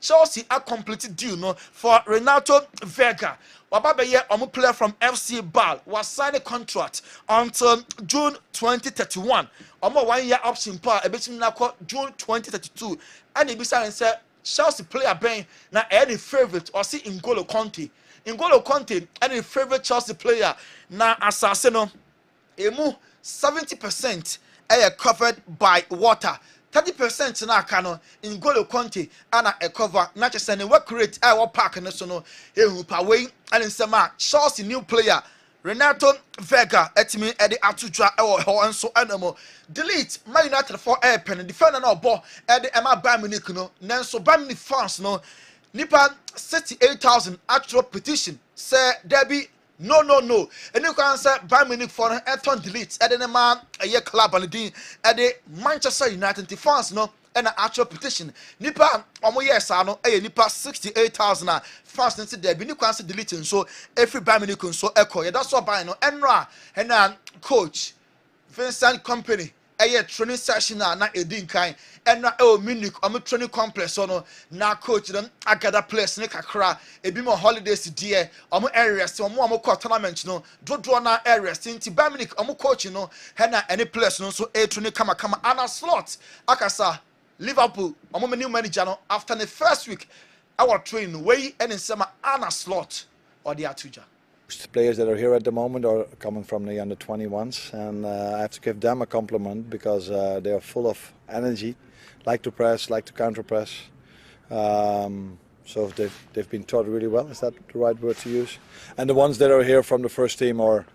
Chelsea a complete deal no for Renato Vega. Wababeye omo player from FC Ball was signed a contract until June 2031. Omo 1 year option pa ebetim na ko June 2032. And he be saying say Chelsea player ben na any favorite or see N'Golo Kante. N'Golo Kante any favorite Chelsea player na asase no emu 70% covered by water. 30% na aka no N'Golo Kante ana cover na chese ne work rate what park no so no ehu pa we and nsema Chelsea new player Renato Vega etimi ede atudwa ho enso anamo delete Man United for pen defender na obo ede ema Bayern Munich no nanso Bayern Munich fans no nipa 68,000 actual petition say there be no. And you can say Bayern Munich for Eton delete ede ne ma a club and din ede Manchester United fans no and an actual petition nipa omo yes no nipa 68,000 fans nti there be ni kwan se deleting so every Bayern Munich so echo yeah that's what buy no enra and coach Vincent company training session na edin kan enra Munich omo training complex so no na coach them agada players ne kakra ebi mo holidays there omo areas omo call tournament no dodo na areas nti Bayern Munich omo coach no na any players no so training kama ana slot akasa Liverpool, I'm a new manager no, after the first week, our training way and in summer Anna slot or the Atuja. Players that are here at the moment are coming from the under 21s, and I have to give them a compliment because they are full of energy, like to press, like to counter press. So they've been taught really well. Is that the right word to use? And the ones that are here from the first team are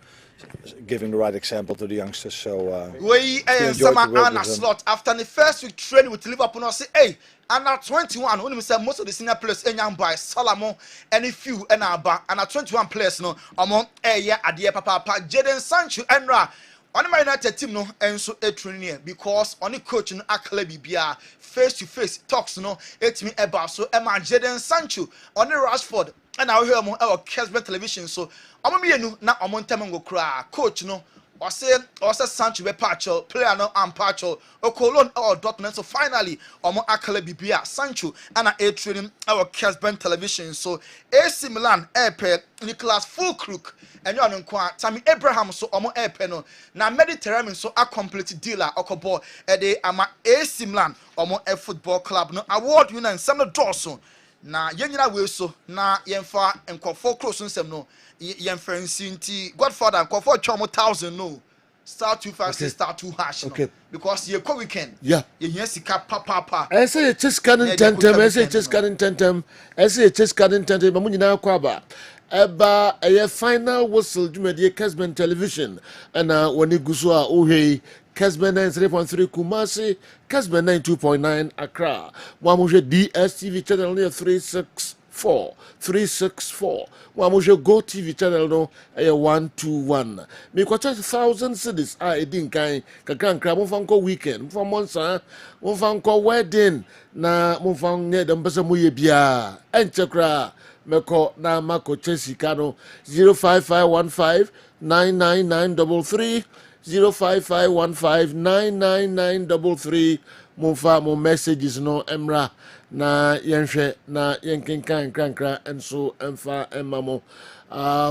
giving the right example to the youngsters. So we summer Anna slot after the first week training with Liverpool. I say, hey, Anna 21. When we say most of the senior players, by Salamo, any few and Abba, Anna 21 players no among Adia Papa, Jadon Sancho, and Ra. On my United team no and so a training because on the coach no aklebi bia face to face talks no it me about so Emma Jadon Sancho on the Rashford and I hear mo our Kessben television so omo mienu na omo ntem go kra coach no or say Sancho be patcho player no am patcho o colon or Dortmund so finally omo aklebi bia Sancho and a training our Kessben television so AC Milan airpay Nicholas Fulkrug and you know Tammy Abraham so omo airpay no na Mediterranean so a complete dealer okobo e de ama AC Milan omo a football club no award winner and some doors na yenyina we so na yemfa enkofo close nsem no yemfa nsinti Godfather enkofo twom 1000 no star 256 star 2 hash no okay. Because ye ko weekend yeah ye sika papa I say just canning tentem I say just canning tentem I say just canning tentem mamu nyina kwa ba eba a final whistle dwumadi Kessben television ana woni guso a ohwei Kessben 93.3 Kumasi, Kessben 92.9 Accra. Wamushe DSTV channel near 364. Wamushe Go TV channel no 121. Me kwacha 1,000 cities edin kan kakra mfanko weekend, mfamonsa, mfanko wedding na mfang ne dambasa muye bia. Enchekra meko na mako chesika no 05515 99933 05515999933 Mumfa mo messages no emra na yenhwe na yenkenkan krankra enso emfa emamo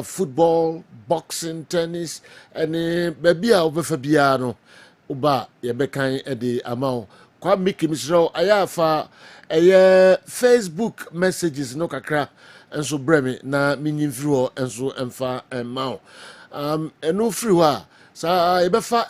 football, boxing, tennis any baby a obefa bia no uba yebekan ede amao kwa miki misro ayafa Facebook messages no kakra enso bremi na minyimfiri ho enso emfa emao eno free wa sa ebefa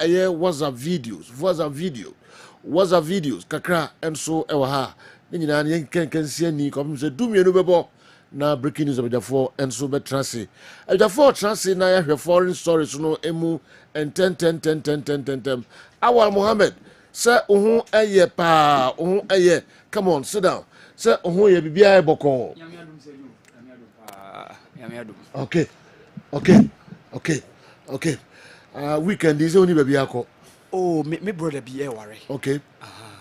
WhatsApp videos kakra enso ewa ha nyina na yenkenkensia ni kom se dumienu bebo na breaking news abjafo enso betrase abjafo trase na ya foreign stories no emu and 10 Awal Mohammed say ohun eye pa ohun eye come on sit down say ohun ye bibia eboko okay weekend is only baby ako. Oh, me brother be a worry. Okay.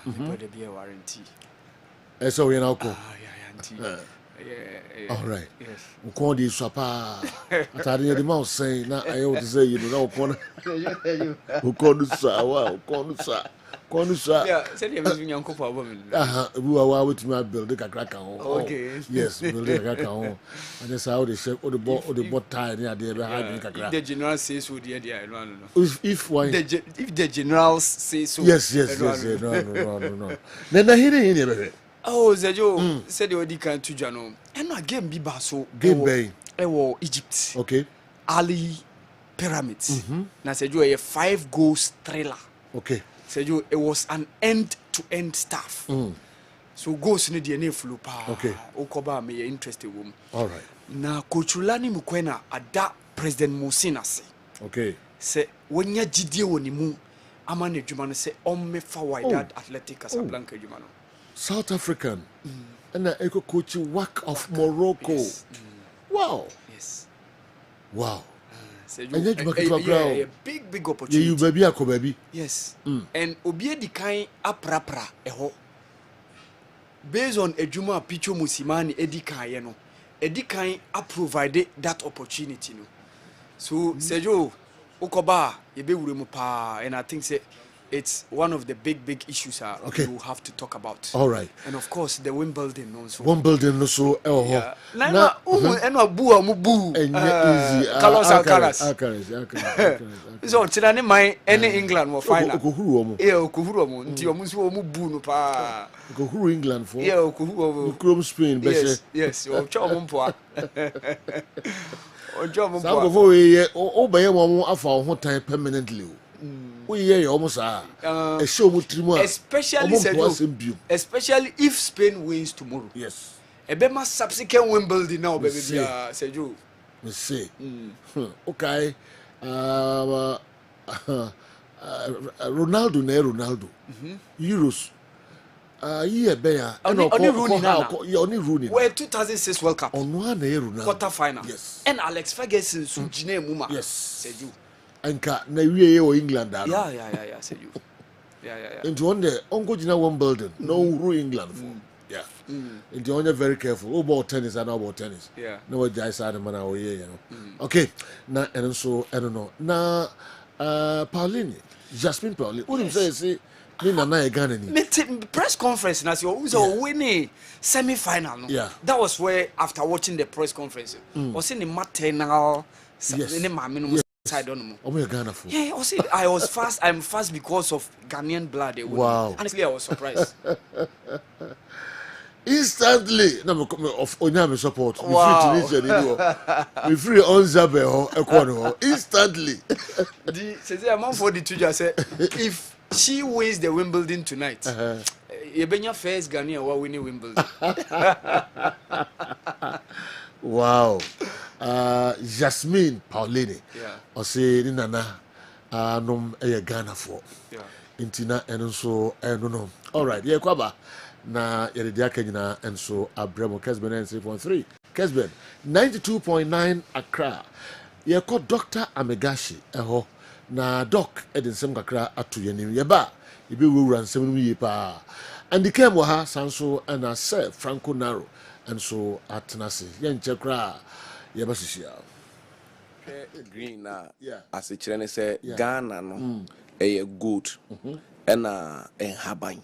Me brother be a warranty. So you know ko. Yeah, auntie. All right. Yes. We call this swapa. Atari the mouse saying now I ought to say you know corner. We call this wow, call this Yeah, said you have young couple of women. we are with me build the crack on. Okay. Yes, build the crack on. And that's how they shape all the boat tie near there behind the If crack. the general says so, dear, I don't know. If why? If the general says so. Yes. No. Then I hear it here. Oh, Zejo said the Odi can to Jano. And again, be baso. Game bay. Ewo Egypt. Okay. Ali Pyramids. Now, Sejo, a 5 goals thriller. Okay. Sejo, it was an end-to-end stuff. So goals in the DNA flu pa. Okay. Okoba me interested woman. All right. Na Kochulani Mukwena ada President Musina se. Okay. Se when ya jidie woni mu amane dwuma no se ommefa Wydad Athletic Casablanca dwuma no. South African. And the eco coach work of Morocco. Yes. Wow. Yes. Wow. Se And yet you make it to a ground. a big Yeah, opportunity. you baby ako baby. Yes. And obie di kan aprapra eho. Based on edwuma Picho Musimani edikan ye no. Edikan a provide that opportunity no. So Sejo Okoba yebe mu pa, and I think say it's one of the big issues Okay. we have to talk about. All right. And of course the Wimbledon also. One building no so Yeah. Na eno bu mu bu. easy. Carlos Alcaraz. Alcaraz. So tina ne man any England mo final. Okohuru omo. Yeah, okuhuru omo. Nti omo so omo bu no pa. Okohuru England for. Yeah, okuhuru omo. Chrome Spain be Yes, o cho omo mpoa. O cho omo Some mpoa. of we obeye mo afa ho time permanently. We hear almost a show with Trimo. Especially if Spain wins tomorrow. Yes. Ebema subsequent Wimbledon now, baby. Sejo. We say. Okay. Ronaldo. Euros. Yeah, bear. Only Rooney. Where 2006 World Cup. On one Ronaldo. Quarter final. Yes. And Alex Ferguson Sujine Muma. Yes. Sejo. Enka na wie o England da. Yeah, Sejo. Yeah. Into one day, Uncle Gina one building. No rule England for. Yeah. Into one very careful. About tennis and about tennis. Yeah. No what guys are the man away, you know. Okay. Now and so I don't know. Now Pauline, Jasmine Pauline. What do you say? Me na Ghana ni. Press conference na so who's winning semi-final no. Yeah. That was where after watching the press conference was in the maternal in the mama side on Oh, Ghana for. yeah, I'm fast because of Ghanaian blood. Wow. Honestly, I was surprised. Instantly, no, of Onyame support. Wow. We free on Zabe or instantly. The amount for the two just said if she wins the Wimbledon tonight, Yebenya first Ghanaian will win Wimbledon. Wow. Jasmine Pauline. Yeah. Or say Nana nom Ghana for. Yeah. Intina and so no. All right, yeah, kwaba. Na yɛde aka nyinaa nso abrɛmo Kessben 93.3 Kessben 92.9 Accra yɛkɔ Dr. Amegashi ɛhɔ na doc ɛde nsɛm kakra ato yɛnim yɛba yɛbɛwurawura nsɛm no yie paa and came wɔ ha sanso ɛna sɛ Franco Naro nso atena se yɛnkyɛ koraa yɛbɛhyehyia green na Yeah. asekyerɛ ne sɛ Ghana no ɛyɛ good ɛna ɛnhaban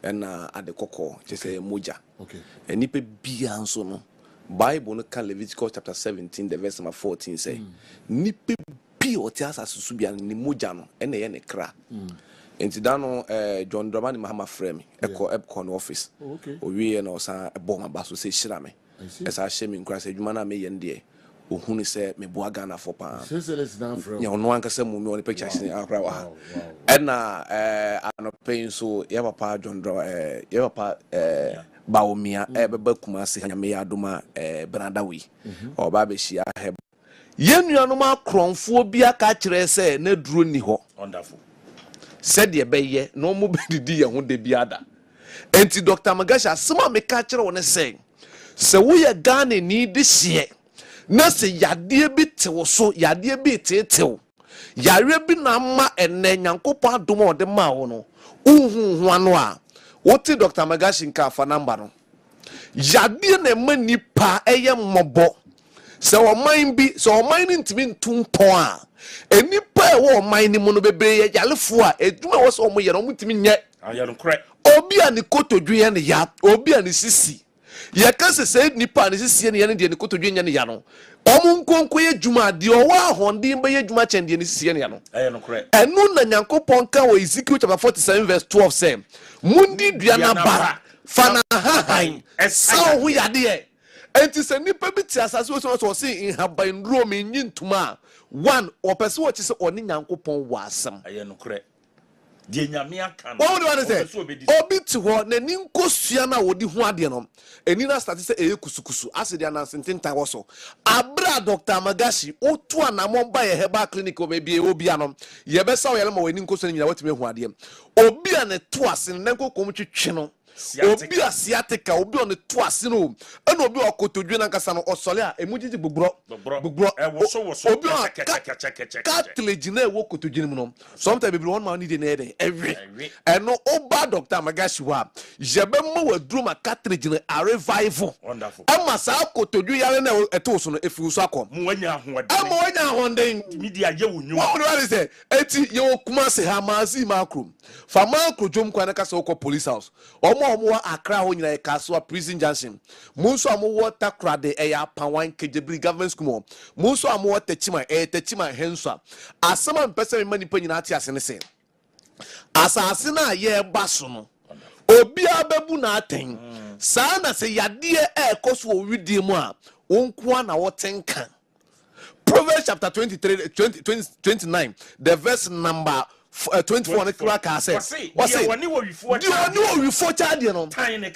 ɛna ade kɔkɔɔ kyɛ sɛ mogya okay nipa bia nso no Bible no ka Leviticus chapter 17 the verse number 14 sɛ nipa bia ɔte asase so bia ne mogya no ɛna ɛyɛ ne kra nti da no John Dramani Mahama frɛ me ɛkɔ Epcon no office okay owie na ɔsan ɛbɔ ma ba so sɛ hyira me see. ɛsa hyɛ me nkura sɛ adwuma no a meyɛ no deɛ ohunu sɛ meboa Ghana for paa let's down from nya ɔno ankasa mu me ɔne picture hyɛ akora wa ha ɛna anɔpɛ nso yɛ papa John Draw yɛ papa Baomia ɛbɛba Kumasi nyame yɛ adoma Bradawi ɔba bɛhyia hɛ yɛn nuanom akorɔmfoɔ bi aka kyerɛ sɛ na duro ni hɔ wonderful sɛdeɛ bɛyɛ na ɔmo bɛdidi yɛn ho de bi ada enti Dr. Magashi asɛm a meka kyerɛ wo ne sɛ woyɛ Ghana ni de hyeɛ na sɛ yadeɛ bi tew so yadeɛ bi tetew yare bi na ma ene Nyankopɔn adom a ɔde ma wo no unhu ho ano a wote Dr. Magashi nka afa number no Yadeɛ na ɛma nipa ɛyɛ mmɔbɔ. Sɛ ɔman bi, sɛ ɔman no ntumi nto mpɔn a, enipa ɛwɔ ɔman no mu no bebree yɛ yalefo a edwuma wɔ sɛ ɔmo yɛ no ɔmo ntumi nyɛ. Ayɛ no korɛ. Obi a ne kotodwe yɛ ne ya, obi a ne sisi. Yɛka sɛ sɛ nipa a ne sisi ne yɛ ne deɛ ne kotodwe nyɛ ne ya no. Ɔmo nkonko yɛ dwuma deɛ ɔwɔ ahoɔden bɛyɛ dwuma kyɛn deɛ ne sisi ne ya no. Ayɛ no korɛ. Ɛno na Nyankopɔn ka wɔ Ezekiel chapter 47 verse 12 sɛ, mundi dua na bara, fa na hahan, ɛsa wo ho yadeɛ. Enti sɛ nipa bi te asase wo so ɔse nhaban nduro me nyi ntuma a, one ɔpɛ sɛ wɔkye sɛ ɔne Nyankopɔn wɔ asɛm. Ayɛ no korɛ. Die nyame aka no. What do you want to say? Obi to ho na ni nkosua na wodi ho ade no. Eni na start say eye kusukusu. Asidi anansentintan wo so. Abra Dr. Magashi otu anamon ba ye herbal clinic o mebie obi anom. Ye be sa wo yele ma wani nkosua nyina watime hu ade. Obi a ne to ase ne nkokom twetwe no. Obi a sciatica, obi on the two asino, and obi a kotodwe na nkasa no osole a emujiji gbugro. Obi a cartilage na wo kotodwe mu no. Sometimes people one man need na every. And no oba Dr. Magashi wa. Jebe mo we drum a cartilage na a revival. Wonderful. Ama sa kotodwe yare na eto so no efi so akom. Mo wanya ahoɔden. Ama wanya ahoɔden. Media ye wo nwum. What do you say? Eti ye wo kuma se ha mazi makrum. Fa makro dwom kwa na kasa wo police house. Omo Accra ho nyina Kaswa prison junction munso amowo takra de eya pawan kejebri government school munso amowo techima henso asema mpese mani pa nyina ate ase ne se asase na ye baso no obi abebu na aten saa na se yade ekoso owidie mu a wonko na wotenka Proverbs chapter 29 the verse number 24 ne kra ka say what say woni wo wifo child no tiny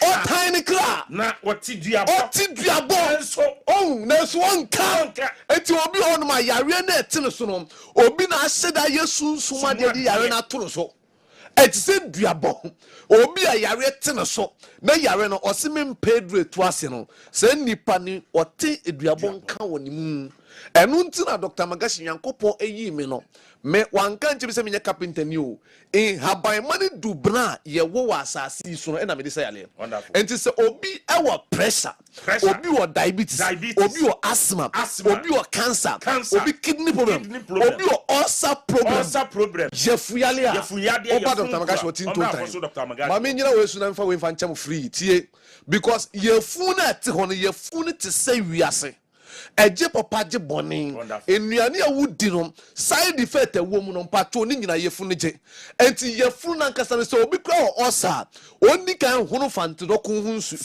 kra na oti duabo so na so onka enti obi on ma yare na etene so no obi na aseda yesu nsuma de yare na toro so eti se duabo obi a yare etene so na yare no osime pedro etu ase no se nipa ni ote eduabo nka woni mu enu ntina Dr. Magashi Yankopon eyi me no me wanka nche bi se me carpenter ni o haban mani dubna ye wo asase so no na me de say ale enti se obi e wo pressure obi wo diabetes obi wo asthma obi wo cancer obi kidney problem obi wo ulcer problem yefuyale a oba Dr. Magashi wo tinto time ma me nyina we su na mfa we mfa ncham free tie because yefu na te ho no yefu ne te say wiase eje papa je boni enuane a wudi no side effect ewo mu no mpato ni nyina yefu ne je enti yefu na nkasa ne so obi kra osa oni kan hunu fantedokun hunsu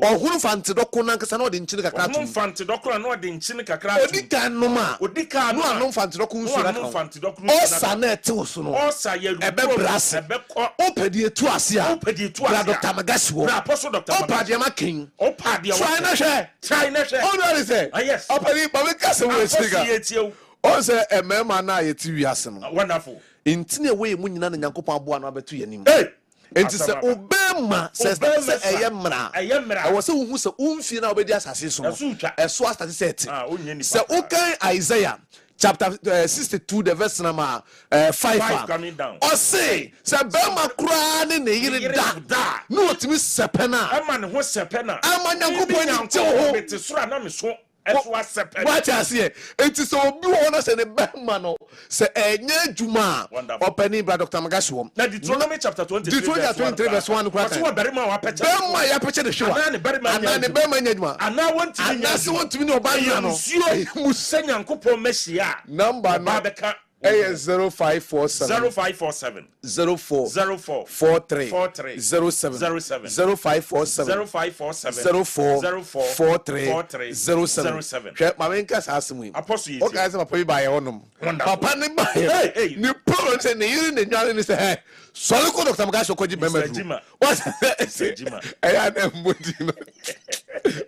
ohunu fantedokun na nkasa na odi nchine kakra to fantedokun na odi nchine kakra to odi kan no ma no anu fantedokun hunsu osa na ete oso no osa ye ebe brase opedi etu ase a Dr. Magashi wo apostle Dr. Magashi opadi makin opadi try na she what is it? Yes. Opedi ba we kase we speaker o say emema na yeti wiase no wonderful intine we mu nyina na Nyankopon aboa no abeto yanim hey enti se obema se eyemra e wo se hu se umfie na obedi asase so no eso asase set se ukan Isaiah chapter 62 the verse number 5 coming down o say se bema kura ne ne yire da no otimi sepena ama ne ho sepena ama Nyankopon ni te ho betisura na me so eswa sepena what you say enti so obi wo na se ne bema no se enye djuma openi bra Dr. Magashi wo na Deuteronomy chapter 23 verse 1 kwata so berima wa peche bema ya peche de hwa ana ne berima nya djuma ana wantimi no ba nya no musenya Nyankopon mehia number ba beka 0547 04 43 07 0547 04 07 hwe ma menka sa asemu apostle o ka se papa bi ba ye honum papa ne ba ye ni problem se ne yiri ne nwane ni se he sole ko Dr. Magashi ko ji bema du what Jima eya na mbodi no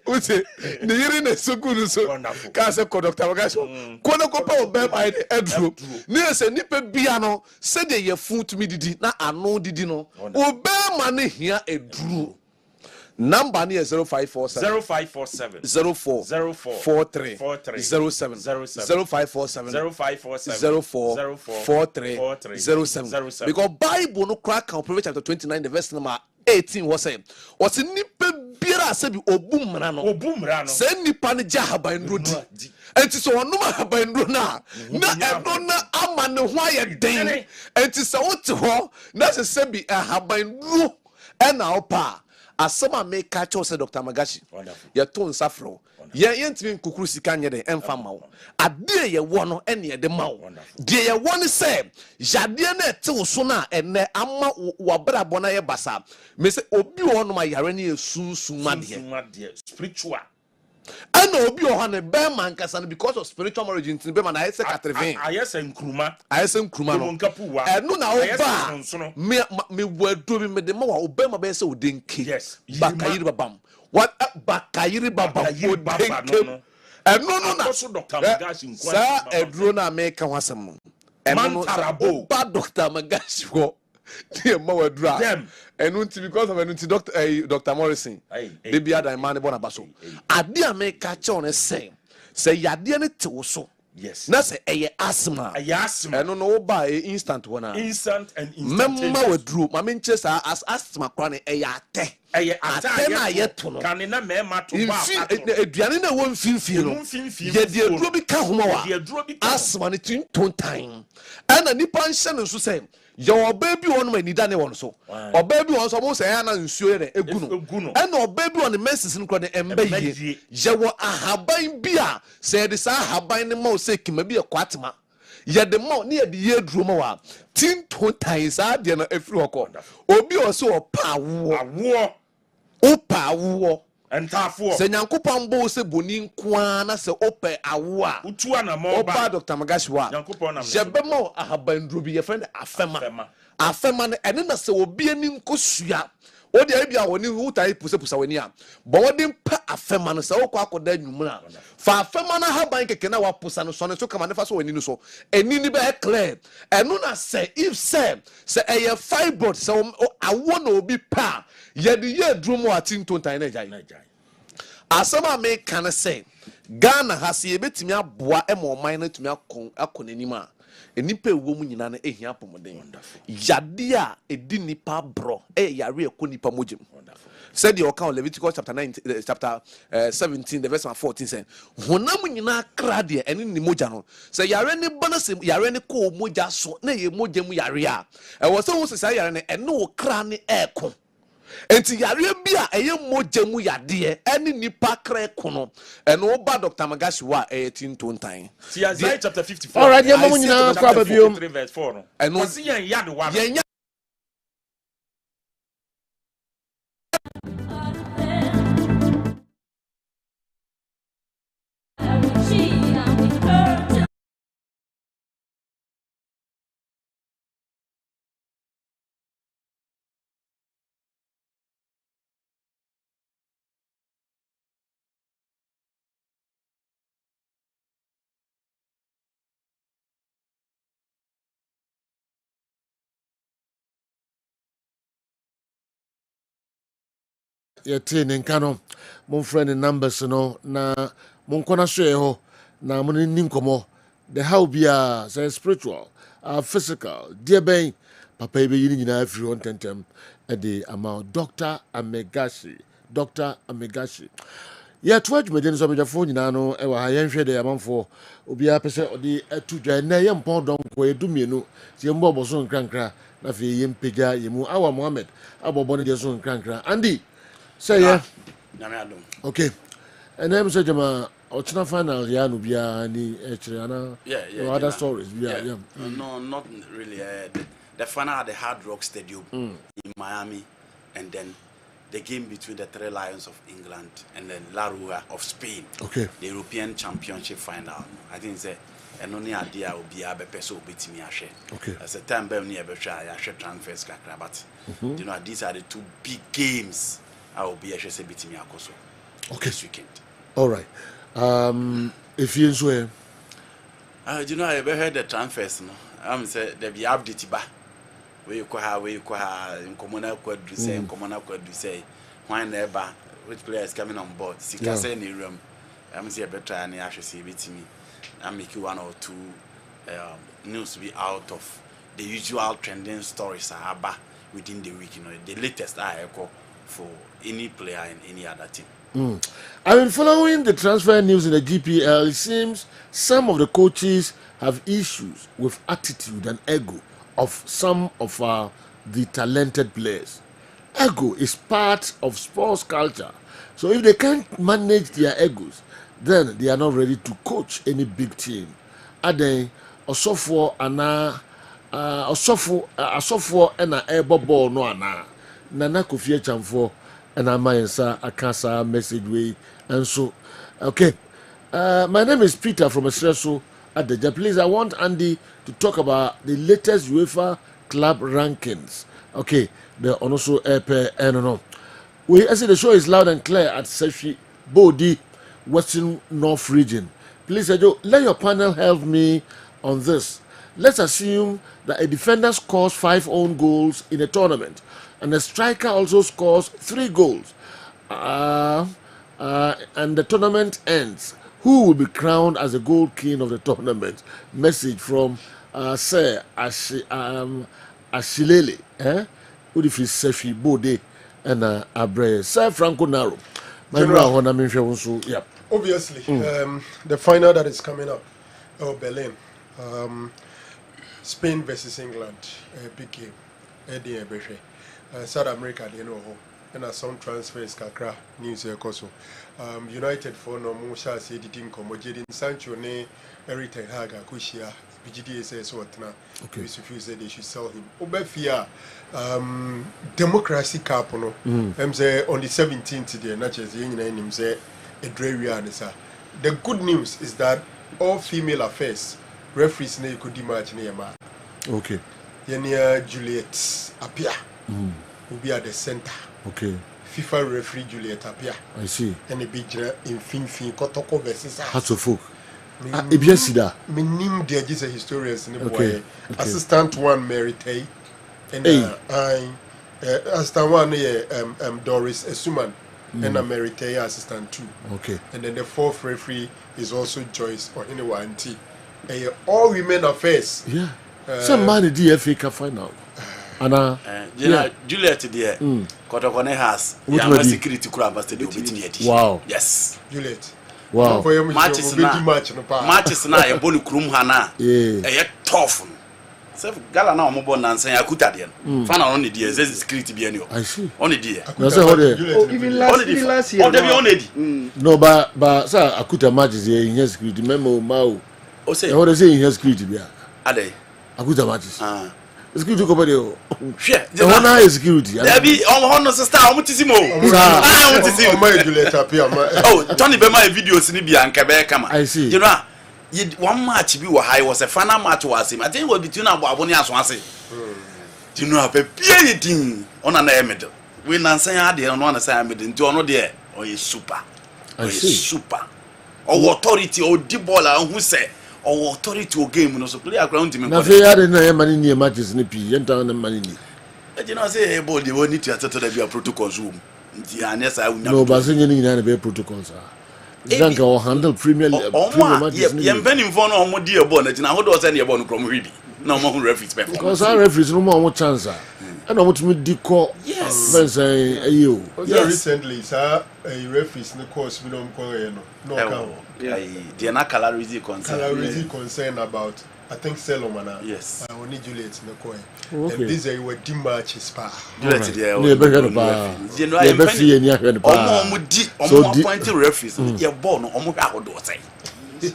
ute ne yiri ne sokuru so ka se ko Dr. Magashi ko no ko pa o bema ye edru ni se nipa bia no se de ye futumi didi na ano didi no o bema ne hia edru number ni 0547 04 43 07 0547 04 43 07 because Bible no crack on Proverbs chapter 29 the verse number 18 was saying nipa asebi obumra no se nipa ne gya haban ro di enti so onum haban ro na eno na ama ne ho aye den enti se wote ho na se sebi haban ro ena opa asema me ka cho se Dr. Magashi ye to nsafro ye ntimi nkukuru sika nye de emfa mawo ade ye wo no ene ye de mawo de ye wo ne se jade na ete so na ene ama wabra bona ye basa me se obi wo no ma yare ne sunsunma de spiritual ana obi o ne be man kasa because of spiritual origin tin be man I say katrevin ayese nkruma no enu na oba me wadu bi me de ma wa obema be say odenke bakayiri babam what bakayiri babam odenke enu no na so Dr. Magashi nkwa sa edro na me ka wasem no enu no ba Dr. Magashi ho the ma wadura enu nti because of enu nti Dr. Morrison they be ada man born abaso ade America che on say yade ne tewo so yes na say eye asthma enu no ba instant one instant and instant ma waduro ma me nche sa as asthma kwa ne eye ate na yeto no kan na me ma to ba aduane na wo mfimfie no ye de aduro bi ka homa wa asthma ne tinton time ana nipa nhye no so say yo obaby won ma ni dane won so obaby won so mo say na nsuo ye egu no and obaby won menses no kro ne embaye ye wo ahaban bia say de sa ahaban ne ma o say kima bi ekwatema ye de ma ne ye de ye duro ma wa tinto tan sa de na afiri hoko obi o so awo entafo se nyankopon bo se boni nkoa na se ope awo a utu ana mo ba Dr. Magashi wa nyankopon na jebe mo ahabandro bi ye friend afema ne ene na se obi ani nkosua o de bia woni hutai pusepusa wani a bo wodi mpa afema no se wo kwa akoda nwumra fa afema na haban keke na wapusa no so ne so kama ne fa so wani no so eni ni be clear eno na se if se eye fibroid se awo na obi pa ye de ye drumo atintontan na jai asama me kan se Ghana has ye betimi aboa e mo man na tumi akonanima enipa ewo mu nyina na ehia pomoden yade a edi nipa bro yare ekonipa mogem said the account Leviticus chapter 9 chapter 17 the verse 14 say honam nyina kra de ene ni moja no say yare ni bonus yare ni ko moja so na ye moja mu yare a e wo se wo se yare ne ene wo kra ne eko enti yare bia eye moja mu yade ene nipa kra eko no ene wo ba Dr. Magashi wa tintontan Isaiah chapter 54 all right ye mo nyina kwa babio verse 4 no eno si yan yade wa yɛtee ne nka no momfrɛ ne numbers no na monkɔ na so yɛ hɔ na mo ne ni nkɔmmɔ the how biaa sɛ spiritual physical deɛ bɛn papa yi bɛyi no nyinaa afiri hɔ ntɛntɛm de ama wo Dr. Magashi yɛtoa adwumadi no so abadwafoɔ nyinaa no ɛwɔ ha yɛnhwɛ dɛ amanfoɔ obiara pɛ sɛ ɔde atu dwa ɛnɛ yɛmpɔn dɔnkɔ yɛdumienu nti yɛmbɔ bɔ so nkrankra na afei yɛmpagya yɛ mu awa mohammed abɔbɔ no deɛ so nkrankra Andy say yeah. Okay. And then say Jama Ochina final ya no bia ni echirana. Yeah. Other stories. Yeah. No, not really. The final at the Hard Rock Stadium in Miami, and then the game between the Three Lions of England and then La Rua of Spain. Okay. The European Championship final. I think say and only idea will be a peso beat me a share. Okay. As a time by near try I share transfers but you know these are the two big games. I will be actually beating me also. Okay. This weekend. All right. If you swear. You know, I ever heard the transfers. No, I'm say there be update ba. Where you go in common quad say, in common quad say, why never which players coming on board? Sika say in the room. I'm say better and actually see beating me. I make you one or two news to be out of the usual trending stories within the week. You know, the latest I echo. for any player in any other team. I've been following the transfer news in the GPL. It seems some of the coaches have issues with attitude and ego of some of the talented players. Ego is part of sports culture. So if they can't manage their egos, then they are not ready to coach any big team. Ade osofo ana asofo na ebo ball no ana nana Kofi Chamfo and Amayensa Akasa message way and so okay. My name is Peter from Espresso at the Please, I want Andy to talk about the latest UEFA club rankings. Okay, the also I don't know. I see the show is loud and clear at Sefi Bodi, Western North region. Please, Ejo, let your panel help me on this. Let's assume that a defender scores 5 own goals in a tournament, and the striker also scores 3 goals, and the tournament ends. Who will be crowned as the goal king of the tournament? Message from Sir Ashilele. Who if it's Sefi Bode and Abre Sir Franco Naro. Yeah. Obviously, the final that is coming up, Berlin, Spain versus England, big game. South America, you know, and some transfers, Kakra, news, also. United for no more shall say the team come, Jadin Sancho, ne, Eric Ten Hag, Kushia, BGDSS, what now? Okay. We said they should sell him. Obefia, Democracy Cup, no, say on the 17th today, not just the name, say a dreary. The good news is that all female affairs referees ne could match near ma. Okay. Yenia Juliet Apia will be at the center. Okay. FIFA referee Juliet Apia. I see. And a big in Fin Kotoko versus Hatsofolk. Ibiasida. Minim de just a historians in the boy. Assistant one Merite and assistant one Doris Esuman and a Merite assistant 2. Okay. And then the 4th referee is also Joyce or anyone T. All women affairs. Yeah. Some man the DFA Cup final. Anna, Juliet there. Kotokone has. Yeah, security crowd but they obtain. Wow. Yes. Juliet. Wow. Matches na e bonu krum hana. Eh tough. Say gala na omo bon nansan yakuta de no. Fa na on the security be any. I see. On the there. No say how there. Even last year. On the on the. No but sir akuta matches here in security memo mao. O say. How they say in security be. Ade. Akuta matches. Security ko body o. Hwe. The one na security. There be on no sister on mutisimo. On mutisimo. My Juliet Apia. Oh, Tony be my videos ni bi anka be kama. I see. You know, one match bi was high was a final match was him. I think it was between Abo and Swansea. You know, pe pie din on an middle. We nansan ade on one side middle. Nti ono there or is super. I see. Super. Or authority or the ball who say or authority or game no so play around him. Na fe ya de na money near matches ni pi. Yenta na money ni. You know say ball they will need to attend to the protocols room. Nti anesa we no but say nyini na be protocols Zanka or handle Premier League. Yempeni mfono omo di ebo na tina hodo say na ebo no krom hwidi. Na omo hu referees pe. Because our referees no more chance. And I want to meet the call. Yes. You. Recently, sir, a referees no course we don't call no count. They na calories concern about I think Selomana. Yes. I need Juliet in the coin. Okay. And these are what dim matches pa. Juliet there. You better ba. You better see any here pa. Omo appointed referees. Your ball no omo hwa hodo say.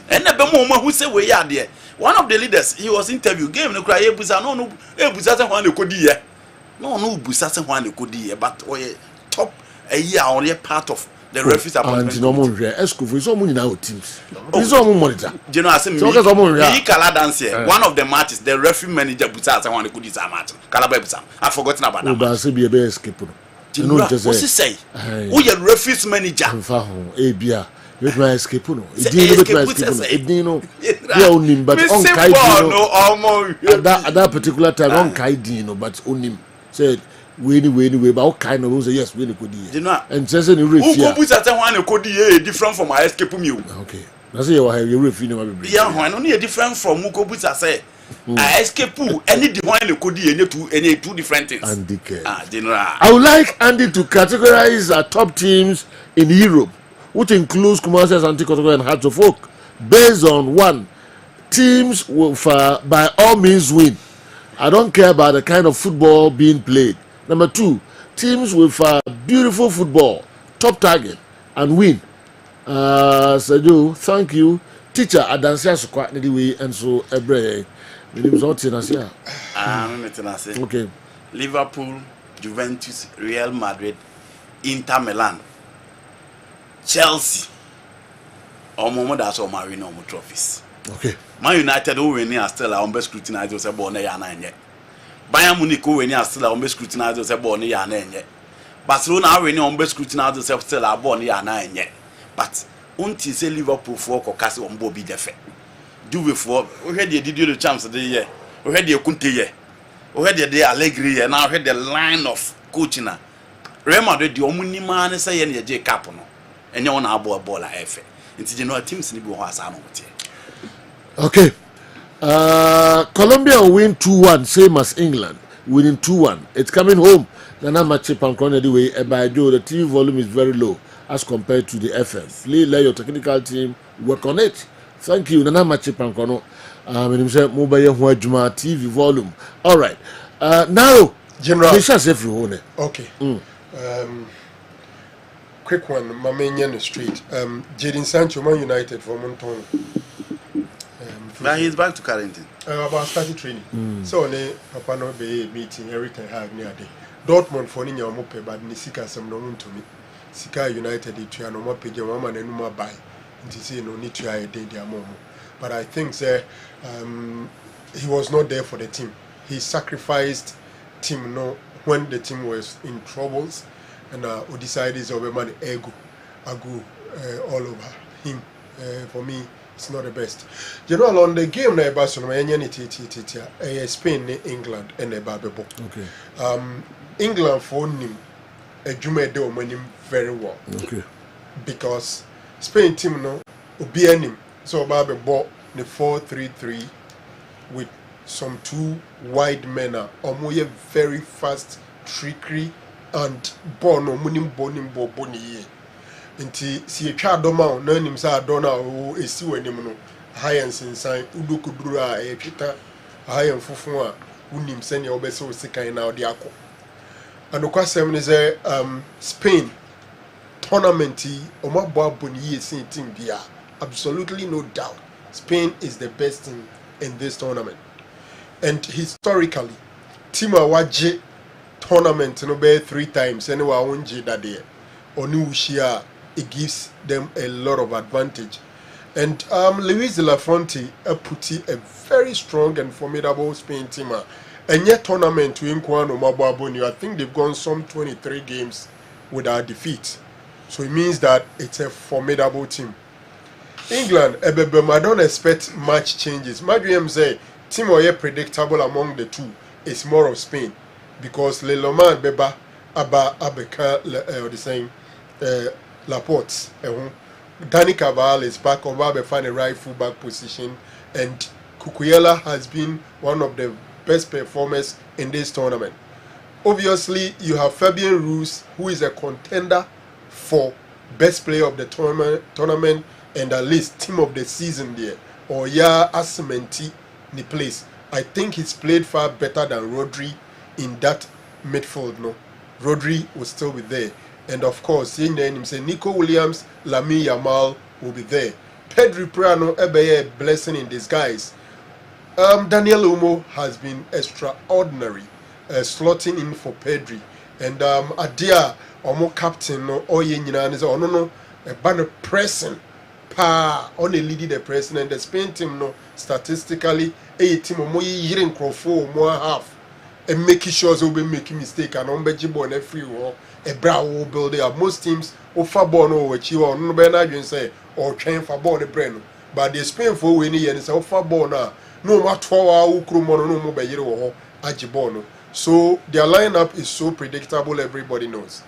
And na be mo who say we are there. One of the leaders, he was interviewed game no cry ebusa no ebusa say hwan ekodi here. No ebusa say hwan ekodi here but top a year only part of the referees appointment. And no more escrow so many now teams. This all monitor. You know I say me Kala dance here. One of the matches the referee manager busa say hwan ekodi say match. Kala ba busa. I forgotten about that. Oba say be escape no. You know what say? Who your referees manager? Mfa ho e bia. With my escape no. It didn't my escape. It didn't know. Yeah, onim but on kai at that particular time on kai no but onim said we but kind of say yes we could you know and says any referee who put at one could be different from my escape me. Okay. That's you have your referee no be. Yeah, one only different from who go put say escape any the one could be any two different things. Andy Kerr. General. I would like Andy to categorize our top teams in Europe, which includes Kumasi, Asante Kotoko, and Hearts of Oak, based on one, teams with by all means win. I don't care about the kind of football being played. Number two, teams with beautiful football, top target, and win. Sadio, thank you. Teacher, Adansia Sukwa, anyway, and so Ebre. Okay. Liverpool, Juventus, Real Madrid, Inter Milan, Chelsea. That's all my no trophies. Okay. Man United who win still on best scrutinized was a born yet. Bayern Munich who win still on best scrutinized was a born yet. Barcelona win on best scrutinized was still a born yet. But until say Liverpool for Cocassi on Bobby Defe. Do before we had the chance of the year. We had the Kunte year. We had the Allegri and now had the line of coaching. Real Madrid the only man say any J Capono. And you want to have a ball at F. It's general teams in the Bohasano. Okay. Colombia will win 2-1, same as England, winning 2-1. It's coming home. Nana Machi Pancron anyway, and by Joe, the TV volume is very low as compared to the FM. Please let your technical team work on it. Thank you, Nana Machi Pancron. Mobile Juma TV volume. All right. Now, General. Okay. Quick one, my main in the street. Jadon Sancho, Man United for Monton. Now he's back to Carrington. About starting training. So, Papa no be meeting everything have near day. Dortmund for Ninya Mope, but Nisika some no to me. Sika United, it no more page, mama and no buy. And to say no need to a day their mom. But I think, sir, he was not there for the team. He sacrificed team when the team was in troubles. And we decided to be man ego, all over him. For me, it's not the best. You know, on the game na Barcelona, Spain, England, and Babebo. Okay. England for him, Jume de him very well. Okay. Because Spain team no obi him, so Babebo the 4-3-3 with some two wide men. Omoye very fast, trickery. And born or munim bonim boboni ye. Inti si a child doma, no him sa dona o a sewer nimno, high and sign, Udukudura, a chita, high and fufua, unim send your best so sick in our diaco. And the question is Spain tournament, or my boboni ye sing team bia. Absolutely no doubt. Spain is the best team in this tournament. And historically, Tima Waje tournament no be 3 times anyway won't that day Onushia, it gives them a lot of advantage. And Luis de la Fuente put a very strong and formidable Spain team. And yet tournament to Inquano Mababoni, I think they've gone some 23 games without defeat. So it means that it's a formidable team. England, I don't expect much changes. My dream say team are predictable among the two. It's more of Spain. Because Le Loman Beba Abeka the same Laporte. Danny Caval is back over the find the right fullback position, and Kukuyela has been one of the best performers in this tournament. Obviously, you have Fabian Ruiz, who is a contender for best player of the tournament and at least team of the season there. Or Asimenti in the place. I think he's played far better than Rodri in that midfield. No, Rodri will still be there, and of course, seeing the name say Nico Williams, Lamine Yamal will be there. Pedri Prano, a blessing in disguise. Daniel Umo has been extraordinary, slotting in for Pedri, and Adia Omo captain no Oye Ninan no a banner pressing on the leading the pressing, and the Spain team no statistically a team Omo yirin crofo more half. And making sure they'll be making mistake and on Bejibo and every war, a brow build there. Most teams offer born or which you are no better say or train for born a brain. But the Spain for winning and it's offer born no matter how Ukrumono no more by year or Ajibono. So their lineup is so predictable, everybody knows.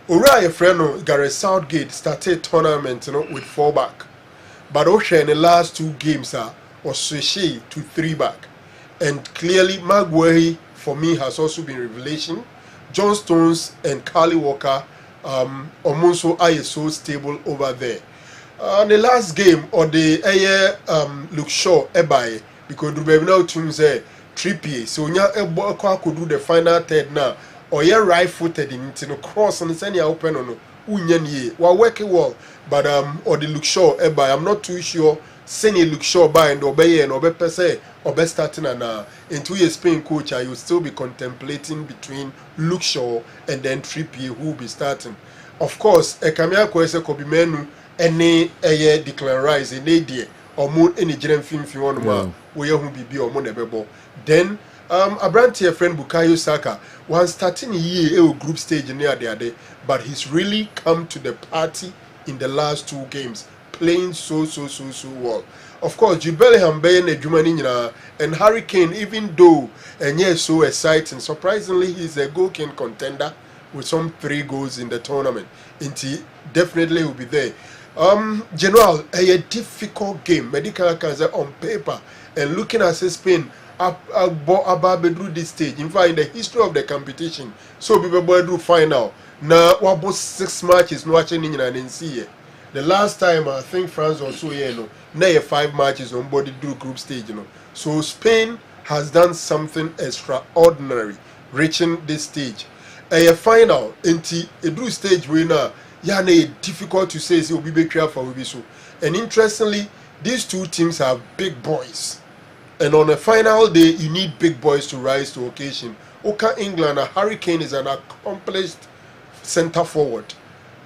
Uriah Freno, Gareth Southgate started tournament with 4 back. But Osha in the last 2 games was switched to 3 back. And clearly, Maguire, for me, has also been revelation. John Stones and Carly Walker, Omonso are so stable over there. The last game, or the Luke Shaw, because the now team say 3P, so nya could do the final third now, or you're right footed in cross and send you open on Unyan, while working well, but or the Luke Shaw, I'm not too sure. Send a Luke Shaw by and obey and obey per se, or best starting and in 2 years Spain coach, I will still be contemplating between Luke Shaw and then 3P who will be starting. Of course, a Camilla Quesa could be menu any a year declare rise in a day or moon any general film if you want to where who be or monebebo. Then a brand here friend Bukayo Saka was starting a year group stage near the other, but he's really come to the party in the last 2 games. Playing so well. Of course, Jude Bellingham being a Jumani and Harry Kane, even though and yes, so exciting. Surprisingly, he's a goal king contender with some 3 goals in the tournament. And he definitely will be there. General, a difficult game. Medical cancer on paper and looking at Spain about through this stage. In fact, in the history of the competition, so people do final. Now, what about 6 matches watching in and see it. The last time I think France also now 5 matches on body through group stage, So Spain has done something extraordinary, reaching this stage. A final into a group stage winner, difficult to say it will be careful with so. And interestingly, these 2 teams have big boys. And on a final day, you need big boys to rise to occasion. Oka England, Harry Kane is an accomplished centre forward.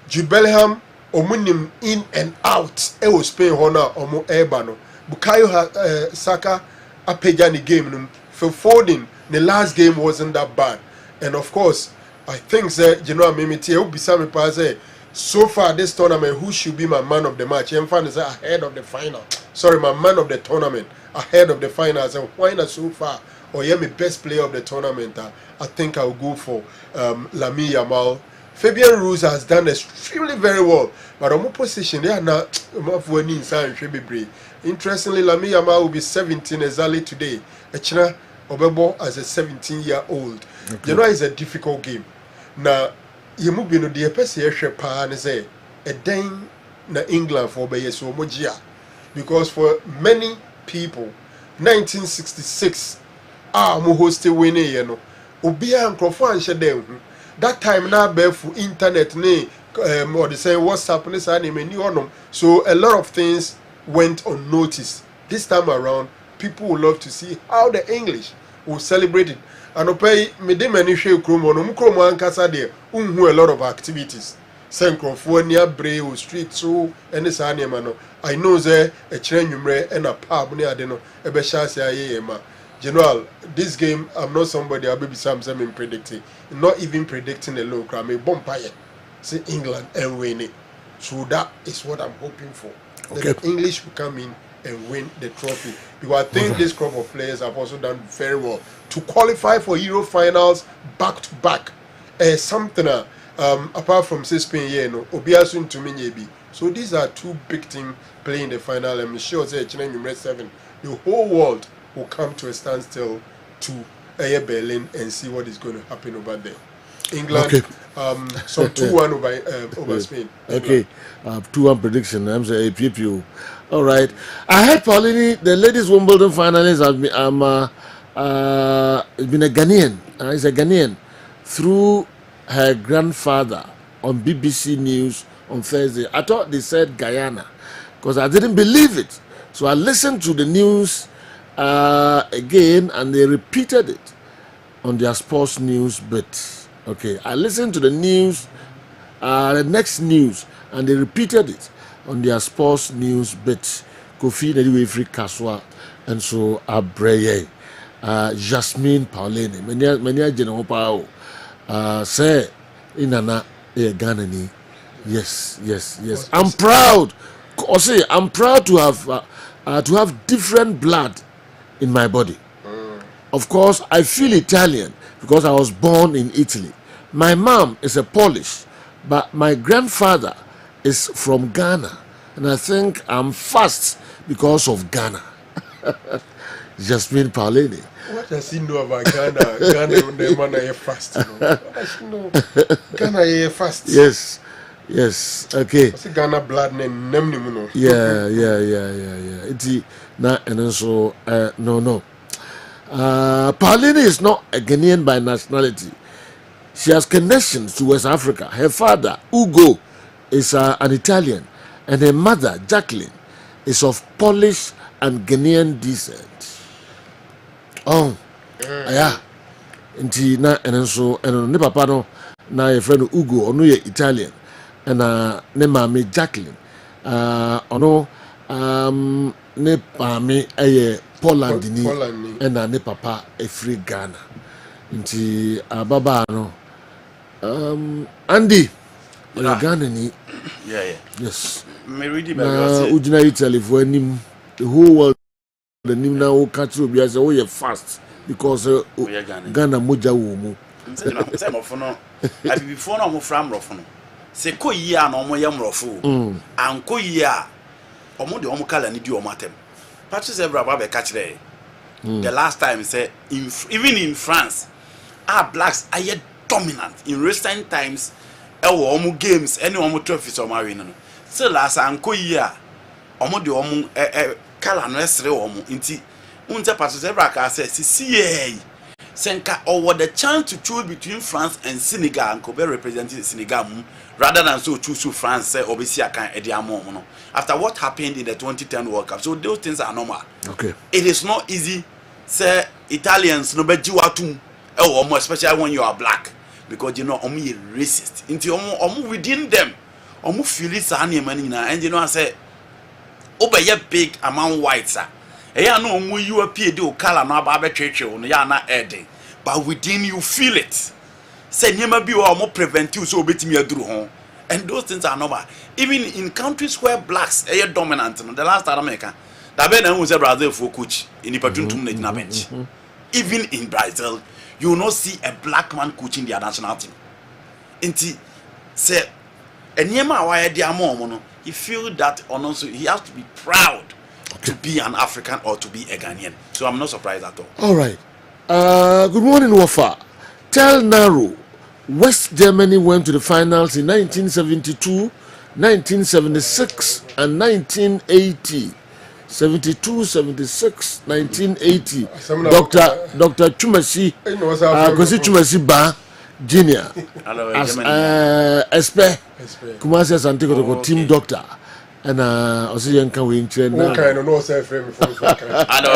Jude Bellingham omunim in and out was Spain honor omo ebano Bukayo Saka apeja ni game num for Foden the last game wasn't that bad, and of course I think that General Mimiti will be some say so far this tournament who should be my man of the match and fan is ahead of the final, sorry, my man of the tournament ahead of the finals, and why not so far or my best player of the tournament. I think I'll go for Lamine Yamal. Fabian Ruiz has done extremely very well, but on my position, they are not interestingly, Lamine Yamal will be 17 exactly today. Echina Obebo as a 17-year-old. Okay. You know, it's a difficult game. Now, you move in the EPC pa and say a dang na England for so because for many people, 1966, mo hosted winning, Obia and Crawford and Shadem. That time now bear for internet or they say WhatsApp so a lot of things went unnoticed. This time around, people will love to see how the English will celebrate it. And okay, me dem any share kromo no mukromo ankasa there unhu a lot of activities. Senkrofonia Brave street so any sane no. I know say a chere nwumre and a pub near ade no e be sha sia ye ma. General, this game, I'm not somebody I'll be something predicting. Not even predicting a low crowd. Me bumpire. See England and win it. So that is what I'm hoping for. Okay. That the English will come in and win the trophy. Because I think this crop of players have also done very well. To qualify for Euro finals back to back. Something apart from Spain, Obiasun to me. So these are 2 big teams playing the final. I'm sure say 7. The whole world will come to a standstill to Berlin and see what is going to happen over there. England, okay. So 2-1 over Spain. Okay, 2-1 prediction. I'm saying APPU. All right. I heard Paulini, the ladies Wimbledon finalist, has been a Ghanaian. He's a Ghanaian through her grandfather on BBC News on Thursday. I thought they said Guyana because I didn't believe it. So I listened to the news again, and they repeated it on their sports news bit. Okay, I listened to the news, the next news, and they repeated it on their sports news bit. Kofi Nediwe Free Kaswa, and so Abreye, Jasmine Pauline, many general pao, say inana Ghanani. Yes. I'm proud. I'm proud to have different blood in my body. Of course, I feel Italian because I was born in Italy. My mom is a Polish, but my grandfather is from Ghana, and I think I'm fast because of Ghana. Jasmine Paulini. What does he know about Ghana? Ghana, the man are fast. What does he know? Ghana are fast. Yes, yes, okay. I say Ghana blood name no. Yeah. It's na and also no. Paulini is not a Ghanaian by nationality. She has connections to West Africa. Her father, Ugo, is an Italian, and her mother, Jacqueline, is of Polish and Ghanaian descent. Oh, yeah. Nti na and so and ne papa no na your friend Ugo ono ye Italian and ne mama Jacqueline ono ne mama Poland ni and ne papa free Ghana. Nti baba no Andy Ghana ni Yeah. yes Me read it na by ujina Italy for him the whole world the nim na o catch obi as oh you fast because Ghana moja wo mu say mo fono abi before no mo fra mrofo no se ko yi a no mo ye mrofo anko yi a omo de omo kala ni di omo atem patches every baba catch there the last time say even in France blacks are yet dominant in recent times omo games any omo trophies omo win no so last anko yi a omo de omo kala no esre omo nti unta patches every ka say see Senka or the chance to choose between France and Senegal and could be representing Senegal rather than so choose France or be Ediamo. After what happened in the 2010 World Cup, so those things are normal. okay It is not easy, say Italians no be jiwatum especially when you are black because you know omu racist. Into omu within them, omu feel it and you know I say obey big among whites. Eya no omu you appear do color no aba betwetwe no ya na ede but within you feel it say nyema bi o mo prevent you so obetimi aduru ho and those things are normal even in countries where blacks are dominant no the last time America that be na hu say Brazil for coach in ipatuntum na bench even in Brazil you will not see a black man coaching their national team nti say enyema awaye dia mo no he feel that also he has to be proud to be an African or to be a Ghanaian. So I'm not surprised at all. all right good morning Wafa. Tell Naro West Germany went to the finals in 1972 1976 and 1980 72 76 1980 Dr. Chumasi Kosi Chumasi Ba Junior as Espe Kumasi Santiko team doctor and also young can win train now. Okay, no say frame before. I know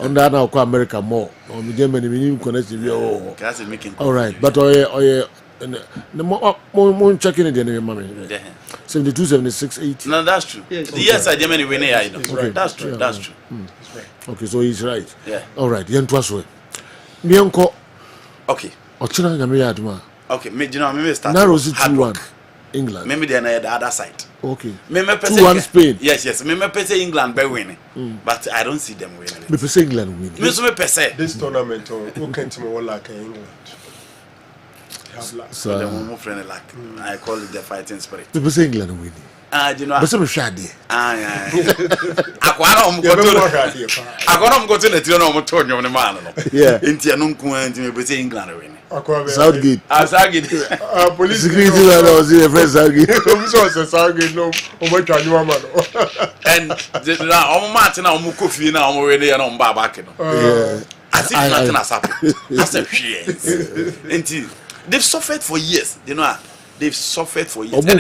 On that now America more. On Germany we connect you. All right, but the more checking it the mommy. 72 76 80. No, that's true. Yes, I Germany win I know. Okay. That's true. That's true. Okay, so he's right. Yeah. All right, yen twaso. Me unko. Okay. Ochina nyame yaduma. Okay, me you know me start. Now was it 2-1 England. Maybe they are the other side. Okay. 2-1 Spain. Yes. Me say England be winning. But I don't see them winning. Me say England winning. Me so me say This tournament who came to me like England. So the one friend like I call it the fighting spirit. Me say England winning. You know. But some shade. Yeah. Akwara go to the throne of Tonyo the man. Yeah. Intia no ku anti me say England winning. Southgate. Southgate. Police Security man was in a friend Southgate. So Southgate no omo twa man. And now omo match na omo kofi na omo we na omo ba back no. Yeah. As if nothing has happened. That's a shit. They've suffered for years, you know. They've suffered for years. Yes.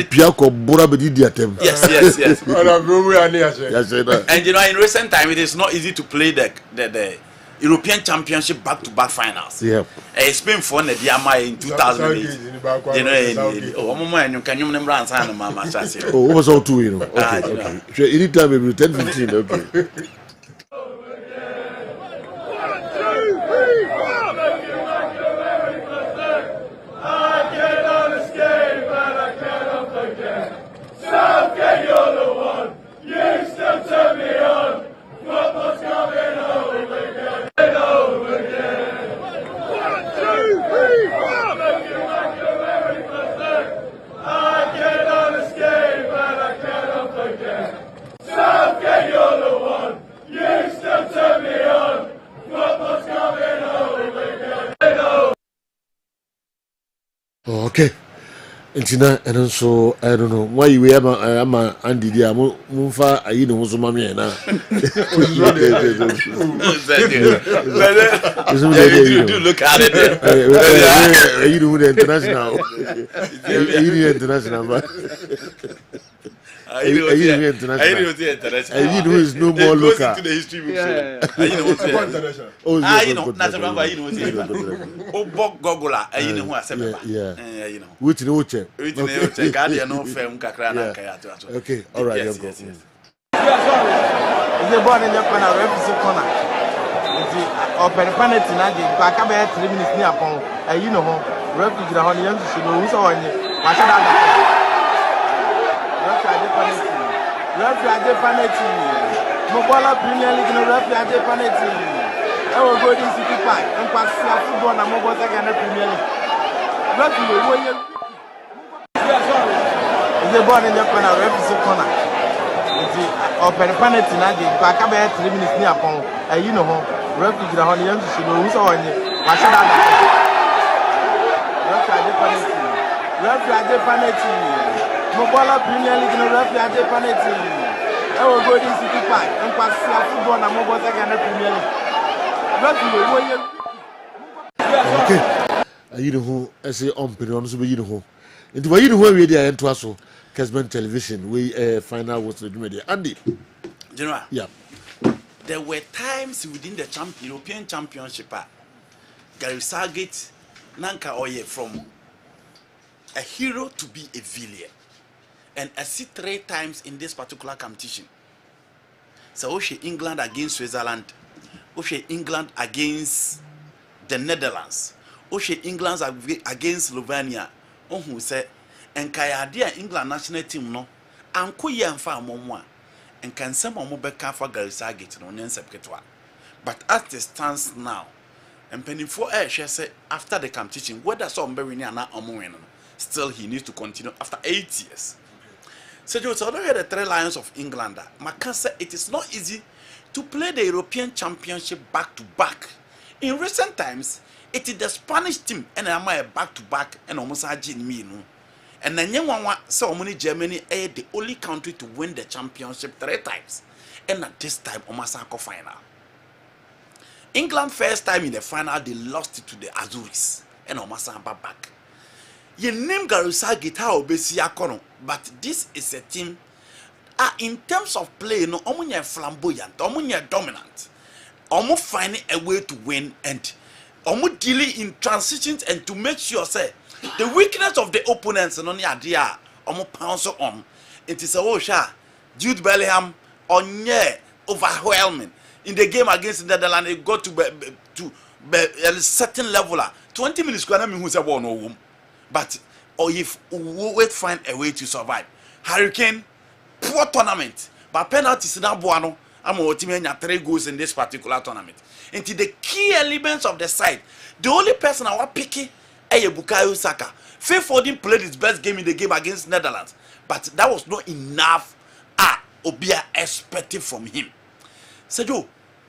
And you know, in recent time, it is not easy to play the European Championship back-to-back finals. Yeah. Spain for the Diama in 2008. You know, can you remember answer Mama? Oh, what was all two, you know? Okay. Anytime maybe 10-15, okay. Intina and so I don't know why you ever am Andy Dia Mufa I know who's mommy and Do look at it. you know the international international I know is no more local. Into the history books. You know, that's remember you know Gogola, you know who I said. You know. Which no check. No film Okay, all right. Yes. Is the ball in the corner, referee corner. Open penalty na di back about 3 minutes near upon you know referee the honey young to know who's on you. Referee penalty. Mobola Premier League no referee penalty. I will go to City Park and pass football na mobile second Premier League. Referee is the ball in the corner, referee corner. Open penalty na di back about 3 minutes near upon you know referee the honey young to know who's on you. Referee penalty. Mobola Premier League no referee penalty. I will go to City Park and pass football na mobile second Premier League. Okay. You know who I say on period so you know who. Into why you know where we there into us Kessben television we final was the media. Andy. General. Yeah. There were times within the European Championship Gary Southgate Nanka Oye from a hero to be a villain. And I see 3 times in this particular competition. So Oshe England against Switzerland, Oshe England against the Netherlands, Oshe England against Slovenia. Who said, and Kayadia England national team no, and Kuya and Fa Momwa, and can some Mobeka for Gary Southgate no Nensepketwa. But as it stands now, and penny for air, she said after the competition, whether some Berini and not still he needs to continue after 8 years. So you saw the 3 Lions of England. Makan said it is not easy to play the European Championship back to back. In recent times, it is the Spanish team and I'm a back to back and almost in me. And then you want so many Germany are the only country to win the championship 3 times. And at this time, Omasako final. England first time in the final, they lost it to the Azuris and Omasamba back. You name Garusa guitar obesi akono, but this is a team in terms of play no omunye flamboyant, omunye dominant. Omu finding a way to win and omu dealing in transitions and to make sure say the weakness of the opponents no ni adia omu pounce on. It is a osha Jude Bellingham onye overwhelming in the game against the Netherlands. It got to a certain level 20 minutes kwana mi hu say ball no wom. But or if we find a way to survive. Hurricane, poor tournament, but penalties in Abuano. I'm a team 3 goals in this particular tournament. Into the key elements of the side, the only person I was picking is Bukayo Saka. Phil Foden played his best game in the game against Netherlands, but that was not enough. Obia expected from him. So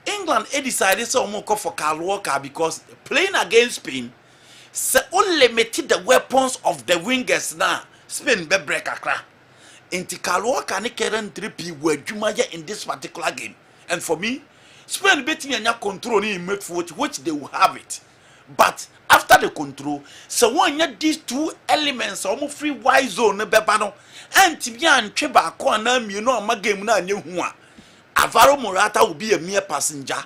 England decided to go for Kyle Walker because playing against Spain. So only limited the weapons of the wingers now. Spain be break akra. Inti Kalwa can carry 3P were Jumaya in this particular game. And for me, Spain betting and control in midfield, which they will have it. But after the control, so one yet these 2 elements almost free wide zone bebano and Tibian Cheba Kwanam, you know, my game na new one. Alvaro Morata will be a mere passenger.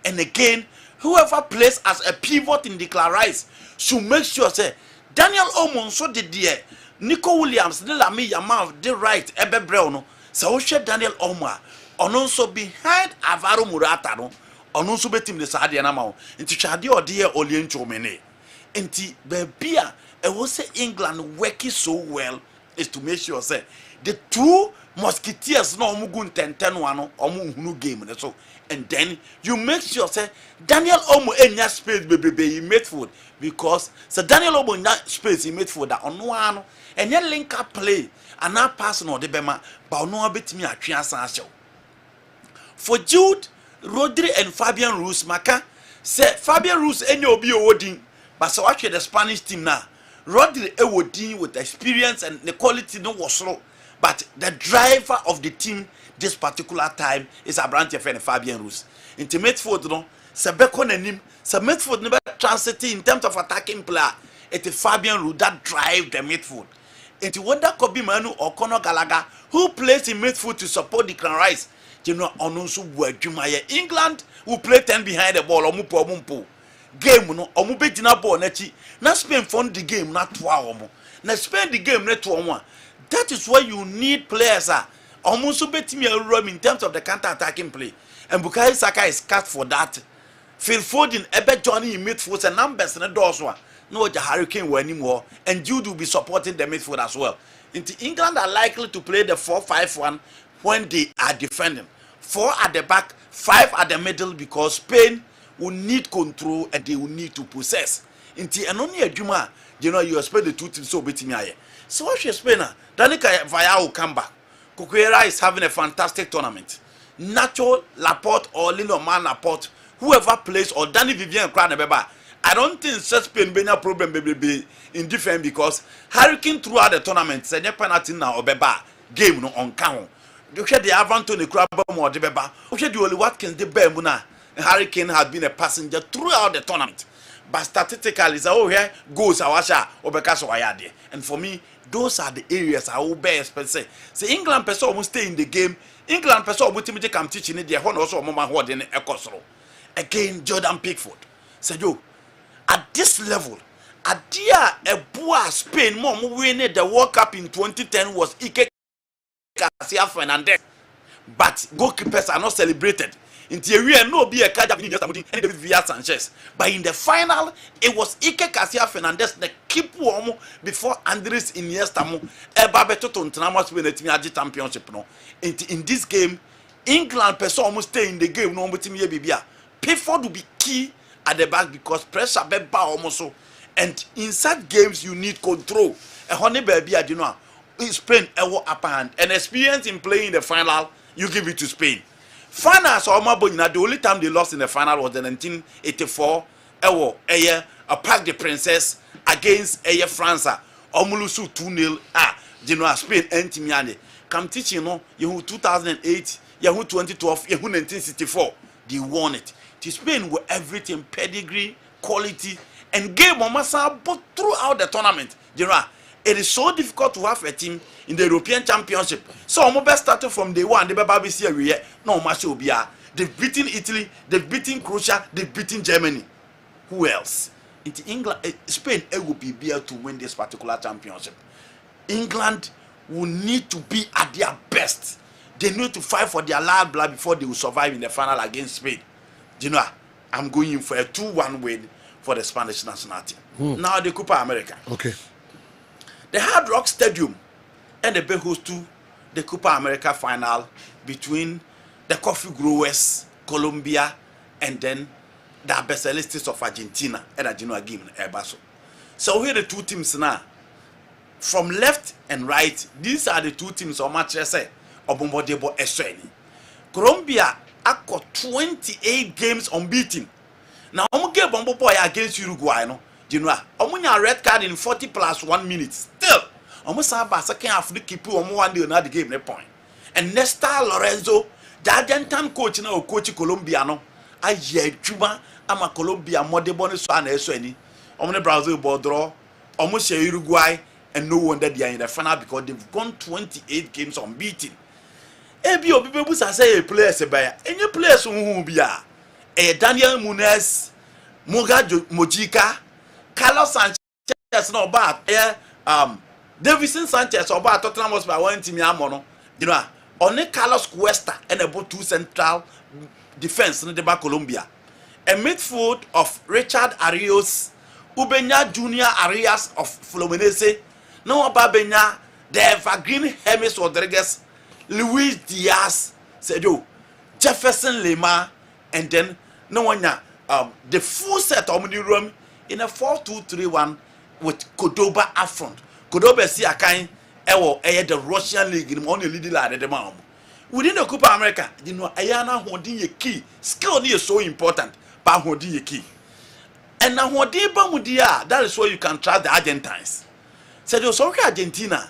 And again, whoever plays as a pivot in the Clarice should make sure say Daniel Omon so did there Nico Williams de la me yama the right ebe brewno so she Daniel Omar ononso behind Alvaro Morata no ononso betim the sade na ma nti twade ode ye oliencho mene nti bebia e wo say England working so well is to make sure say the 2 Musketeers no omugu ntenten no omu game so and then you make sure say Daniel Omo enya space bebebe in midfield because so Daniel Omo enya space in midfield that ono ano enya link up play and na pass no de bema ba ono abetimi atwe asan ahyew for Jude, Rodri and Fabian Ruiz maka say Fabian Ruiz enya obi owodin but so watch the Spanish team now Rodri Ewodin with experience and the quality no was slow. But the driver of the team this particular time is Abrante and Fabian Ruiz. Into midfield, no, Sebeko and him, so midfield never transiting in terms of attacking player. It is Fabian Ruiz that drive the midfield. Into whether Kobe Manu or Conor Gallagher, who plays in midfield to support Declan Rice, you know, Onunsu Jumaya. England will play 10 behind the ball, Omupo. Game no Omube Dina ball nechi. Na Spain fund the game, not 2 Na Spain the game, not 2. That is why you need players. Almost betting room in terms of the counter-attacking play. And Bukayo Saka is cut for that. Phil Foden, Ebe Johnny in midfield and numbers and the doors one. No, the Hurricane will anymore. And Jude will be supporting the midfield as well. Into England are likely to play the 4-5-1 when they are defending. 4 at the back, 5 at the middle, because Spain will need control and they will need to possess. Into and only a Juma, you know, you expect the two teams so betting. So what you Spain? Danica Vaya will come back. Cucurella is having a fantastic tournament. Nacho, Laporte, or Lino Man Laporte, whoever plays, or Danny Vivian Kranebeba. I don't think such Spain be a problem be indifferent because Hurricane throughout the tournament said a penalty now or Beba game no on count. You said the Avantone Crab or the Beba. You said the only Watkins the Bemuna. Hurricane has been a passenger throughout the tournament. But statistically, so here goes Awasha or Bekaso Ayade. And for me, those are the areas I will bear expense. Say England person will stay in the game. England person will ultimately come teaching it. They want also a moment what in Ecosro. Again, Jordan Pickford. Say yo, at this level, at dear a boy Spain more winning the World Cup in 2010 was Ike Garcia Fernandez. But goalkeepers are not celebrated. In theory, no be a card and David Villa Sanchez. But in the final, it was Ike Garcia Fernandez the keep warm before Andres Iniesta Ebabeto Tontanamos win the Timiaji Championship. No, in this game, England person almost stay in the game. No, but Timia Bibia. Pickford will be key at the back because pressure be ba almost so. And in such games, you need control. A honey baby, you know, Spain upper hand and experience in playing the final. You give it to Spain. Finals the only time they lost in the final was the 1984 Parc des Princes against France. Omulusu 2-0 Spain and Timiane. Come teaching you 2008, you 2012, you 1964. They won it. To Spain with everything, pedigree, quality, and game Momasa but throughout the tournament. It is so difficult to have a team in the European Championship. So I'm best started from day one. They've beaten Italy, they've beaten Croatia, they've beaten Germany. Who else? Into England, Spain, it will be able to win this particular championship. England will need to be at their best. They need to fight for their last blood before they will survive in the final against Spain. I'm going in for a 2-1 win for the Spanish national team. Now the Copa America. Okay. The Hard Rock Stadium and the Bay host to the Copa America final between the coffee growers, Colombia, and then the Abecelistas of Argentina and Argentina game in Erbaso. So here are the two teams now. From left and right, these are the two teams on match say Obombodebo Esweni. Colombia got 28 games unbeaten. Now I'm get Bombo Boy against Uruguay, no. Omunya red card in 40 plus 1 minute. Still, almost have a second half the keep on one day another game no point. And Nesta Lorenzo, the Argentine coach now coach Colombiano. I Juba, I'm a Colombia Modebonus and Esweni. Omne Brazil ball draw, almost Uruguay, and no wonder they are in the final because they've gone 28 games unbeaten. Ebio people say a player sebaya. Any players who be Daniel Munez, Mojica, Carlos Sanchez no bad. Davison Sanchez or bad Tottenham was by one team Yamono. Only Carlos Cuesta and about 2 central defense in the back Colombia. A midfield of Richard Arias, Ubenya Junior Arias of Fluminense, no Babenya, the Evergreen Hermes Rodriguez, Luis Diaz, Sedo, Jefferson Lima, and then no one the full set of the room in a 4-2-3-1 with Cordoba up front. Cordoba see a kind the Russian league in the only leading line at the moment. Within the Copa America, Ayana holding a key. Skill is so important, but holding a key. And now what they that is where you can trust the Argentines. Said you so Argentina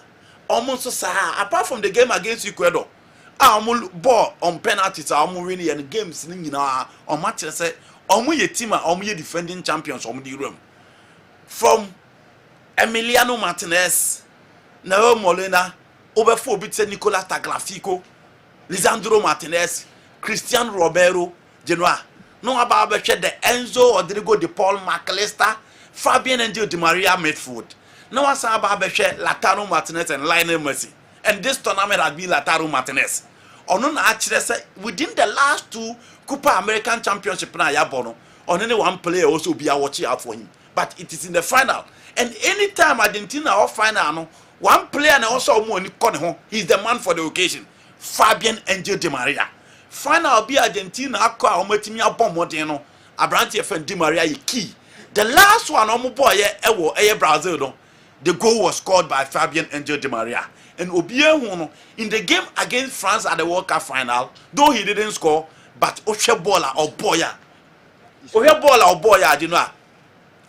almost so apart from the game against Ecuador. Ball on penalties winning and games on matches say ye team ye defending champions the room. From Emiliano Martinez, Neo Molina, over 4 bits Nicolas Tagliafico, Lisandro Martinez, Cristiano Romero, Genoa. No about the Enzo Rodrigo de Paul McAllister, Fabian Angel Di Maria midfield. No one saw about Lautaro Martinez and Lionel Messi. And this tournament has been Lautaro Martinez. On actually within the last 2 Copa American Championship na yabono, on any one player also be watching out for him. But it is in the final. And anytime Argentina or final, no, one player and also money he's the man for the occasion. Fabian Angel Di Maria. Final be Argentina akwa ometimi abomodeno. Abranti efen Di Maria is key. The last one boy Brazil no. The goal was scored by Fabian Angel Di Maria. And Obie in the game against France at the World Cup final, though he didn't score, but Oshebola or Boya. Oshebola or Boya, you know.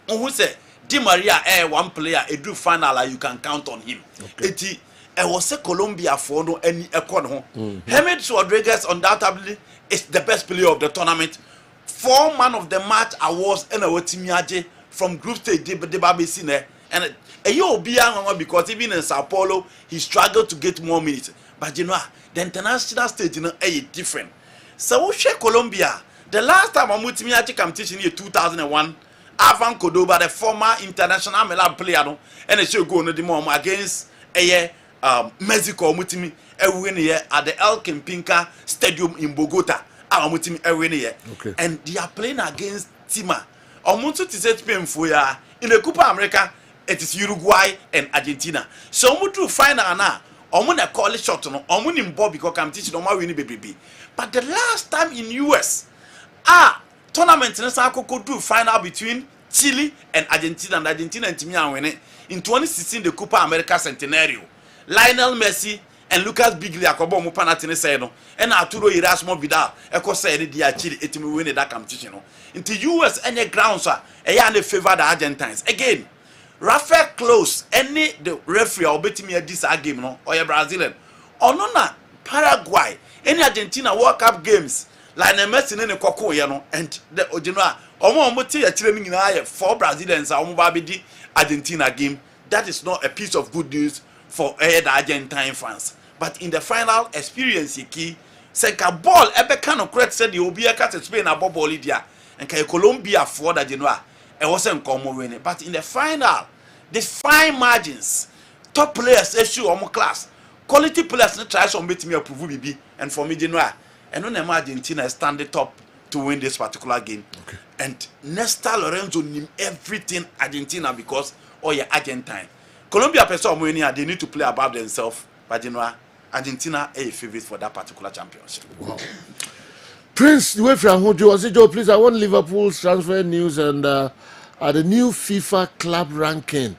Who say Di Maria one player, a do final, you can count on him. Okay. I was a Colombia for no any econo. James Rodriguez undoubtedly is the best player of the tournament. 4 man of the match awards and a Timiaje from group stage de Babesine. And because even in Sao Paulo, he struggled to get more minutes. But you know, the international stage is different. So we share Colombia. The last time I'm with me at the competition in 2001, Avan Cordoba, the former international Milan player, and they should go on the moment against Mexico mutimi every year at the El Kempinka Stadium in Bogota. Mutimi every year. Okay. And they are playing against Tima. Omuntu Tisetpemfoya in the Copa America. It is Uruguay and Argentina. So we final now. Omuna call it short no. Omunim Bob because competition no win baby. But the last time in US, tournament could do final between Chile and Argentina and Timia win it in 2016 the Copa America Centenario. Lionel Messi and Lucas Biglia kobo mo panatene say no and Arturo Erasmo Vidal eko say dia Chile etimi win that competition no. Into US any grounds they favor the Argentines. Again, Rafael Close, any the referee or betting me this game no or Brazilian. Or no na Paraguay, any Argentina World Cup games like the Messi in the Coco and the Ojinoa. Omo moti ya chile mingi na 4 Brazilians omo babidi Argentina game. That is not a piece of good news for the Argentine fans. But in the final experience key, Senka ball ebe kind of correct said the Obia cat Spain above Bolivia and Colombia for that Genoa. It wasn't common winning. But in the final, the fine margins, top players issue on class, quality players try to make me approve BB and for me Genoa. And on the Argentina stand the top to win this particular game. Okay. And Nesta Lorenzo knew everything Argentina because Argentine. Colombia person they need to play above themselves. But Argentina is a favorite for that particular championship. Wow. Prince, the way from Joe, please, I want Liverpool's transfer news and the new FIFA club ranking.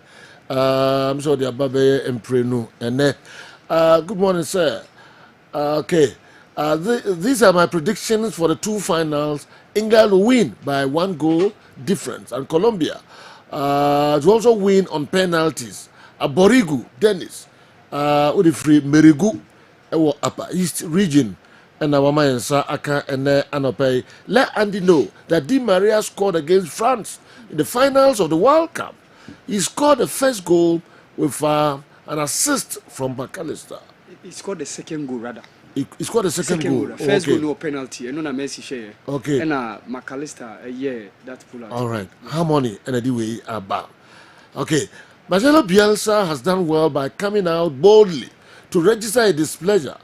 I'm sorry, the Ababe Emprenu. And good morning, sir. Okay. These are my predictions for the 2 finals. England will win by 1 goal difference, and Colombia to also win on penalties. Aborigu, Dennis, Udifri, Merigu, Upper East region, and our Mayansa Aka and Anope. Let Andy know that Di Maria scored against France in the finals of the World Cup. He scored the first goal with an assist from McAllister. He scored the second goal, rather. He scored the second goal. First goal, no penalty. And no Messi share. Okay. And McAllister, that pull out. All right. Harmony and the way about. Okay. Marcelo Bielsa has done well by coming out boldly to register a displeasure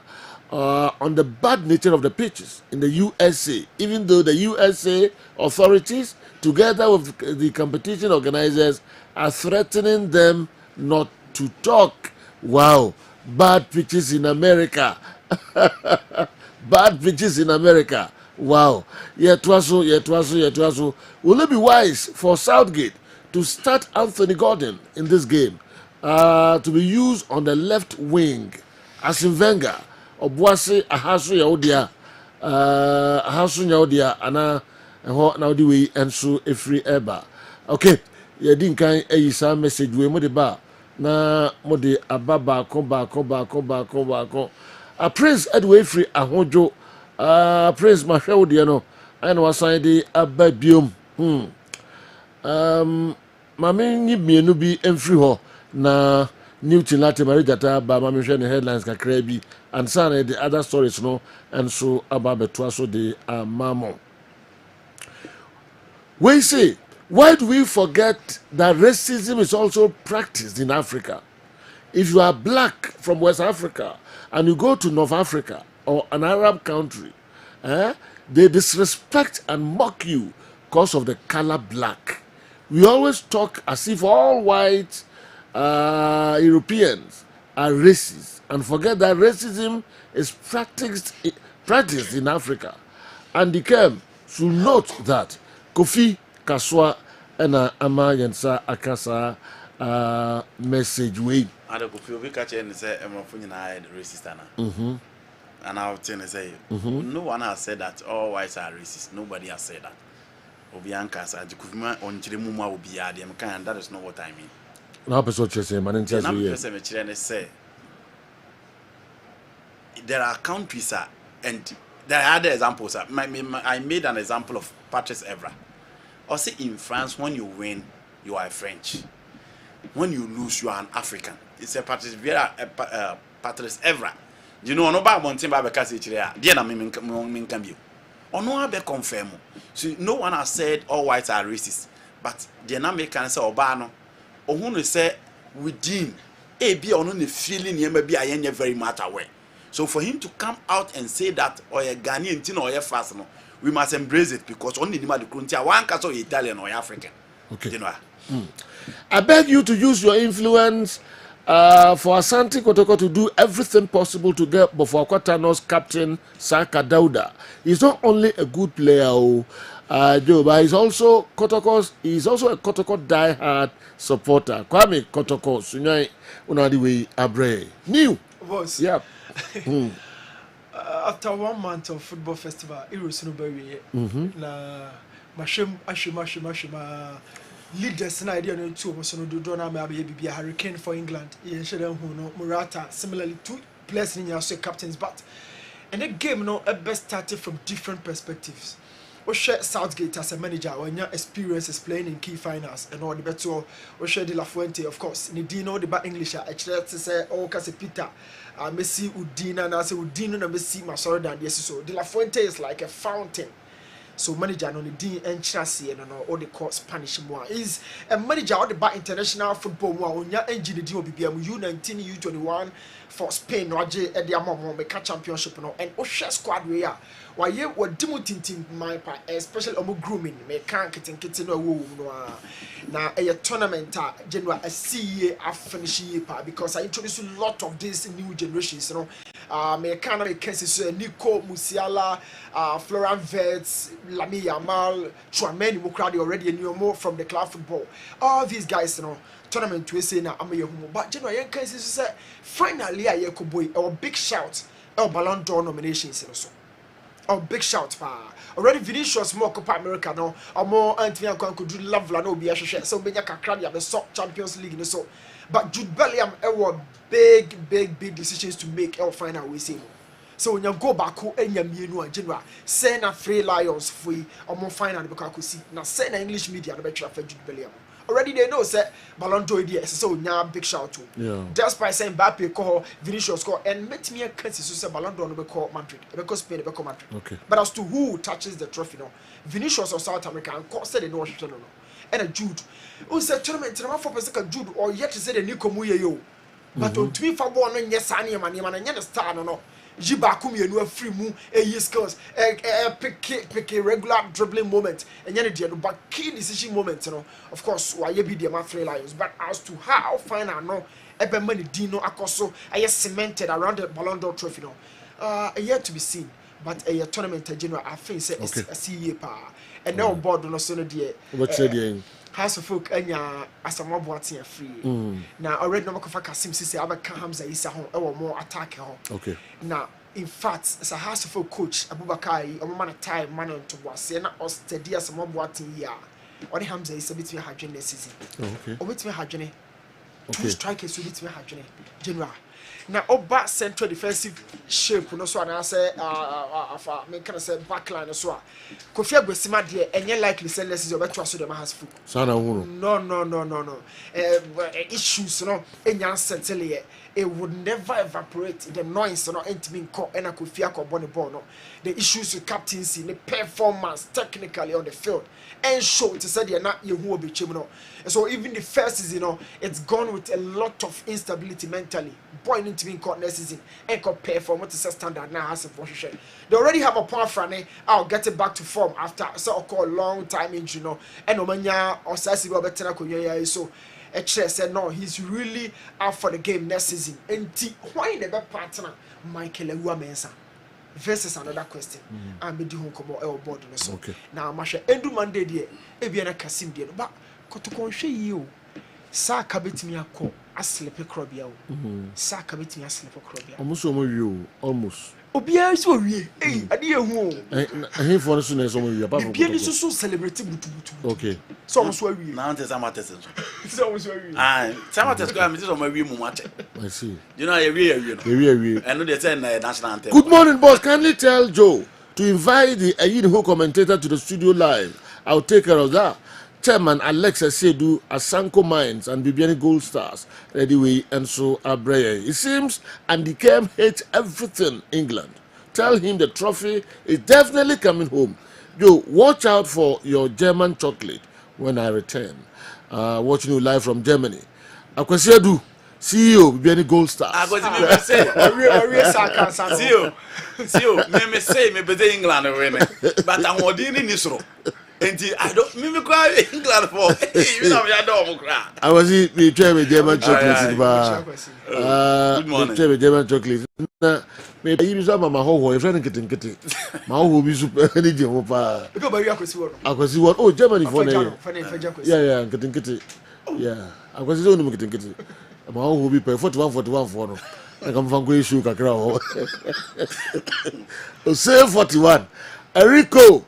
on the bad nature of the pitches in the USA, even though the USA authorities, together with the competition organizers, are threatening them not to talk. Wow. Bad pitches in America. Bad pitches in America. Wow. Yetwaso. Will it be wise for Southgate to start Anthony Gordon in this game to be used on the left wing? Arsene Wenger, Obuasi Ahasu Yaudia, Ana now the way and so a free eba. Okay, yɛdi nkan ayi saa message wei mu de ba na mo de aba baako. A prince ɛde wei firi ahodwo prince mahwɛ wo deɛ no ɛna na wasan de aba biom maame nyi mmienu bi mfiri hɔ na Newton Latimare Jata ba maame hwɛ ne headlines kakra bi ansa na the other stories no nso aba bɛtoa so de amamo. We say, why do we forget that racism is also practiced in Africa? If you are black from West Africa and you go to North Africa or an Arab country, they disrespect and mock you because of the color black. We always talk as if all white Europeans are racist and forget that racism is practiced in Africa. And the Kem should note that Kofi Kaswa ena ama yensa akasa message way. And Kofi obi catch and say emafo nyina racist ana. And I'll tell you say no one has said that all whites are racist. Nobody has said that. Obi anka sa Kofi on chire mu ma obi ya dem kan, that is not what I mean. Na person say man ntia Na so ye. person me chire ne say there are countries and there are other examples. I made an example of Patrice Evra. Or say in France, when you win, you are French. When you lose, you are an African. It's a Patrice Evra. You know, no bad one thing about Cassie. Dear, I mean, can be. Or no, I be confirm. So no one has said all whites are racist, but the American say Obano. Or who say within a be on the feeling you may be a very much aware. So for him to come out and say that or a Ghanaian thing or a fast, we must embrace it because only the Madrid one castle Italian or African. Okay. You know. I beg you to use your influence for Asante Kotoko to do everything possible to get Bofoakotano's captain Saka Dauda. He's not only a good player, Joe, but he's also a Kotoko die-hard supporter. Kwame Kotoko, Sunyai Unadiwe Abre. New. Boss. Yeah. After 1 month of football festival, it was no very. Na mashima leaders na idea no two so no do na ma be Hurricane for England. Yen shedem hu no Morata, similarly two players in your captains, but and the game no best started from different perspectives. We share Southgate as a manager when your experience is playing in key finals and all the better. We share De La Fuente, of course. Nidino the bad English. Actually, to say oh, cause Peter, Messi Udina, and I say Udino na Messi Masorodan. Yes, so De La Fuente is like a fountain. So manager no Dean and Chassis and all the call Spanish more is a manager all the back international football more on your engine the deal BBM U19 U21 for Spain Roger at the Amon make championship no and Osha squad we are why you were demoting my part especially grooming me can't get no now a tournament general a CA I finish because I introduced a lot of these new generations, you know. Me can't make cases Nico Musiala, Florian Wirtz, Lamine Yamal, Chouameni Mukradi already and more from the club football. All these guys, you know, tournament we say now I'm a young but general young cases say finally a boy our big shout our Ballon d'Or nominations also. Oh, big shout pa already Vinicius more Copa America no or more Anthony could do love la no be a so benya kakra ya be so Champions League no so but Jude Bellingham big decisions to make our final we say so when you go back who enya mienu and general say na Free Lions free or more final because I could see na say na English media no be try for Jude Bellingham already they know say Ballon d'Or idea so nya big shout to despite saying Mbappe call Vinicius call and met me a case so say Ballon d'Or no be call Madrid because Spain be call Madrid okay. But as to who touches the trophy no Vinicius of South America and call said they know what no and a Jude who said tournament na for person Jude or yet to say the Nico Muye yo but on twi fa ball no yes ani man nya the star no Jibakum you free mu skills pick a regular dribbling moment and then but key decision moment, you know. Of course, why you be the Free Lions, but as to how final no ebe money dino akoso I cemented around the Ballon d'Or trophy no yet to be seen, but a tournament general I think say it's a CE pa and now board no so no dear what's the House of Folk enya asamo boatin free now already no makofa Kasim say abaka Hamza Isa ho e more attack ho okay now in fact as a House of Folk coach Abubakar o man time man to was na o steady asamo boatin ya Oni Hamza is a bit me hadwene this season. Okay. Obit me hadwene. Two Okay. strikers will bit me hadwene. General. Now oba central defensive shape no so na say afa me can say backline so a Kofi Agwesima de enye likely say next season obeto aso dem has full. Sana hunu. No. Issues no enya settle ye. It would never evaporate. The noise no entimi nko ena Kofi akobɔ ne ball no. The issues with captaincy, the performance technically on the field and show to say they not you who be no. So even the first season, you know, it's gone with a lot of instability mentally. Boy need to be in court next season and compare from what is a standard now has a position. They already have a point for me. I'll get it back to form after so called long time injury, you know. And Omanya or Sassi Robertina Kuya so H said no, he's really out for the game next season. And why the partner Michael Mensa? Versus another question. I'm be home come our board so. Okay. Now Masha Endu Monday there, Ebiana Kasim there. But Kotokonshe you Sa kabetimi akọ aslepe krobia o. Sa kabetimi aslepe krobia. Almost almost. Obia so wie. Ade ehu o. He for so na so wie apart from. Bia ni so celebrate butu. Okay. So almost so wie. Now there's some test. So almost so wie. Ah, some test go am so my we mu match. I see. You know you. We. I know they say national anthem. Good morning, boss. Kindly tell Joe to invite the Ayinho commentator to the studio live. I'll take care of that. Chairman Alexa Sedu, Asanko Mines, and Bibiani Gold Stars, Anyway, and so Abraya. It seems Andy Kem hates everything England. Tell him the trophy is definitely coming home. Joe, watch out for your German chocolate when I return. Watching you live from Germany. Akwasiadu, CEO, Bibiani Gold Stars. I go to me say, CEO, me say me be England winning, but I'm ordinary Nisro. And I don't me cry England for you know I don't cry. I was we try with German chocolate. Good morning. Try with German chocolate. Na me yi so mama ho e friend nkete. Ma ho bi super any je ho pa. Go ba wi akwesi wo. Akwesi wo. Oh Germany for na. Yeah. Nkete. Yeah. Akwesi zo no nkete. Ma ho bi pe 41 for no. I come from go issue kakra ho. O say 41. Erico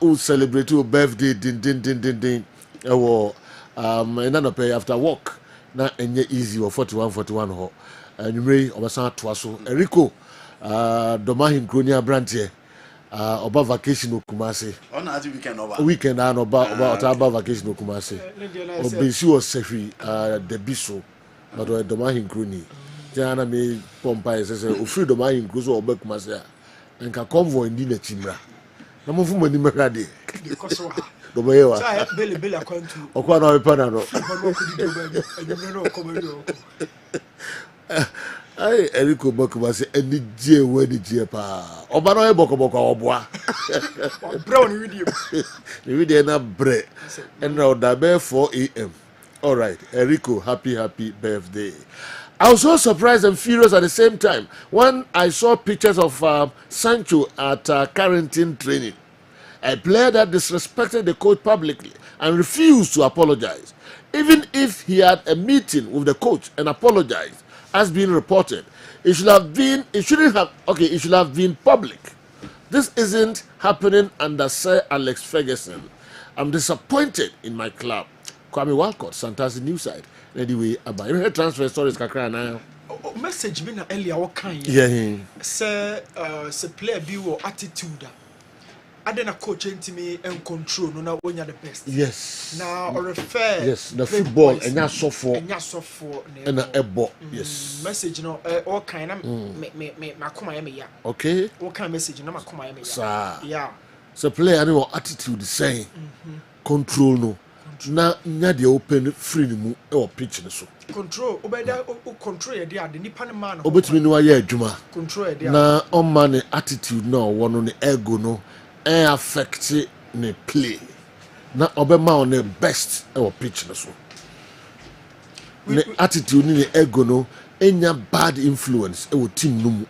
who celebrate your birthday din and pay after work na enye easy or 41 ho anwumre obasan toaso Erico Domahin Kronia branch oba vacation Okumase on as weekend and oba vacation Okumase obesi was sefi the biso but Domahin Kroni jana me pompa say ofri Domahin Kroso oba Okumase nka convoy ndi na chimra na mo fu mani merade Because wa. do boyewa Sa bele akwantu. okwa na opa na no ai Erico Bokuma se eni je we ni je pa oba na bokoboko oboa Brown video. the video na bre and now da be 4 a.m. All right, Erico, happy birthday. I was so surprised and furious at the same time when I saw pictures of Sancho at Carrington training. A player that disrespected the coach publicly and refused to apologize. Even if he had a meeting with the coach and apologized, as being reported, it should have been public. This isn't happening under Sir Alex Ferguson. I'm disappointed in my club. Kwame Walcott, Santazi Newside. Anyway, about your transfer stories kakra na. Message me na earlier what kind. Yeah. Say player be wo attitude. Adena coach me and control no na when you're the best. Yes. Now or refer. Yes, the football and ya so for. And a ebo. Yes. Message no all kind me makoma ya. Okay. What kind message na makoma ya. Sir. Yeah. So player any attitude the same. Control no. Na nya de open free mu e o pitch ne so control obeda control ye dey nipa ne man obetimi ni wa ye adwuma control ye dey na on man attitude na wo no ne ego no affect ne play na obema on the best e o pitch ne so ne attitude ni ne ego no enya bad influence e o team no mu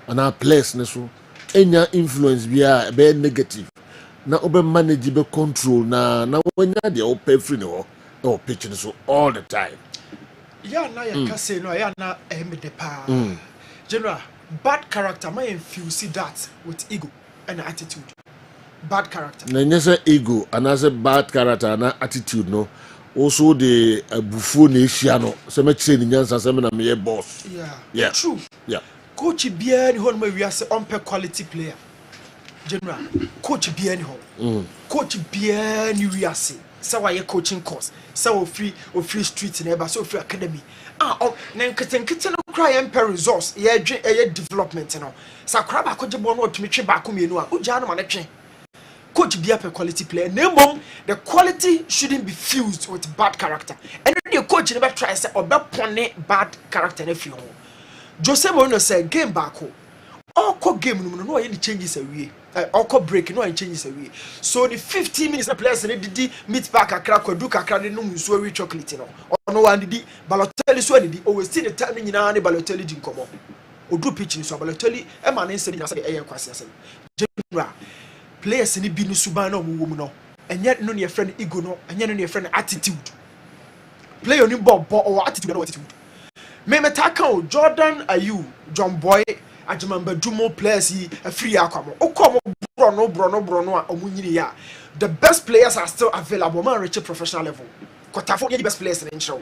ana players ne so enya influence bia be negative na obe manage be control na wanya de ope free no or pitching so all the time. Yeah, na ya kase no ya na me de pa. General, bad character may infuse that with ego and attitude. bad character. Na nyese ego and as a bad character na attitude no. Also the buffo na ehia no. Se me kire ni nyansa se me na me boss. Yeah. True. Yeah. Coach Bian who ma we say on quality player. General, Coach Bian ho. Coach Bian we say. So why coaching course? So free street neighbor, so free academy. Na nkete no cry emperor resource. Ye development no. Sakra ba ko je bo no otumi twe ba ko mienu a. Ugya no ma ne twe. Coach be a quality player. Name the quality shouldn't be fused with bad character. And the coach never try say obe pone bad character na fi ho. Jose Mourinho said game back ho. All game no any changes away. All break no any changes away. So the 15 minutes the players did meet back akra kwadu kakra no nsuo wi chocolate no. Ono wan didi Balotelli so didi always see the time nyina ne Balotelli di nkomo. Odu pitch ni so Balotelli e ma ne nsem na say e kwase asem. General players ni bi no suban na omo no. Enye no ne friend ego no, enye no ne friend attitude. Player ni ball or attitude no attitude. Me metaka o Jordan Ayew, John Boy, Ajimamba Dumo players yi free akwamo. Okomo brono a omunyini ya. The best players are still available man reach professional level. Kotafo the best players in show.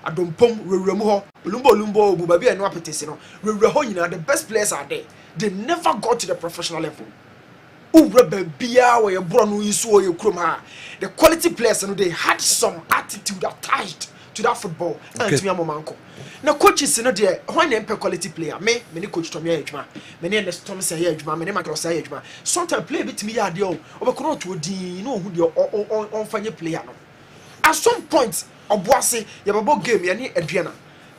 Adompom rewremu ho, lumbo bubabi eno apetese no. Rewre ho nyina the best players are there. They never got to the professional level. Urebe bia we brono yiso o yekrom ha. The quality players no they had some attitude attached to that football. And to me amomanko. Na coaches no there when they quality player me ni coach to me adwuma me ni Tom say adwuma me ni Macro say adwuma sometimes play bit me ya de o obekoro to odin no hu de on fanye player no at some point oboase ye babo game ye ni aduana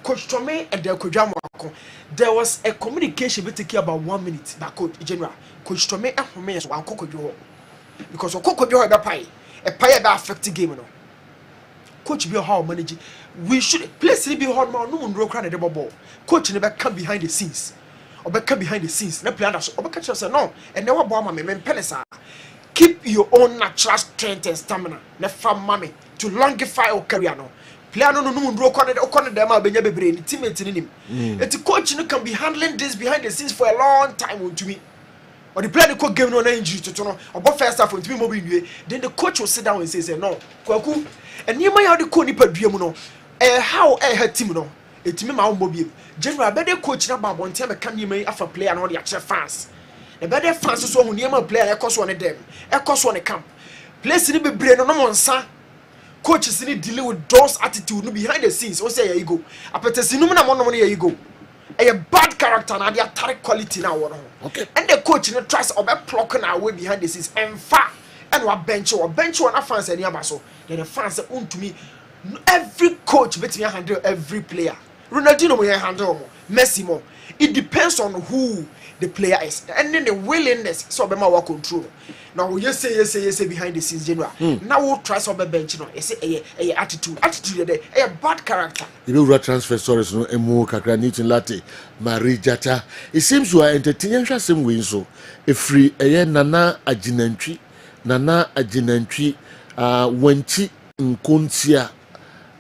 coach to me and the kwadwa mo there was a communication be take about 1 minute that coach general coach to me ehome so akokodwo because okokodwo e be pai e pai be affect game no coach be how manage we should place be hard man no ndro kra na de ball coach ne be come behind the scenes obeka behind the scenes na player so obeka say no and never ball ma me pelesa keep your own natural strength and stamina na fam mame to longify your career no player no ndro kra na de ma benya bebre ni teammate ni nim et coach no can be handling this behind the scenes for a long time to me or the player the game no na injury to no obo first half to me mo be then the coach will sit down and say no kwaku and you may have the co nipa duamu no how her team no etimi ma wo bi general be the coach na ba bonte be kan yimai afa player no de akere fans e be the fans so hu niam player e koso ne dem e koso ne camp place ni bebre no no monsa coaches ni deal with those attitude no behind the scenes o say ya ego apetesi num na mo no ya ego a bad character na dia tare quality na wo no okay and the coach no trust obe pluck na away behind the scenes and fa and wa bench na fans ani abaso then the fans untumi every coach bet me handle every player. Ronaldinho mo handle mo, Messi mo. It depends on who the player is and then the willingness so be ma work control. Now you say behind the scenes general. Now we try so be bench no. You say attitude there, bad character. You know transfer stories no emu kakra need latte Marijata. It seems you are entertaining same way so. A free nana ajinantwi wanti nkonsia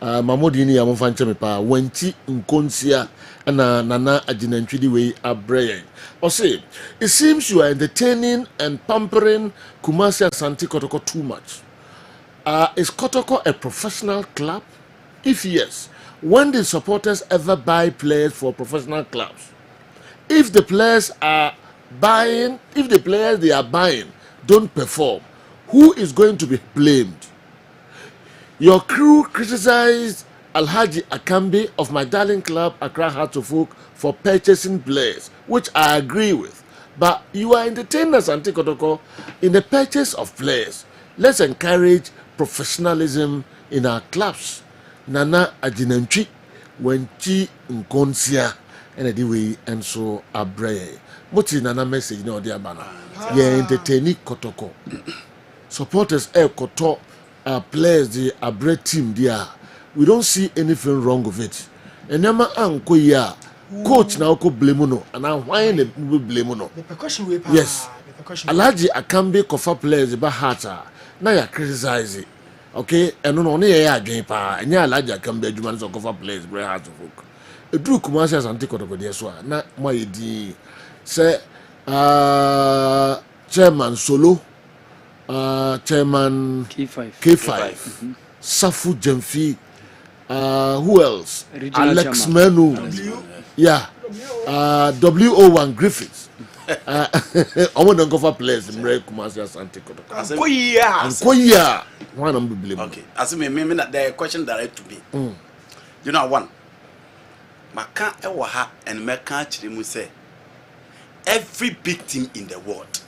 mamodi ni amfa nche me pa wanti nkonsia na nana aginantwi di we abreye o say it seems you are entertaining and pampering Kumasi Asante Kotoko too much. Is Kotoko a professional club? If yes, when did supporters ever buy players for professional clubs? If the players they are buying don't perform, who is going to be blamed? Your crew criticized Alhaji Akambi of my darling club Accra Hearts of Oak for purchasing players, which I agree with. But you are entertainers, Asante Kotoko, in the purchase of players. Let's encourage professionalism in our clubs. Nana Ajinantwi, Wenchi Nkonsia, and the way and so abre. Moti Nana message no dear bana. Yeah, entertaining Kotoko. Supporters Koto. Players the abre team there, we don't see anything wrong with it. And Nama Anko ya coach now ko blame no, and now why the blame no? The percussion way yes. Alhaji Akambi kofa players ba hata na ya criticize it. Okay, and no ne ya adwen pa. Anya Alhaji Akambi adwuma so kofa players bra heart of folk. Edu Kumasi Asante Kotoko dey so na moye di say chairman Solo Chairman K5. K5. Safu Jemfi. Who else? Regional Alex chairman. Menu. Yeah. WO1 Griffiths. I want to go for players in Ray Kumasi Asante Kotoko. Koya. One of them. Okay. As me the question direct to me. You know one. Maka ewa ha and meka chiri mu say every big team in the world.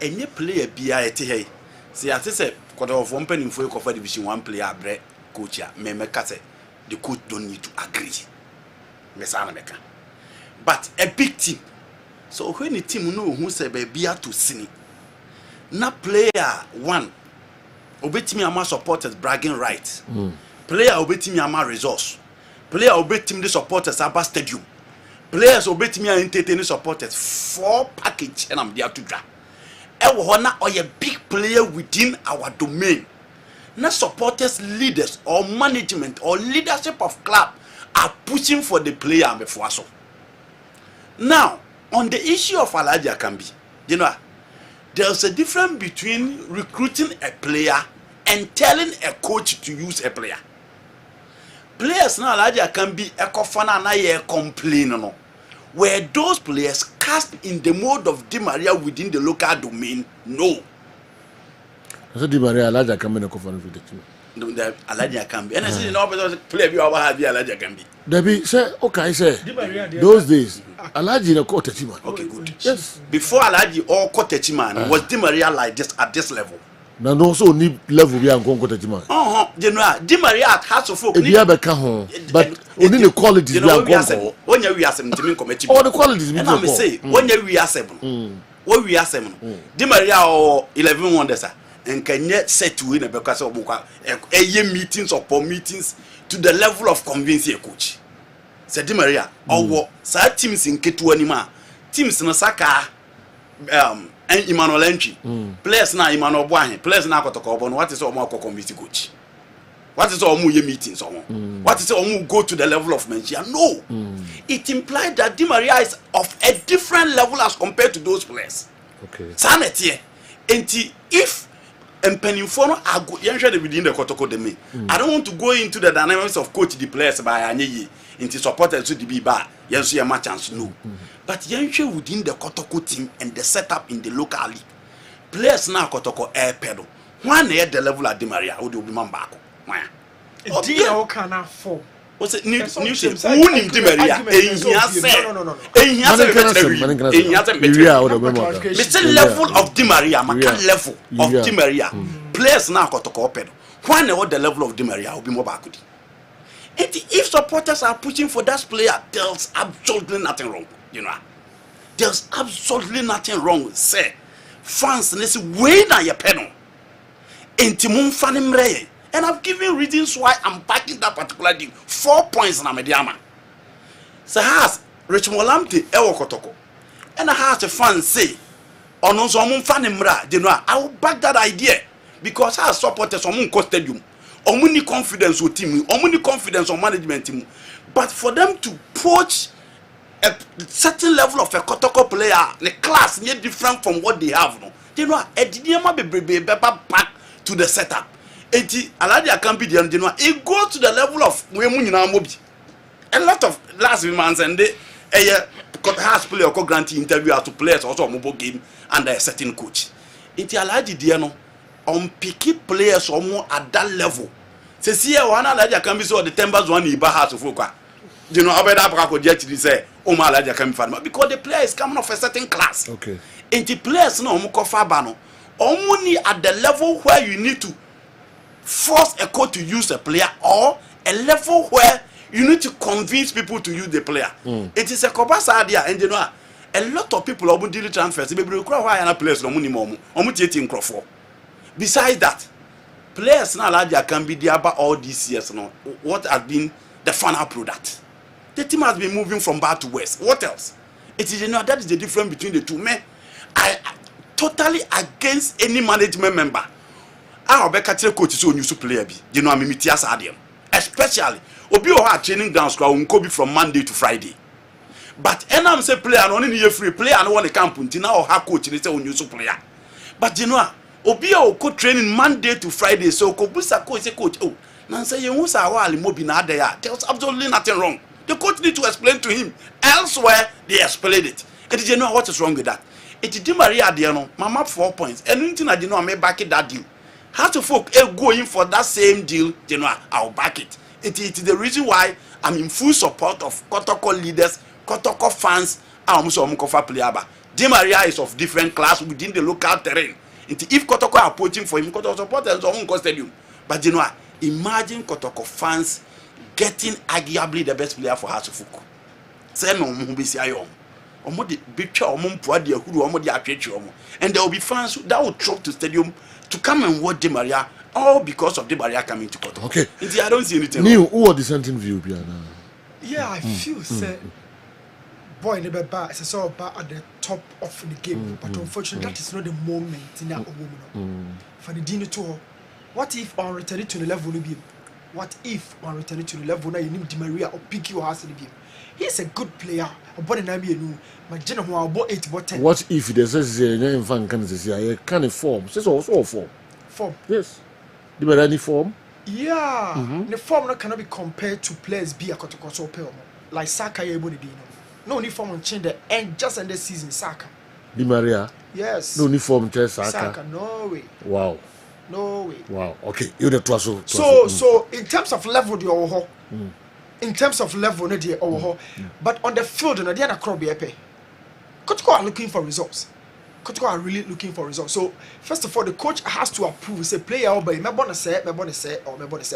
Any player bia ete hey. See as say quarter of one penny for you division 1 player bre coach ya me say the coach don't need to agree. Me say meka. But a big team. So when the team know who say be to sing. Na player one obetimi ama supporters bragging right. Player obetimi ama resource. Player obetimi the supporters aba stadium. Players obetimi entertain supporters 4 package and I'm there to draw. Ewo na or a big player within our domain. Na supporters, leaders or management or leadership of club are pushing for the player before so. Now, on the issue of Alhaji Akambi, you know, there's a difference between recruiting a player and telling a coach to use a player. Players now Alhaji Akambi ekofana na ye complain no. Were those players cast in the mode of Di Maria within the local domain? No. So Di Maria Alhaji Akambi na kofana with the team. The Alhaji Akambi. And I say no player be over have Alhaji Akambi. Debbie say okay say those days Alhaji na caught a team. Okay, good. Yes. Before Alhaji or caught a team was Di Maria like this at this level? Na no so ni level bi an kon caught a team. You know, Di Maria has to folk. E bia be ka ho but only the qualities bi an kon. When you asem ntimi committee. All the qualities bi. And I say when you asem. When we asem. Di Maria or 11 wonders and can yet set to win a because of meetings or meetings to the level of convincing a coach. Said Di Maria or sa teams in Ketu anima teams na Saka and Emmanuel entry players na Emmanuel Boahen players na kotoko obon what is all more convince coach what is all more meetings on what is all more go to the level of Menchia no it implied that Di Maria is of a different level as compared to those players. Okay, Sanetie enti if Empenifo no ago yenhwe within the kotoko de me I don't want to go into the dynamics of coach the players by anyeyi into supporters to the ba yenso ye match chance no but yenhwe within the kotoko team and the setup in the local league players na kotoko pedo one na the level at Di Maria wo de obi man baako wan Di o kana for what's it new who nim Di Maria ehia Mr. level of Di Maria maka level of Di Maria players na kotoko pedo one na the level of Di Maria obi mo baako di. If supporters are pushing for that player, there's absolutely nothing wrong. You know, there's absolutely nothing wrong. Say, fans, let's wait on your panel. And I've given reasons why I'm backing that particular deal. 4 points na mediama. So has Richmond Lamte Ewo Kotoko. And I have the fans say, "On so mumfanimra." You know, I will back that idea because our supporters on stadium. Omuni confidence with team, omuni confidence on management team. But for them to poach a certain level of a Kotoko player, the class near different from what they have, no. You know, a Didiama be back to the setup. Eti Alhaji Akambi the you know, it goes to the level of Wemunina Mobi. A lot of last months and they has player or grantee interview to players also a mobile game under a certain coach. Eti Alhaji Diano on picky players or more at that level. Say see one Alhaji Akambi so the Timbers one Iba has to focus. You know, Abeda Brako jet say, "Oh my Alhaji Akambi fan," because the player is coming off a certain class. Okay. And the players no mukofa bano. Only at the level where you need to force a coach to use a player or a level where you need to convince people to use the player. It is a cobasa idea, and you know, a lot of people are doing transfers. They will require why an players no money more. Besides that, players now like can be there about all these years. No, what has been the final product? The team has been moving from bad to worse. What else? It is, you know, that is the difference between the two. Men, I totally against any management member. I be catch coach so new player be. You know, I'm mitias adium. Especially obi o ha training grounds kwa unko from Monday to Friday. But I'm say player no need free player no want to camp until now ha coach they say new player. But you know, obi a oko training Monday to Friday so ko busa coach say coach oh na say you hu sa wali mo bi na ada ya there's absolutely nothing wrong. The coach need to explain to him. Elsewhere they explained it. And did you know what is wrong with that? It did Maria Diano, mama 4 points. And anything I did not make back it that deal. How to folk go in for that same deal, you know, I'll back it. It is the reason why I'm in full support of Kotoko leaders, Kotoko fans, and Mukofa Pliaba. Di Maria is of different class within the local terrain. If Kotoko are poaching for him, Kotoko supporters own stadium. But you know, imagine Kotoko fans getting arguably the best player for Hasufuku. Say no mbisi ayom. Omo de betwa omo mpoa de ahuru omo de atwetwe omo. And there will be fans that will drop to stadium to come and watch Di Maria all because of Di Maria coming to Kotoko. Okay. I don't see anything. New who are dissenting view Piana? Yeah, I feel say boy never bad. It's so bad at the top of the game, but unfortunately that is not the moment in that woman. For the dinner tour, what if on returning to the level of game? What if on returning to the level now you need Di Maria or pick your house in the game? He's a good player. About an NBA, my general about 8 about 10. What if there's a name fan can say I can form? Says also form. Form. Yes. Di Maria any form? Yeah. The form not cannot be compared to players be a Kotokoso Pelmo. Like Saka Yeboni Dino. No uniform on change the end just end the season, Saka. Di Maria? Yes. No uniform to Saka. Saka, no way. Wow. No way. Wow. Okay. You the twaso. So in terms of level the over in terms of level no the over but on the field no they na crop be epe. Kotoko are looking for results. Kotoko are really looking for results. So first of all the coach has to approve say player obey me born say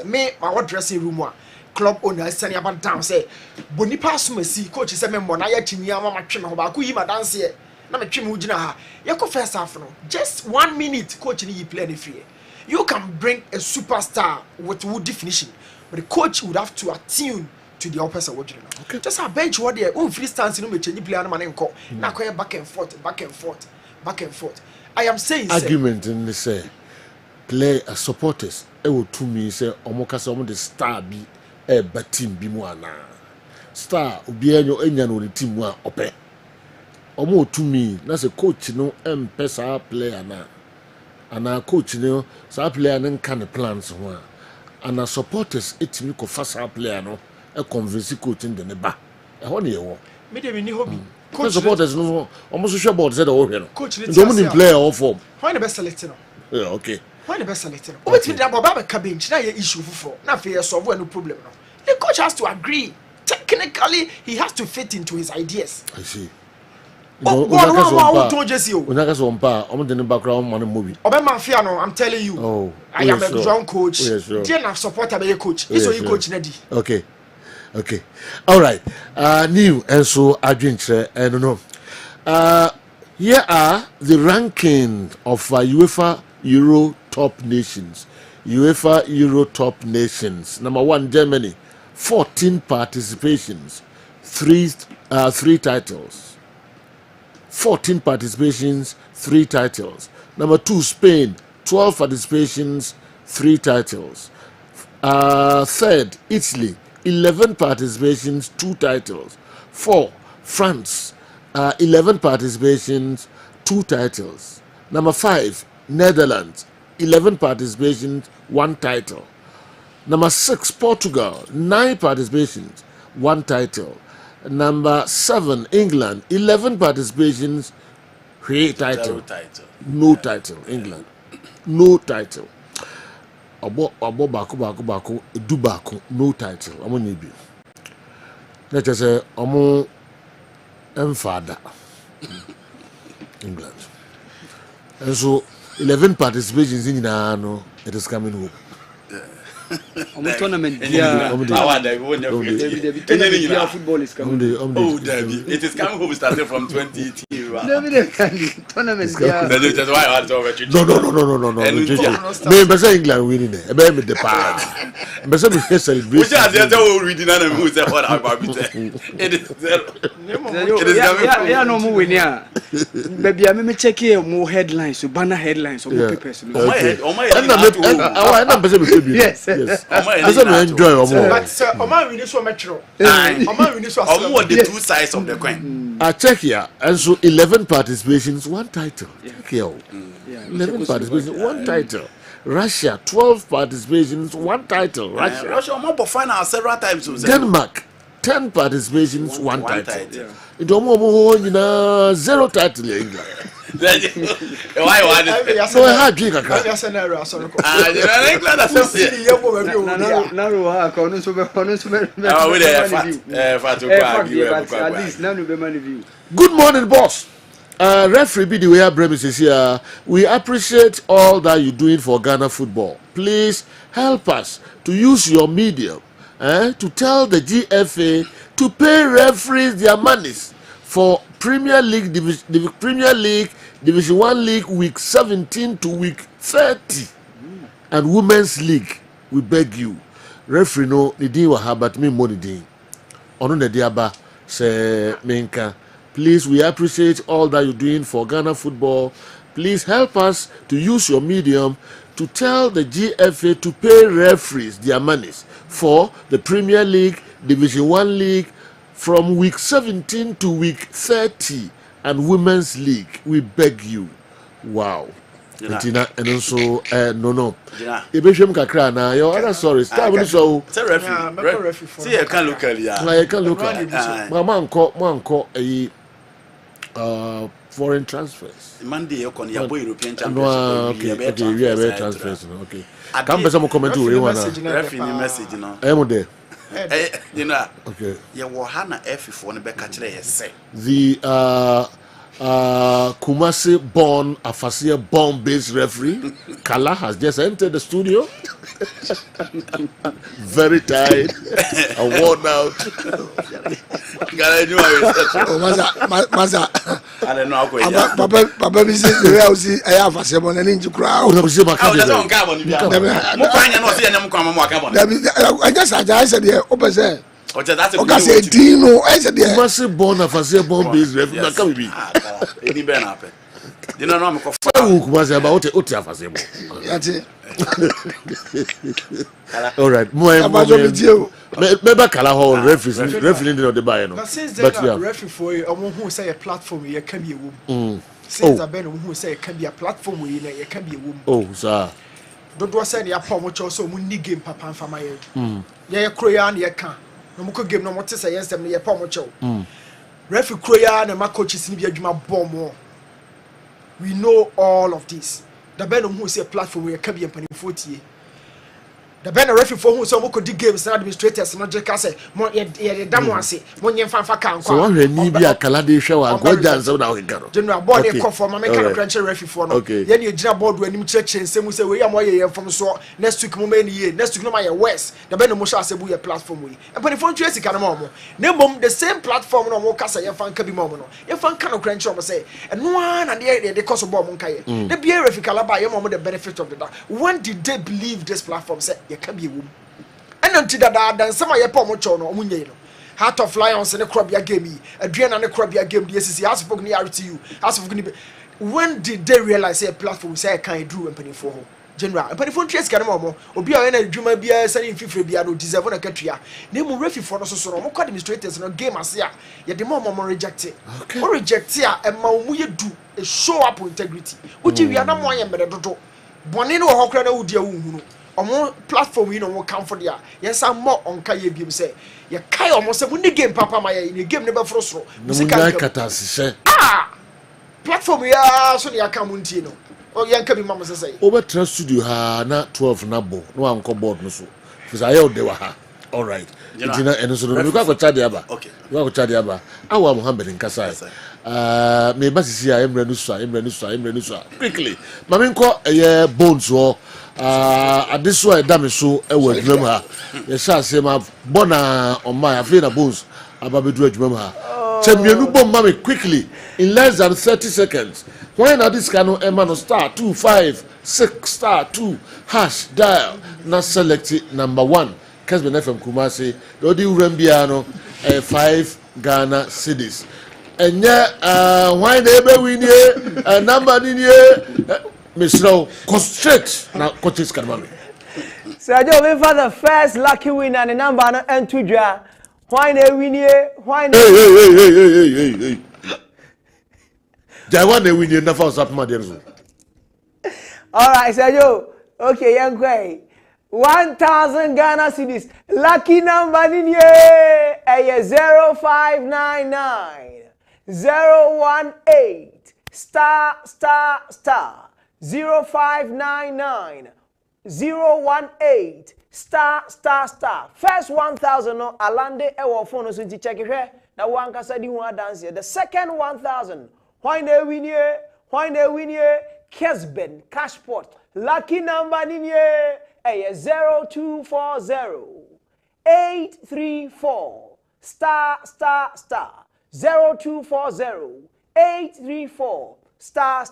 me my dressing room one club owner send about down say bonipa asumasi coach say me na ya chinia ma twe me ho ba ko yi ma dance here na me twe me ugina ha ye ko first half no just 1 minute coach ni play any free. You can bring a superstar with wood definition, but the coach would have to attune to the opposite. Okay. Just a bench what there, free stance, you know, change player man and call. Now back and forth. I am saying argument in the say play as supporters. Will to me say omoka some the star be a team be moana. Star be any no the team one ope. Omo to me, that's a coach no pesa player na. And our coach, you know, so player and kind of plans one. And our supporters, it's me fast our player no, a convince coach in the neba. A honey, me de ni hobby. Coach supporters no, almost sure about that over here. Coach, dominant player or form. Why the best selector? Yeah, okay. Why the best selector? Oh, it's with that Baba cabbage. Now your issue for now for solve no problem. No, the coach has to agree. Technically, he has to fit into his ideas. I see. I'm telling you. Oh, I am a ground coach. Then I support a coach. It's you coach Nedi. Okay. All right. New and so I drink I don't know. Here are the ranking of UEFA Euro top nations. UEFA Euro top nations. Number 1, Germany, 14 participations, 3 titles. 14 participations, 3 titles. Number 2, Spain, 12 participations, 3 titles. Third, Italy, 11 participations, 2 titles. 4, France, 11 participations, 2 titles. Number 5, Netherlands, 11 participations, 1 title. Number 6, Portugal, 9 participations, 1 title. Number 7, England, 11 participations, 3 title. No title, England. No title. Abo bako, Dubako, no title. Amo nibi. Let's say, Amo Enfada. England. And so, 11 participations in no, it is coming home. Tournament. Football is coming. Oh, David, it is coming home starting from 2018. Tournament. That's why I told you. No. Me say England winning it. Me the power. Me say we celebration. Which are the other reading and who say what about it? It is zero. Yeah, no more winning. Baby, I me check here more headlines, so banner headlines, or more papers. Yes. I said we enjoy But sir, Oman win this one metro. Oman win this one. The two sides of the coin. I check here, and so 11 participations, one title. Check here. 11 participations, one title. Russia, 12 participations, one title. Russia more final several times. Denmark, 10 participations, one title. It almost 0 title in England. Why So I had drink a I just an error. Sorry. Good morning, boss. Referee B, the way Bremis is here. We appreciate all that you're doing for Ghana football. Please help us to use your medium to tell the GFA to pay referees their monies for Premier League, Premier League, Division 1 League, week 17 to week 30, and Women's League. We beg you, referee no the day wa but me money day. Ono the diaba say menka. Please, we appreciate all that you're doing for Ghana football. Please help us to use your medium to tell the GFA to pay referees their monies for the Premier League, Division 1 League, from week 17 to week 30, and Women's League. We beg you. Wow. And also, no. Ibesham kakra na your other sorry. Start with so. Say referee. See, I can look at ya. I can look at. Manko foreign transfers. Monday you can your European Championship. No, okay, we are transfers. Okay. Come be some comment to you referee message no. I'm there. You know. Okay. You will hana F4 ne be catch there say. The Kumasi born Afasia born based referee Kala has just entered the studio. Very tired and worn out. I don't know. Papa, we say the way I see I have a seven and into crowd. I just I said, yeah, open say. That's a okay, Dino, I said, yeah. Kumasi born Afasia born based referee. That can be. Any ben happen. You know, I'm Kumasi about Oti Afasia. That's it. All right, maybe Kala Hall referee in the buy. But since they are referee for you, who say a platform here can be a woman. Since I've been who say it can be a platform where you can be a woman. Oh, sir. Don't was say the apart also Mundi game papa and family. Yeah, Korean, you can. No more game, no more to say yes, them near Pomocho. Referee Korean and my coaches in the bomb. We know all of this. The Ben who say a platform where you can be a penny 40. The Ben referee for who some could games and administrators and not just say, more Damuasi, Monyan Fanfa can. So one need be a Kaladi show and go dance out of General body conform, I make a crunchy referee for. Okay. Then you jump board when you church and say, we are more from so next week, many next week, no my west. The Ben Mosha say we a platform we. And when the phone trace can more. Name the same platform no more Casa, your fan can be mono. Your fan cannot crunch on say, and one and the cost of bomb Monkai. The beer referee Calaba, your mom the benefit of the dark. When did they believe this platform say? You can be a woman. And until that, then some of your pomocho no munyeno. Heart of Lions and a crabia game, a drain and a crabia game, the SCC has spoken near to you. When did they realize a platform say I can't do and penny for general? And penny for trace can more, or be a Juma be a sending fifty be a deserve on a country. Name refi for us so more administrators and game as ya, yet the more rejected. Or reject here and Maumuya do a show up with integrity, which we are not more than better. Bonino or Hokrana would you. On platform you know will come for there. Yes, I'm more on Kaya Bim say. You Kaya almost when the game Papa Maya in the game never frost. Platform ya so the account you know. Oh, young Kabi Mama say. Over trust studio ha na 12 na bo. No anko board no so. Because I de wa ha. All right. Tina and so no go chade aba. Okay. Go chade aba. Awa Muhammad in Kasai. Me basisi ya emre nusa. Quickly. Maminko bones wo this way damn so e drum ha. Yes say ma bona on my afraid bones ababedu adwuma ha. Championu bomb mama quickly in less than 30 seconds. When are this cano emano star 256 star 2 hash dial na select number 1 Kessben FM Kumasi. Dodi Urembiano 5 Ghana cedis. And yeah, why they be win here? Number in here, Miss Rowe, concentrate now. Coaches can manage. Sergio, we for the first lucky winner, the number and two draw. Why they win here? Why they? Hey. Jaiwan they win here. Never was up, my dear. All right, Sergio. Okay, young guy. 1,000 Ghana cedis. Lucky number in here. 0599 018 star 0599 018 star. First 1,000 no alande ewo phone so check here. Na one kasa di one dance here. The second 1,000. Why they win here? Kessben Cashpot. Lucky number in here. 0240 834 star 0240 834 star.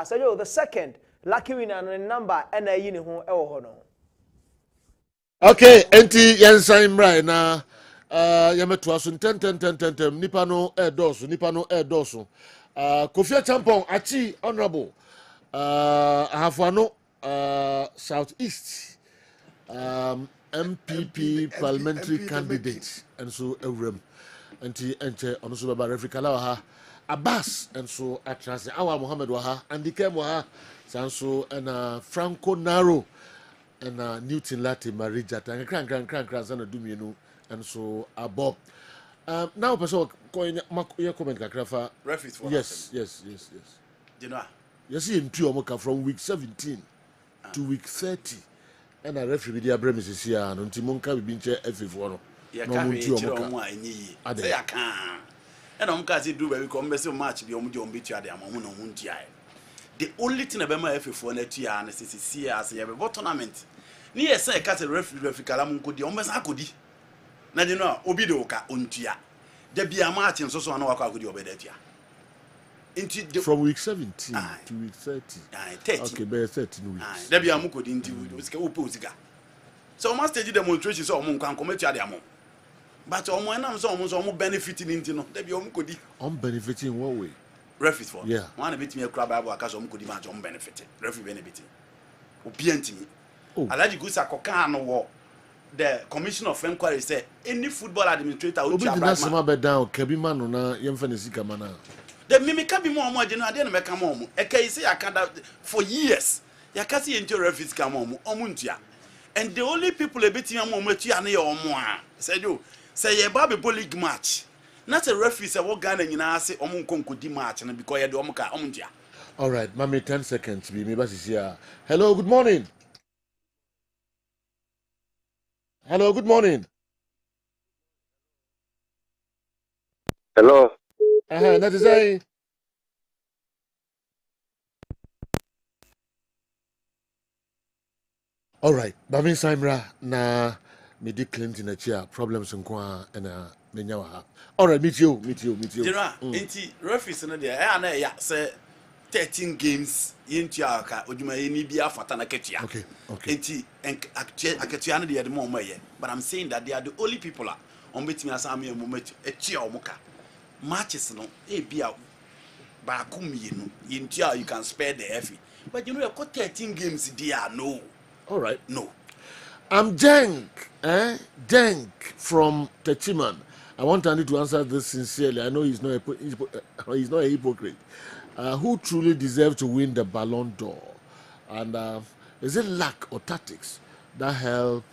So yo, the second lucky winner number and a yini ho ewo ho no. Okay, enti yensan mrai na yameto aso 10 nipa no edoso Kofi Champon achi honorable ahafano Southeast MPP parliamentary candidate and so ewrem enti enche ono so baba refikala wa ha Abbas and so atrase Awa Muhammad wa ha Andike wa ha sanso na Franco Naro and Newton Latte Marija and crank sana dumienu and so abo now person your comment kakrafa referees for yes you know yes in two omoka from week 17 to week 30 and a referee dia bremis is here and Timonka be binche F4 no ya ka we chiro omo anyi say ya kan and omka say do we come be match bi omo je omo betu ade amamu no huntia the only thing about my F4 na tu ya na sisi as ya be tournament ni yes say ka say referee kala mu nkodi omo sa akodi na je no obi de oka ontua da bia match nso so na wakọ akodi obeda tua from week 17 to week 30 30 okay be 30 weeks da bia mu kodi nti usika opo usika so almost stage demonstration so omo nkwan kometua de amo but omo enam so omo benefit nti no da bia omo kodi on benefit in what way referee for yeah one bit me kura bible aka so omo kodi match omo benefit referee benefit obi antimi alaji gusa koka no wo the commission of inquiry say any football administrator obi dina sama be down kabi manu na yemfa ne sika mana the mimika bi mo omo agye no ade na meka mo omo ekai say akada for years yakasi ento referees ka mo omo ntua and the only people a bit am omo atua na ye omo a say do say ye ba be league match not a referee say what Ghana nyina ase omo nkonkodi match na because ye de omo ka omo ntua. All right mami 10 seconds be me ba sisia. Hello, good morning. Hello, that is I. All right, Bami Simra na me di Clinton a chair problems nkwa na menya wa. All right, meet you. General, enti referees no there na ya say 13 games yentua ka odwuma ni bia fata na ketua. Okay. Enti aketua no there the more ye. But I'm saying that they are the only people on betimi asame moment etua omuka. Matches no e bia ba kumienu yentua you can spare the effort. But you know you got 13 games there no. All right. No. I'm Denk from Techiman. I want Andy to answer this sincerely. I know he's not a hypocrite. Who truly deserves to win the Ballon d'Or? And is it luck or tactics that help?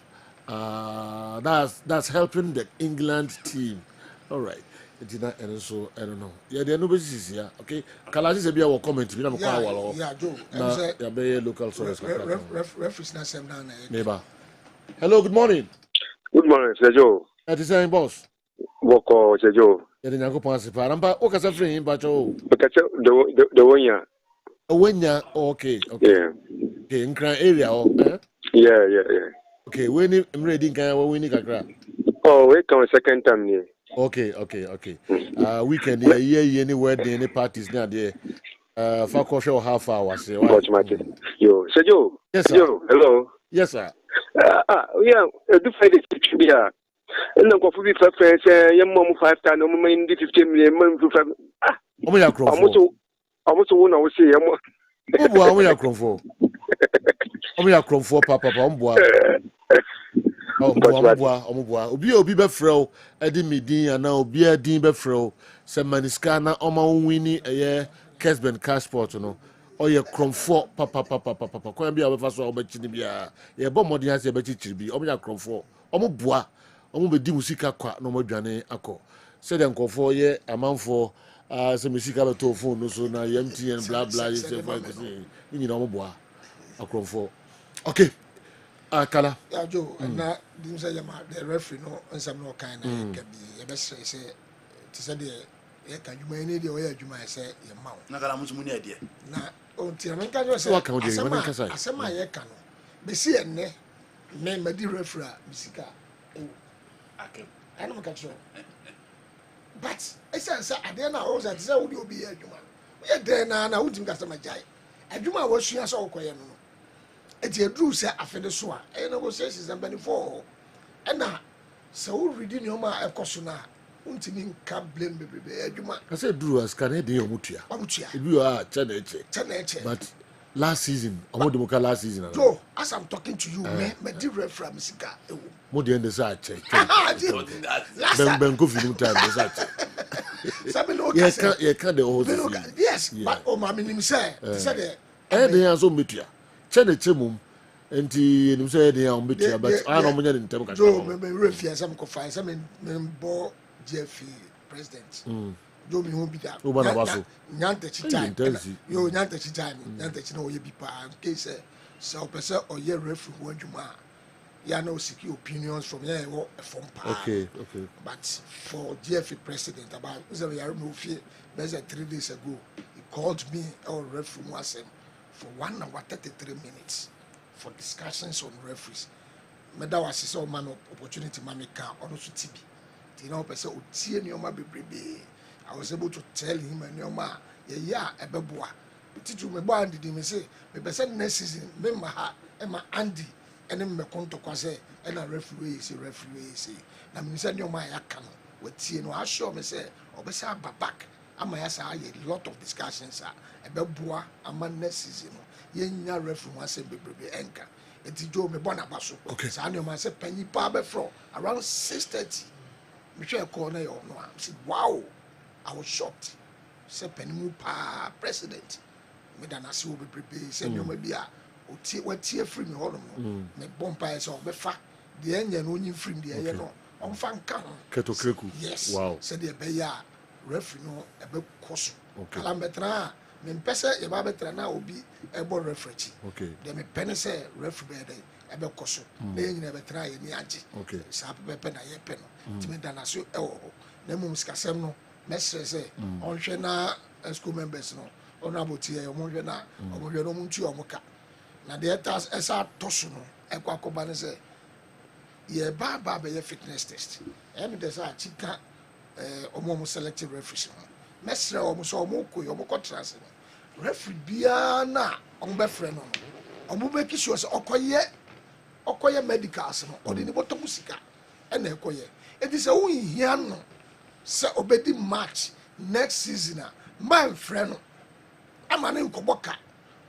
That's helping the England team. All right. And so I don't know. Yeah, there are no basis here. Okay. Kalaji se bia wo comment bi na mo kwa walo. Yeah, Joe. Ya be local source. Referees na sem na. Neighbor. Hello, good morning. Good morning, Sergio. That is saying boss. Woko, Sergio. Yede nyango panse pa. Namba o kasa free ba cho. Because the one ya. Owenya, okay. Yeah. Okay, in Kran area Yeah. Okay, when you ready kan we ni kakra. Oh, we come second time ni. Okay. Weekend yeah anywhere any parties na there. For course half hour say. Yo, Sergio. Yes, sir. Yo, hello. Yes, sir. Yeah, do find it to be And the coffee for friends, young mom 5 times, no more in 15 million months. Omo ya krofo. Almost one I was saying, Omo ya krofo. Omo ya krofo papa omboa. Omboa. Obi be frɛ edi midin ana obi adin be frɛ se maniska na oma winni eye Kessben passport no. Oye krofo papa. Kwa bia be fa so obekini bia. Ye bo modin ase be chichiri bi. Omo ya krofo. Omo boa. Omo be di musika kwa na omo dwane akọ. Se de nkofo ye amanfo se musika be to phone no so na MTN blah blah you say for you know omo boa akrofo. Okay. Kala. Yeah, Joe, and now the referee no and some no kind of can be a best say to say the can you may need the way you might say your mouth. Nakalamusmuni idea. Now, on Tiamanka say, what can you say? I said my canoe. Be see and ne, name my dear referee, Missika. I don't catch you. But I said, I didn't know that there would be a Juma. We are there now, I wouldn't get my jai. A Juma was she so quiet. It's a true say after the soa, and negotiations and before. And now, so reading your ma a cosuna, until can't blame baby. I said, Drew as Canadian Mutia. You are Chaneche. But last season, Omodomoka last season. Joe, as I'm talking to you, my dear referee, Missika. Modi and the Sache. Ben Kofi time, the Sache. You can't the old. Yes, but oh, my name said, they are so metia. Chemum, and he said they are metia, but I don't know in terms of Joe, maybe refuse some coffee, some member Jeffy president. Joe, me won't be that. Nante Chita, you Nante Chita, Nante Chino, you be pa, case so person or your referee, what you ma. You know, secure opinions from here from pa. Okay. But for Jeffy president, about there's 3 days ago, he called me or referee was for 1 hour 33 minutes for discussions on referees. Meda was so man opportunity mami ka also TB. You know, person otie nioma bebrebe. I was able to tell him nioma ya ebeboa. Titu me bo Andy me say me person next season me ma ha e ma Andy ene me konto kwase e na referee say. Na me say nioma ya ka no. Watie no assure me say obesa back. Ama ya sa a lot of discussions ebeboa ama next season no yenya referee wan say bebrebe enka enti Joe me bona baso sa no man say panyi pa be from around 6:30 me hwe call na yo no am say wow I was shocked say panyi pa president me da na say bebrebe say no ma bia otie watie free me holom no me bompa say obefa de enya no onyi free de ye no onfa nka ho ketokreku yes wow say de be ya referee no ebe koso kalambetra me pese e ba betra na obi ebo referee de me pene say referee be dey ebe koso na nyina betra ye ni age sa pepe na ye pe no ti me dana so e wo na mum skasem no mesre say onhwe na school members no ono aboti e omo hwe na omo hwe no muntu omoka na de etas esa toso no e kwa koba ne say ye ba be ye fitness test e me de sa chika omo selective referee mesre omo so omo koyi omo contrast referee bia na omo be frɛ no omo be kisho se okoye medicals no odi ni boto musika e na ekoye edi se wo hia no se obedi match next season a man frɛ no ama ne nkoboka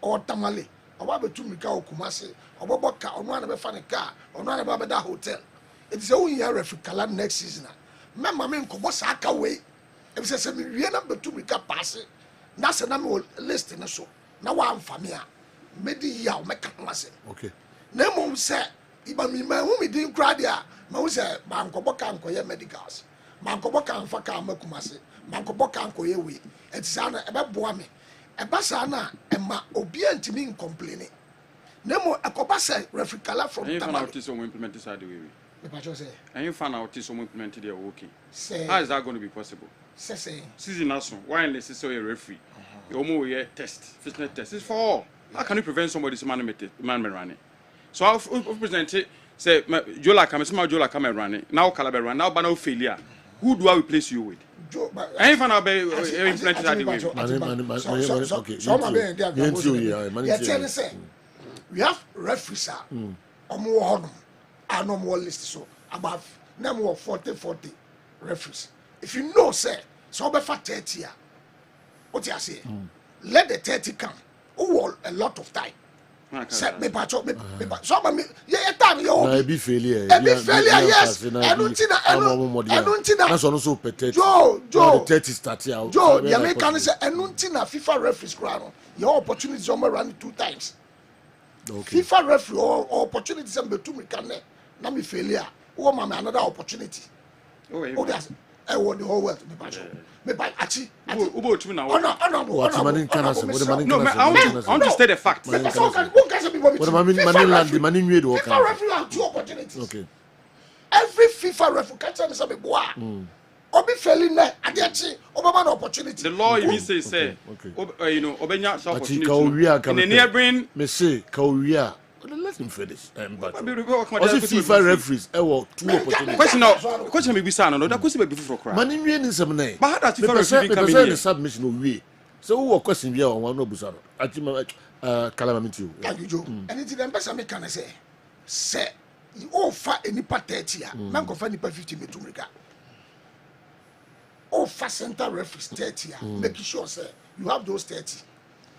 o tamale oba betu mika okumase oboboka ono ana be fa ne car ono ana be da hotel edi se wo hia referee kala next season a mema me nkobo sa aka we e be se me wie na betu mika pass na se na me list ne so na wa amfame a medi ya o meka mase na mom se iba mi ma hu mi din kra dia ma hu se ma nkobo ka nkoye medicals ma nkobo ka amfa ka makumase ma nkobo ka nkoye we etisa na e be boa me e ba sa na e ma obi antimi complain na mo akoba se referee kala from tamale so implement this the way and you find out this implemented their working. How is that going to be possible? Season national, why unless it's a referee? You almost test, fitness test. It's for all. How can you prevent somebody's man running? So I'll present it. Say, Jola come, some Jola come and running. Now Calabar run. Now, but no failure. Who do I replace you with? I ain't found out implemented that way. We have referees. I no more list so about Name of 40 referees. If you know, say, so be for 30 years. What you say? Let the 30 come. Oh, a lot of time. Say me patcho me so me yeah time you na ebi failure yes enuntina na so no so petete Joe the 30 start out Joe the American say enuntina FIFA referees crown your opportunity almost run 2 times. Okay. FIFA referee or opportunity some betum can na me failure wo ma me another opportunity. Oh that's I want the whole world me patcho me by achi ubo tumi na what man can say what man no I want to state the fact what man land the man nwe do FIFA referee have 2 opportunities. Okay. Every FIFA referee catch me say me boa obi failing na adechi obama an opportunity. The law even says you know obenya opportunity in the neighboring me say Kauria. Let him finish. But also FIFA referees, 2 opportunities. Question me be saying no. That question be before cry. Man, you need some name. But how does FIFA referee come in here? Submission no way. So who question here on one no busaro? Achima calamity. Thank you, Joe. Anything them person me can say you offer any part 30 ya. Man go find any 50 me to America. Offer center referees 30 ya. Make sure say you have those 30.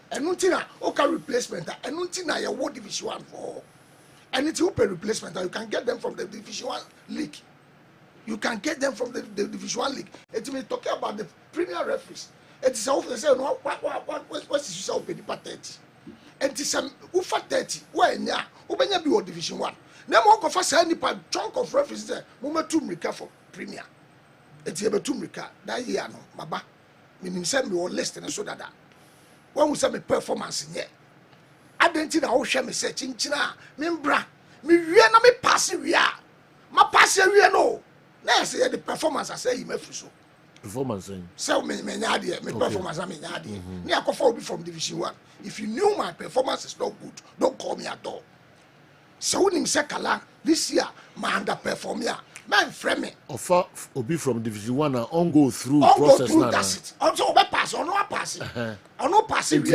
And nothing okay replacement and nothing your world division 1 for anything open replacement you can get them from the division 1 league. You can get them from the division 1 league. It may talk about the premier referees. It is how they say no what is you open the 30 and it is ufa 30 where nya obenya be division 1 na mo go for say any chunk of referees there moment to America for premier it is be to America that year no maba minim say me o list na so dada when we say me performance nye adenti na wo hwe me say chinchina me mbra me wie na me pass wie ma pass wie no na say the performance I say you me so performance say me nya de me performance me nya de me akofa obi from division 1 if you knew my performance is not good don't call me at all. So when him say kala this year my underperform ya man frame me offer obi from division 1 and on go through process now that's it also be pass or no pass or no pass it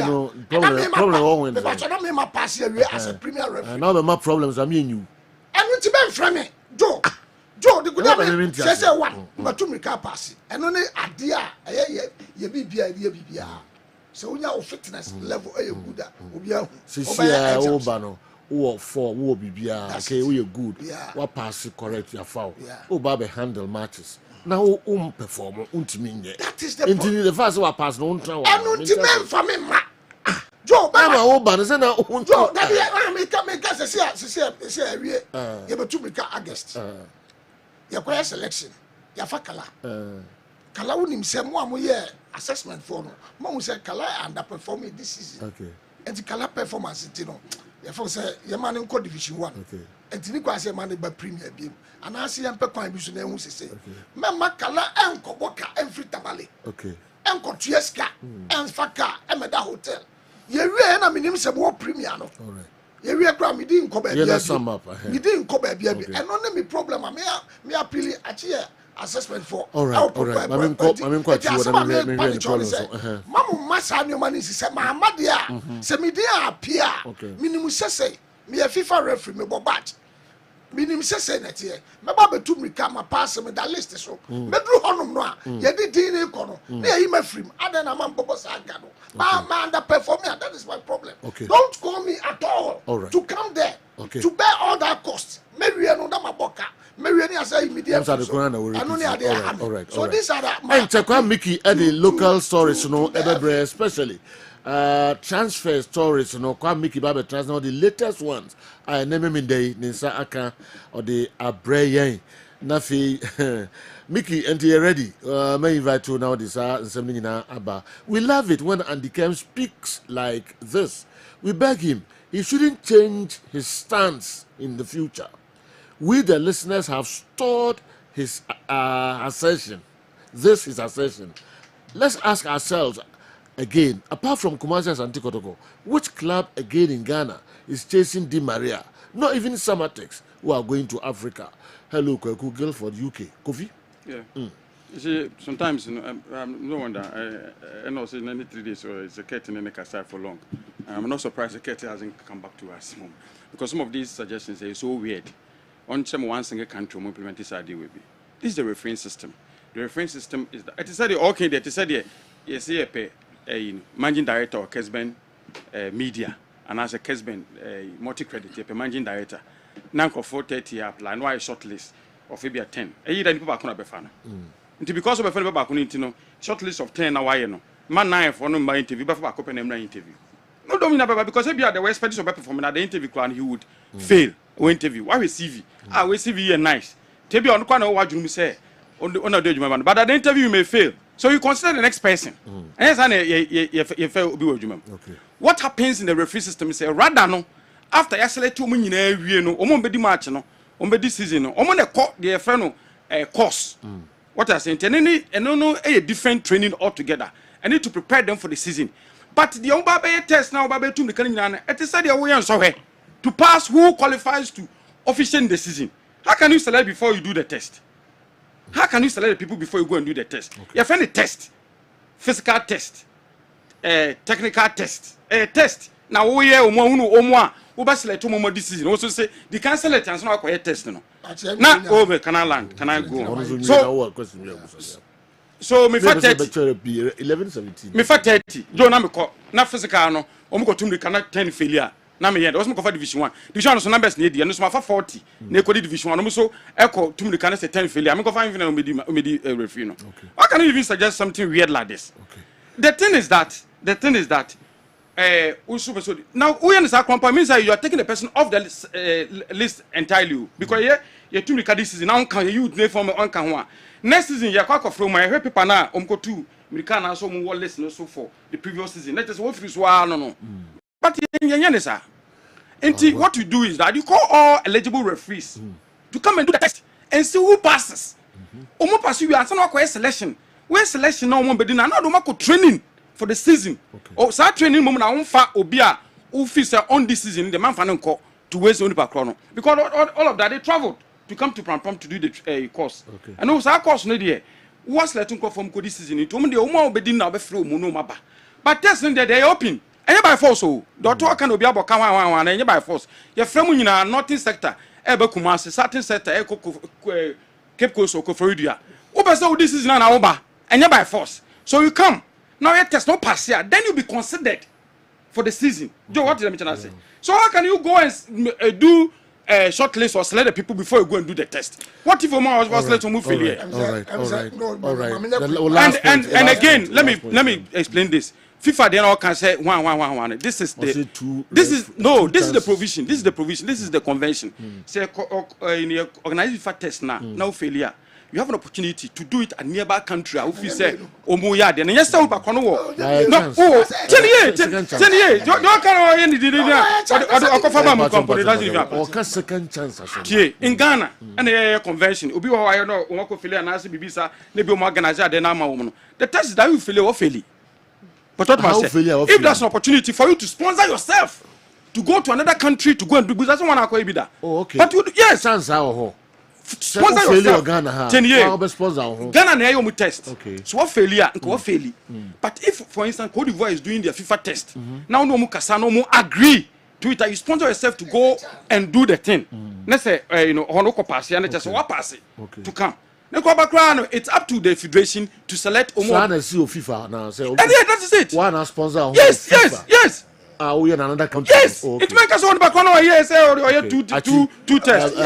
problem but I don't make my pass here as a premier referee now the my problems I mean you and you be frame me Joe the good say one but to me can pass and only idea ye bibia so when your fitness level are good obi oba no wo for wo bibia okay we good what pass correct your foul oba be handle matches now perform untimi nye that is the first what pass no untra wa and untimi for me ma Joe ba oba no say na Joe that be make say we you be to make August you go selection you fa kala kala unim say mo amoye assessment for no mo say kala underperforming this season okay and the kala performance you know you say your man in division 1 okay and the go say man ba premier bi and I see empe kwan bi so na hu sese me kala enko boka every tabale okay enko tueska en faka emeda hotel ye wie na minim se bo premier no all right ye wie kra me di nko ba bia me di nko ba bia bi and no me problem me appeal achi assessment for all right mamin ko chi what me mamu masa ni mani se ma dia se me dia apia minimum sese me FIFA referee me bobat minimum sese net ye me ba betu mrika ma pass me da list so me dru honum no a ye di din e ko no na ye ma free adan na man bobo sa ga no ma under perform me that is my problem don't call me at all to come there to bear all that cost me we no da maboka Mariani has said immediately. All right. So these are the. And Chakwa Mickey at the local stories, especially transfer stories, Kwa Mickey Babe transfer the latest ones. I name him in the Nisa Aka or the Abreyan. Nafi Mickey and you ready. May invite you now this something Abba. We love it when Andy Kem speaks like this. We beg him, he shouldn't change his stance in the future. We, the listeners, have stored his assertion. This is assertion. Let's ask ourselves again, apart from Kumasi and Antikotoko, which club again in Ghana is chasing Di Maria? Not even Samatex, who are going to Africa. Hello, Kweku Guildford, UK. Kofi? Yeah. You see, sometimes, no wonder, I know it's only 3 days, so it's a curtain in the Kasai for long. I'm not surprised the curtain hasn't come back to us. Because some of these suggestions are so weird. on some one single country we implement this idea will be. This is the reference system. The reference system is that it is said okay that it said yes a managing director or Kessben media and as a Kessben multi credit a managing director. Now for 430 apply no short list of maybe 10. E then people are befana. Because of a fellow back on short list of 10 away no. Man 9 for no my interview before I open interview. No domina because if you are the worst person of performing at the interview and he would fail or interview. Why we CV? We CV nice. Tebi on kwa na what you say on the but at the interview you may fail. So you consider the next person. And you fail okay. What happens in the referee system is rather no after you select two money no omo match no omo season no omo the friend course. What I say no a different training altogether. I need to prepare them for the season. But the Ombabe test now Babe to the Canadian it is said to pass who qualifies to officiate the season. How can you select before you do the test? How can you select the people before you go and do the test? Okay. You find a test, physical test, technical test, test. Now we hear we select more this season. Also say the cancel it and not quite test no. Now over can I land? Can I go? So me for 30 11 17 me for 30 do na me call na physical no o me go tum can 10 failure na me here was me go for division 1 division so numbers na dey no so ma for 40 na e division 1 no so e ko tum can say 10 failure me go find even me di referee no. Why can you even suggest something weird like this? Okay. The thing is that now we understand compa means that you are taking the person off the list entirely because you tum this season now can you name for me on kan ho. Next season, you are from my paper now. Two, American also more less no so for the previous season. Let us go through no. But what you do is that you call all eligible referees to come and do the test and see who passes. Omo pass you are not quite selection. When selection no one be na no do training for the season. Or start training moment na unfa obia who fees on this season the man fa no to waste only per chrono because all of that they traveled to come to Prampram to do the course. Okay. And also our course no there. Was letting go from this season into the Omo Bedin now be free no maba. But test in there they open. And by force so. Doctor can be about one and by force. Your friend in a northern sector, Ebe Kumasi, certain sector, Cape Coast or Florida. Oba so this is not over. And by force. So you come. Now you test no pass here. Then you be considered for the season. Joe, what did I say? So how can you go and do short list or select the people before you go and do the test? What if Omar was let to move failure? All right. And again, let me explain this. FIFA then all can say one. This is the provision. This is the convention. Say in the organized FIFA test now failure. You have an opportunity to do it at nearby country. I will say, Omo ya de. Yes, sir. Back on the wall. No, 10 years. You can't any did it. Second chance. In Ghana, and the convention. Obi wa ya no Omako failure and as bibisa. Nebi Omo organizer de na ma woman. The test is that you fail or fail. But what must say? If there's an opportunity for you to sponsor yourself to go to another country to go and do business, that's one I call bida. Oh, okay. But you, yes, chance how. Sponsor yourself. Ghana 10 years. Ghana na you test. Okay. So what failure? What fail? But if, for instance, Cote d'Ivoire is doing their FIFA test, now no more kasa, no more agree to it. You sponsor yourself to go and do the thing. Let's say, honoko pass, and just what pass it to come. It's up to the federation to select. So I see FIFA now. And yeah, that is it. One sponsor. Yes. We in another country. Yes, okay. It makes us on back on our yes or two tests.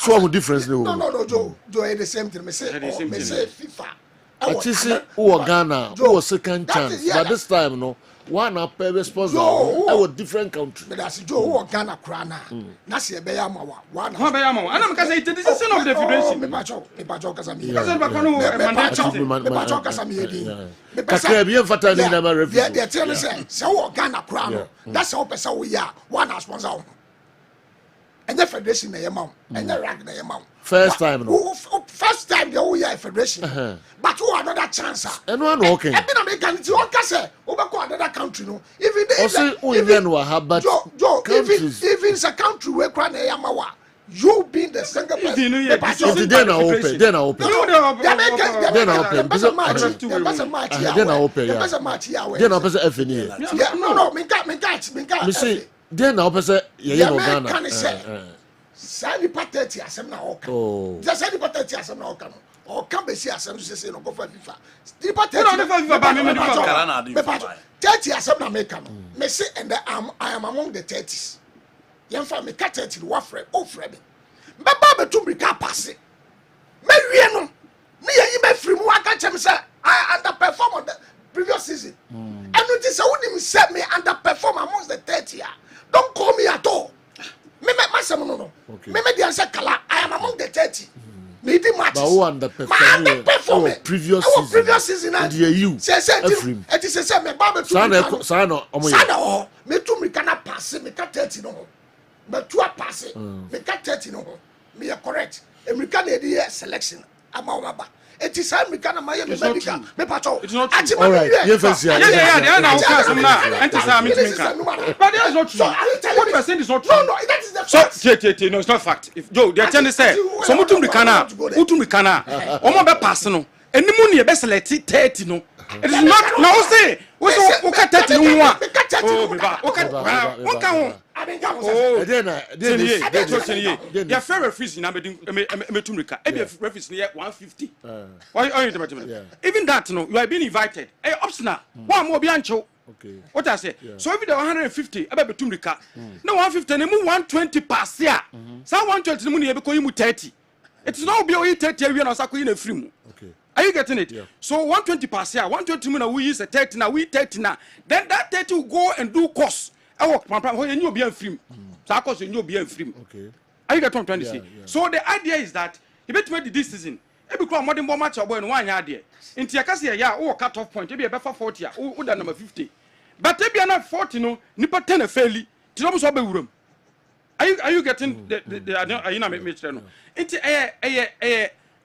So what difference no? No, Joe, the same thing. Me say FIFA. I see who Ghana, who second chance, but this time no. One up every sponsor. I different country. But that's Joe who Ghana krana. Nasi ebeyama one. How ebeyama? And I'm because it is the decision of the federation. Me bacho kasami. Because back on me bacho kasami. Kakre bien fatali na ma refuse. They tell me say who Ghana krana. That's how person we are. One sponsor. And the federation na yema. And the rank na yema. First time no. First time the whole year federation. But who another chance? And one okay. And been American to one say over another country no. Even but Joe, even a country where cry na yamawa. You being the single person. Then I open. Then I open. Sani pateti asem na oka. Oh. Just sani pateti asem na oka no. Or can be see asem say no go for FIFA. The pateti. No, FIFA ba me do. 30 asem na make no. Me say and I am among the 30s. Yemfa me ka 30 wo frɛ, o frɛ me. Baba betum rika pass. Me wie no. Me yi me free mu aka chem say I underperform on the previous season. And it is a would say me underperform amongst the 30. Don't call me at all. Me masem no. Okay. Me the answer kala. I am among the 30. Me di matches. But who underperform previous season? And you. Say it is say me ba betum. Sana me too me cannot pass me ka 30 no. But two are passing. Me ka 30 no. Me correct. American idea selection. Amawaba. It is American Maya medical. Me pato. It's not true. All right. Yes, yeah. Now but that is not true. What you are saying is not true. No, that is the fact. No, it's not fact. If Joe, they are telling say, so mutum rikana. Omo be pass no. Enimu ni be select 30 no. It is not. No, say. We so 30 no one. Oh, me ba. Okay. Your fair referees in Metumrika, every referees near 150. Why are you? Even that, no, you are being invited. Hey, optional. One more biancho. Okay. What I say? So if you 150, about Betumrika, no 150, and 120 pass here. Some 120 money because you 30. It's not be 30 we are not in a free. Okay. Are you getting it? Yeah. So 120 pass here, 120 money we use a 30 now, we 30 now. Then that 30 will go and do course. Oh, when you be a free. So course you be a free. Okay. Are you getting what I'm trying to say? So the idea is that if it made this season, every crowd more than one match or 1 year there. In Tiakasia, yeah, or cut off point, maybe a better 40, or that number 50. But if you are not 40, no, Nipper 10 a fairly, room. Are you getting the are you not make no? It's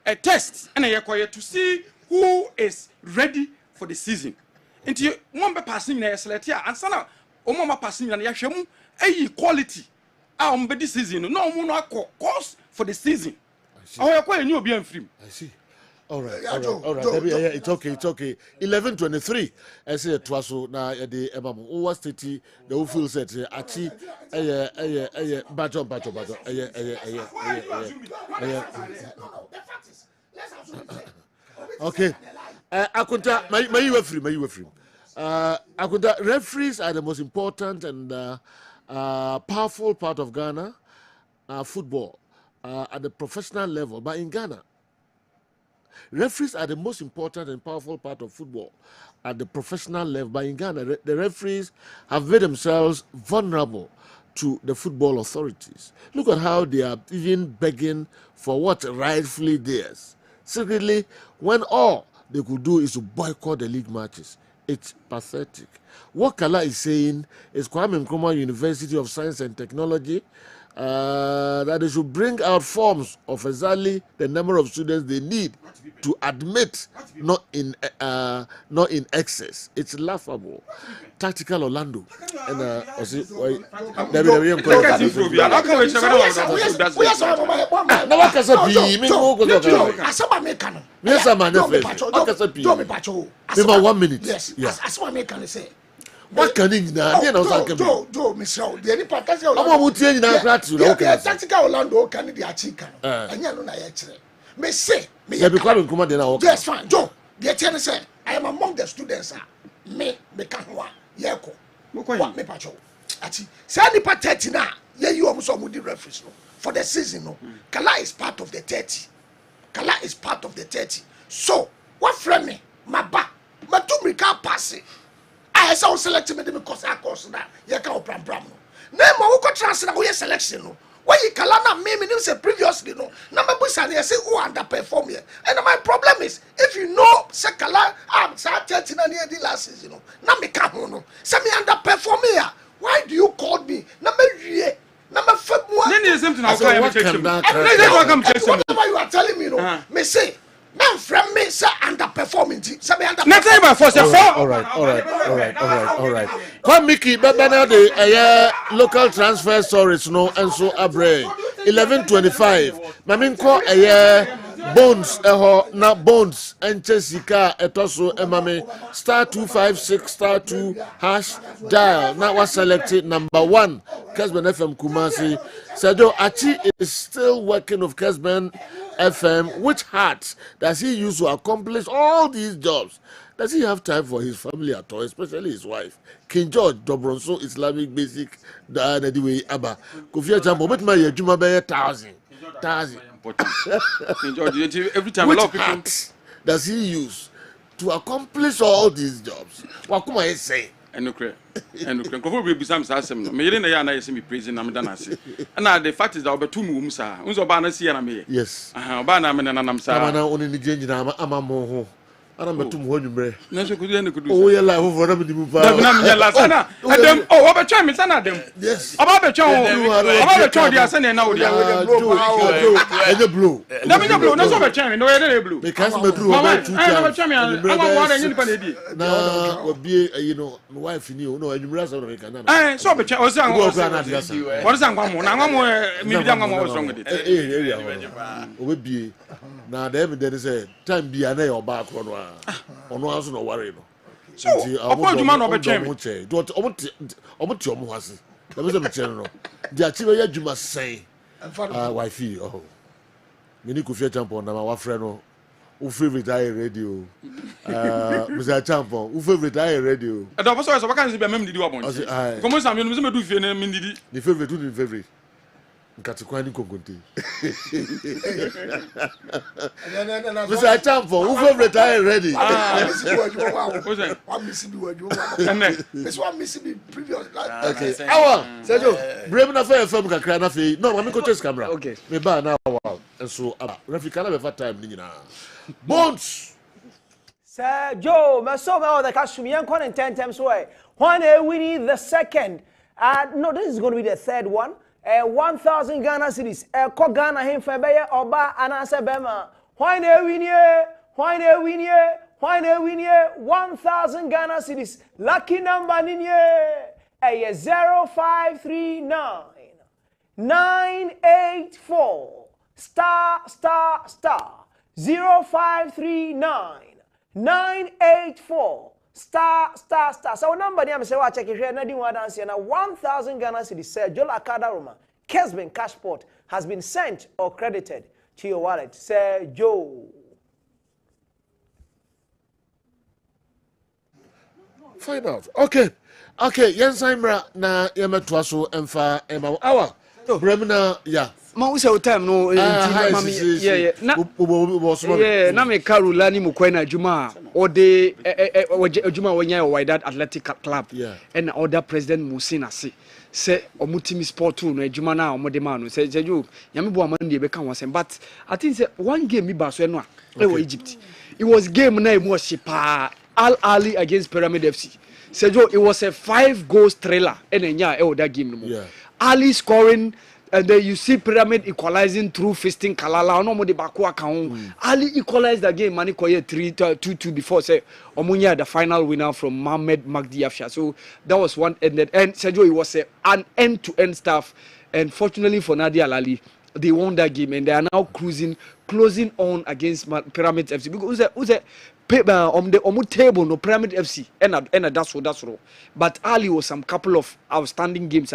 a test and a quiet to see who is ready for the season. Into one passing in a select here and sana Omama passing and Yashemu quality. This season, no course for the season. I quite new being free. I see. All right. It's okay. 11:23. I say it was so now the Owa State the who feels that achi bajo. Okay. Akunta my you free. Akunta, referees are the most important and powerful part of Ghana football at the professional level. But in Ghana, referees are the most important and powerful part of football at the professional level. But in Ghana, the referees have made themselves vulnerable to the football authorities. Look at how they are even begging for what rightfully theirs. Secretly, when all they could do is to boycott the league matches. It's pathetic. What Kala is saying is Kwame Nkrumah University of Science and Technology that they should bring out forms of exactly the number of students they need to admit, not in excess. It's laughable. Tactical Orlando and one minute. Yes. What can you do? Michelle, the any tactical Orlando can be a chicken. And you know, may say, yes, fine, Joe. The attorney said, I am among the students. Me can't one. Yeko. What me patrol? Sandy Patetina, you almost with the reference for the season. Kala is part of the 30. Kala is part of the 30. So, what friend me? My back. My two me can't pass it. I saw selecting me because I course now. You can't pram. Name who could transfer the selection. Why you Kalana me say previously no. Number Busani say who underperform here. And my problem is if you know Sekala I'm 30 near the last season. Now me come no. Say me underperform here. Why do you call me? Number 5 more. Then is something I'll whatever you are telling me no. Me say man from me say underperforming. Say me underperform. Next time I force you for. All right. Come Mickey, but now the local transfer stories no and so abre 11:25. Mamin ko Bones na Bones enche sika etoso emame star 256 star 2 hash dial na was selected number 1 Kessben FM Kumasi. Sergio Achi is still working of Kessben FM. Which heart does he use to accomplish all these jobs? Does he have time for his family at all, especially his wife? King George Dobronso Islamic Basic anyway Abba Kofi Ajambo bet my juma be 1,000. Every time a lot of people does he use to accomplish all these jobs? What come I say? And Kofi will be some assassin. Me na ya na yesi me praising na me dana se. And the fact is that obetu mu sa. Unzo ba na si ya na me. Yes. Ba na me na nam sa. Kama na oni ni genji na amamo ho. Ana metu mu ho nwumre. Na so kudu na kudu. Oh, yeah, life for them to move. Na me la sana. Adam oba twa me sana adam. Yes. Oba be twa oba be twa dia sana na odia. Enye blue. Na me blue. Na so be twa me no e blue. Because me drew about 2 times. Na be twa me ama wa na nyi pa na di. Na obi you know my wife ni o no enwumre so me kana. So be twa o san o san gwa mo na gwa mo mi bi gwa mo o strong di. Obi na the evidence say time bia na your back no ono aso no worry no. So opo juma no be twa me. Omo omo hase. Na be se me chen no. Dia chi be ya juma sei. Wife oh. Me ni Kofi Champion na ma frɛ no. Who favorite radio? Mr. Champion, who favorite radio? I don't know. So what can you be? Mem didi wabon. Como ça, me me do fie na me didi. Ni favorite, who ni favorite? Nkatikwa ni konkonte. Mr. Champion, who favorite radio? One missing the this one missing the previous. Okay. Awa, Sergio, brem na fa FM kakra na fe. No, mami ko test camera. Okay. Me ba na wow. And so, refi kana be fa time ni nyina. Bones. Sir Joe, my so the Kashumian con in 10 times way. One we need the second. No, this is going to be the third one. 1,000 Ghana cities. Ko Ghana him for beye oba anase bema. Why we need? 1,000 Ghana cities. Lucky number ninye. 0539 984 star 0539 984 star. So number name say what check it here na di one dance na 1,000 Ghana cities. Sir Laka Roma Kessben Cashport has been sent or credited to your wallet. Sir Joe. Find out. Okay. Yen Simra na yemetwa so emfa ema. Awa. Bremna yeah. Ma wo say time no yeah na me Karula ni mukwe na adwuma o de adwuma wonya Wydad Athletic Club and other president Musina say omutimi sport no adwuma na omode ma no say jeju nyame bo amane de be kan won but I think say one game mi ba so no a Egypt it was game na emu shipa Al Ali against Pyramid FC. Sergio, it was a 5 goals thriller and that game no more. Ali scoring and then you see Pyramid equalizing through fisting Kalala no more the Bakwa Kaun. Ali equalized the game Mani Koye 3-2 before say Omunya the final winner from Mohamed Magdi Afsha. So that was one ended and Sergio, it was an end-to-end stuff and fortunately for Nadia Al-Ali they won that game and they are now closing on against Pyramid FC because who's a on the table no Pyramid FC and that's all. But Ali was some couple of outstanding games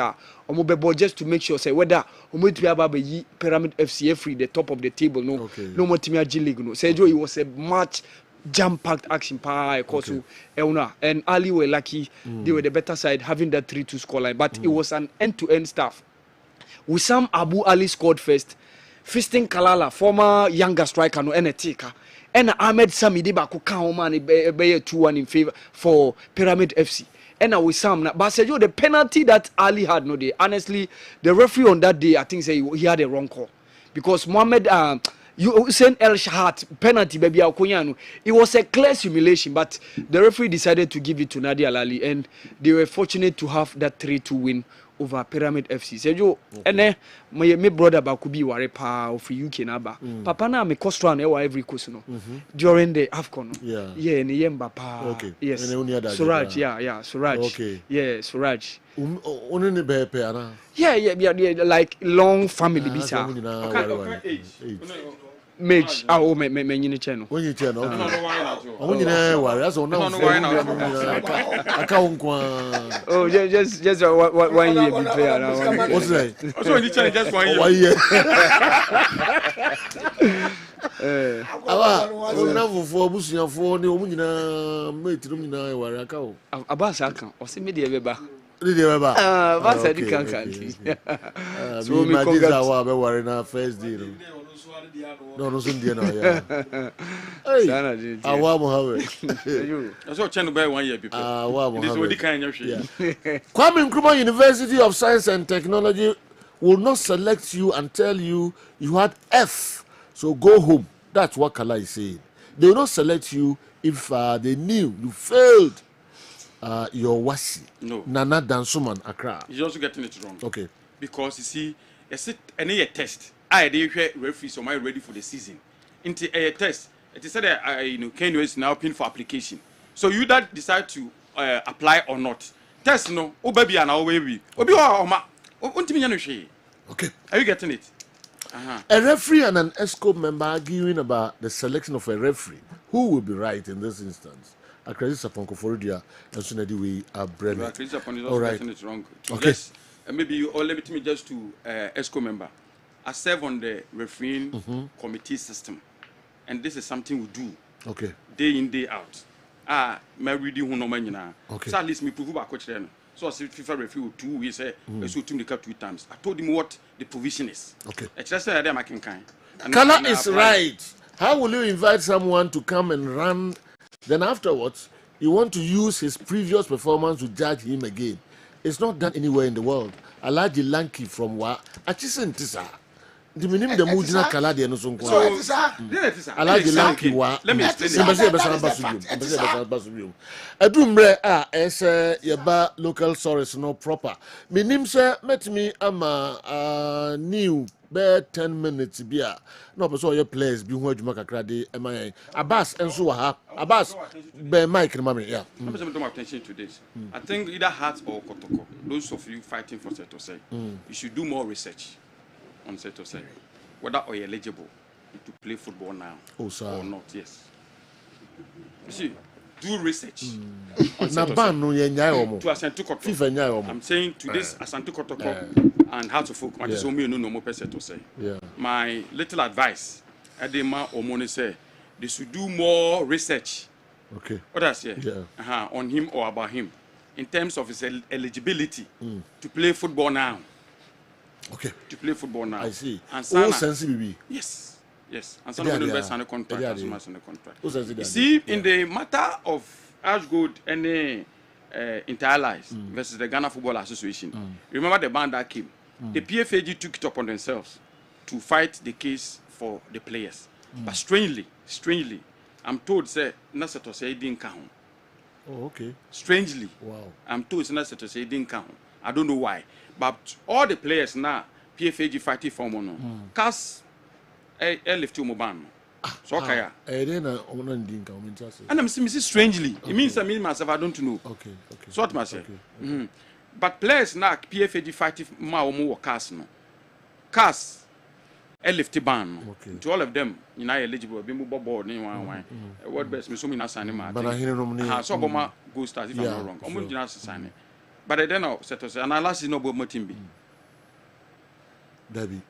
just to make sure say whether Pyramid FC free the top of the table no more Timia G League no. Sergio, it was a much jam-packed action and Ali were lucky they were the better side having that 3-2 scoreline but it was an end-to-end stuff. Wissam Abu Ali scored first. Fisting Kalala, former younger striker, no Enetika. And Ahmed Samidi Baku Kaoman be 2-1 in favor for Pyramid FC. And now Wissam, but Sergio, the penalty that Ali had no day. Honestly, the referee on that day, I think say he had a wrong call. Because Mohamed Hussein El Shahat penalty baby Akonyano. It was a clear simulation, but the referee decided to give it to Nadia Al-Ali, and they were fortunate to have that 3-2 win over Pyramid FC. Sergio, and my brother Bakubi ware pa of UK naba. Papa na me costran every course no. During the AFCON. Yeah, ni yemba pa. Okay. Yes. Suraj, Suraj. Okay. Yeah, Suraj. Only be ana. Yeah, like long family bisa. match oh me nyini che no when you tell okay no why not omo nyina worry as on now aka unkwa oh just 1 year be player now what's that also when you change just 1 year 1 year aba na fofo abusuafo ne omo nyina mate rum nyina worry aka o abasa aka o se me de beba basa di kan so me congrats wa be worry na first day no so ndie na ya hey awa Mohammed so chen by 1 year people awa Mohammed this what the kind of shit Kwame Nkrumah University of Science and Technology will not select you and tell you you had F, so go home. That's what Kala is saying. They will not select you if they knew you failed your wasi. No. Nana Dansuman Accra. You're also getting it wrong. Okay. Because you see, any test, I did referee, so am I ready for the season? Into a test, it is said that Kenya is now open for application. So you that decide to apply or not. Test no, oh baby and our baby. Okay. Are you getting it? A referee and an ESCO member arguing about the selection of a referee. Who will be right in this instance? Accredit upon Koforudia and Sunedi we are brethren. Accredit upon All right. getting it wrong. Okay. Yes, maybe you or limit me just to ESCO member. I serve on the refereeing committee system, and this is something we do. Okay. Day in, day out. My reading who no man na. Okay. So at least me prove about coach then. So I said FIFA referee 2 we say I saw team the cup 2 times. I told him what the provision is. Okay. Just say that I can kind. Kala is right. How will you invite someone to come and run? Then afterwards, you want to use his previous performance to judge him again. It's not done anywhere in the world. Alaji Lanky from Wa. Achisen Tisa. The minimum the Mujina Kala de Nosun. So Alaji Lanky Wa. Let me explain. Edumbre es yaba local source no proper. Minim se met me ama new. Be 10 minutes bia no person your players bi hu adwuma kakra de eman Abbas enso wa ha Abbas be mic na mame yeah I'm going to attention to this. I think either Hearts or Kotoko, those of you fighting for Setose, you should do more research on Setose, whether you're eligible to play football now or not. Yes, you see, do research. Na ban no ye nyai omo to Asante Kotoko. FIFA nyai omo. I'm saying to this Asante Kotoko and how to focus. What is so me no more person to say. My little advice, Edema Omone say, they should do more research. Okay. What I say? On him or about him, in terms of his eligibility to play football now. Okay. To play football now. I see. And Sana, sensibility. Yes. And some of them sign a contract. You see, see, in the matter of Ashgold and the Inter-Allies versus the Ghana Football Association, remember the band that came? The PFAG took it upon themselves to fight the case for the players. But strangely, I'm told say Nasato say didn't count. Oh, okay. Strangely, wow. I'm told Nasato say didn't count. I don't know why, but all the players now PFAG fighting for mono. Cause left you mobile. So okay. And I'm saying strangely. It means I mean myself I don't know. Okay. So what must say? But players now PFAG fighting more cars no. Cars left ban. To all of them, you know eligible. Be move board ni one. What best me so me na sign ma. But I hear no so Obama go start if I'm not wrong. Omo jina sign. But then now set us analysis no bo team be. Debbie.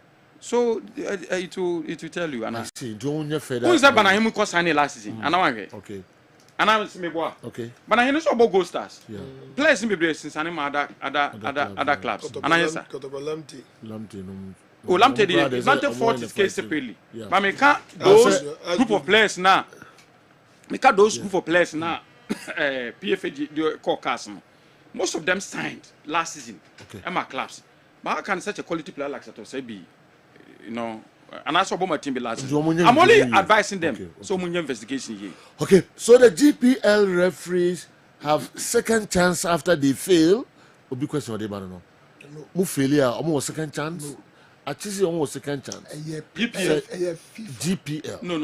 So it will tell you. And I see. Don't you feel that? Who is that? But I cause signing last season. And I okay. And I me boy. Okay. But I so about Gold Stars. Yeah. Players in be since signing other clubs. And I say. Lamte no. Oh, Lamte 40 case separately. But me can't those group of players now. Me can't those group of players now. PFAG the core cast. Most of them signed last season. Okay. Emma clubs. But how can such a quality player like Sato say be, you know, and I saw my team be last season. I'm only advising them. Okay. So much investigation here. Okay, so the GPL referees have second chance after they fail. Obi question what they ban no. Mu failure, almost second chance. No. Actually, almost second chance. GPL. No.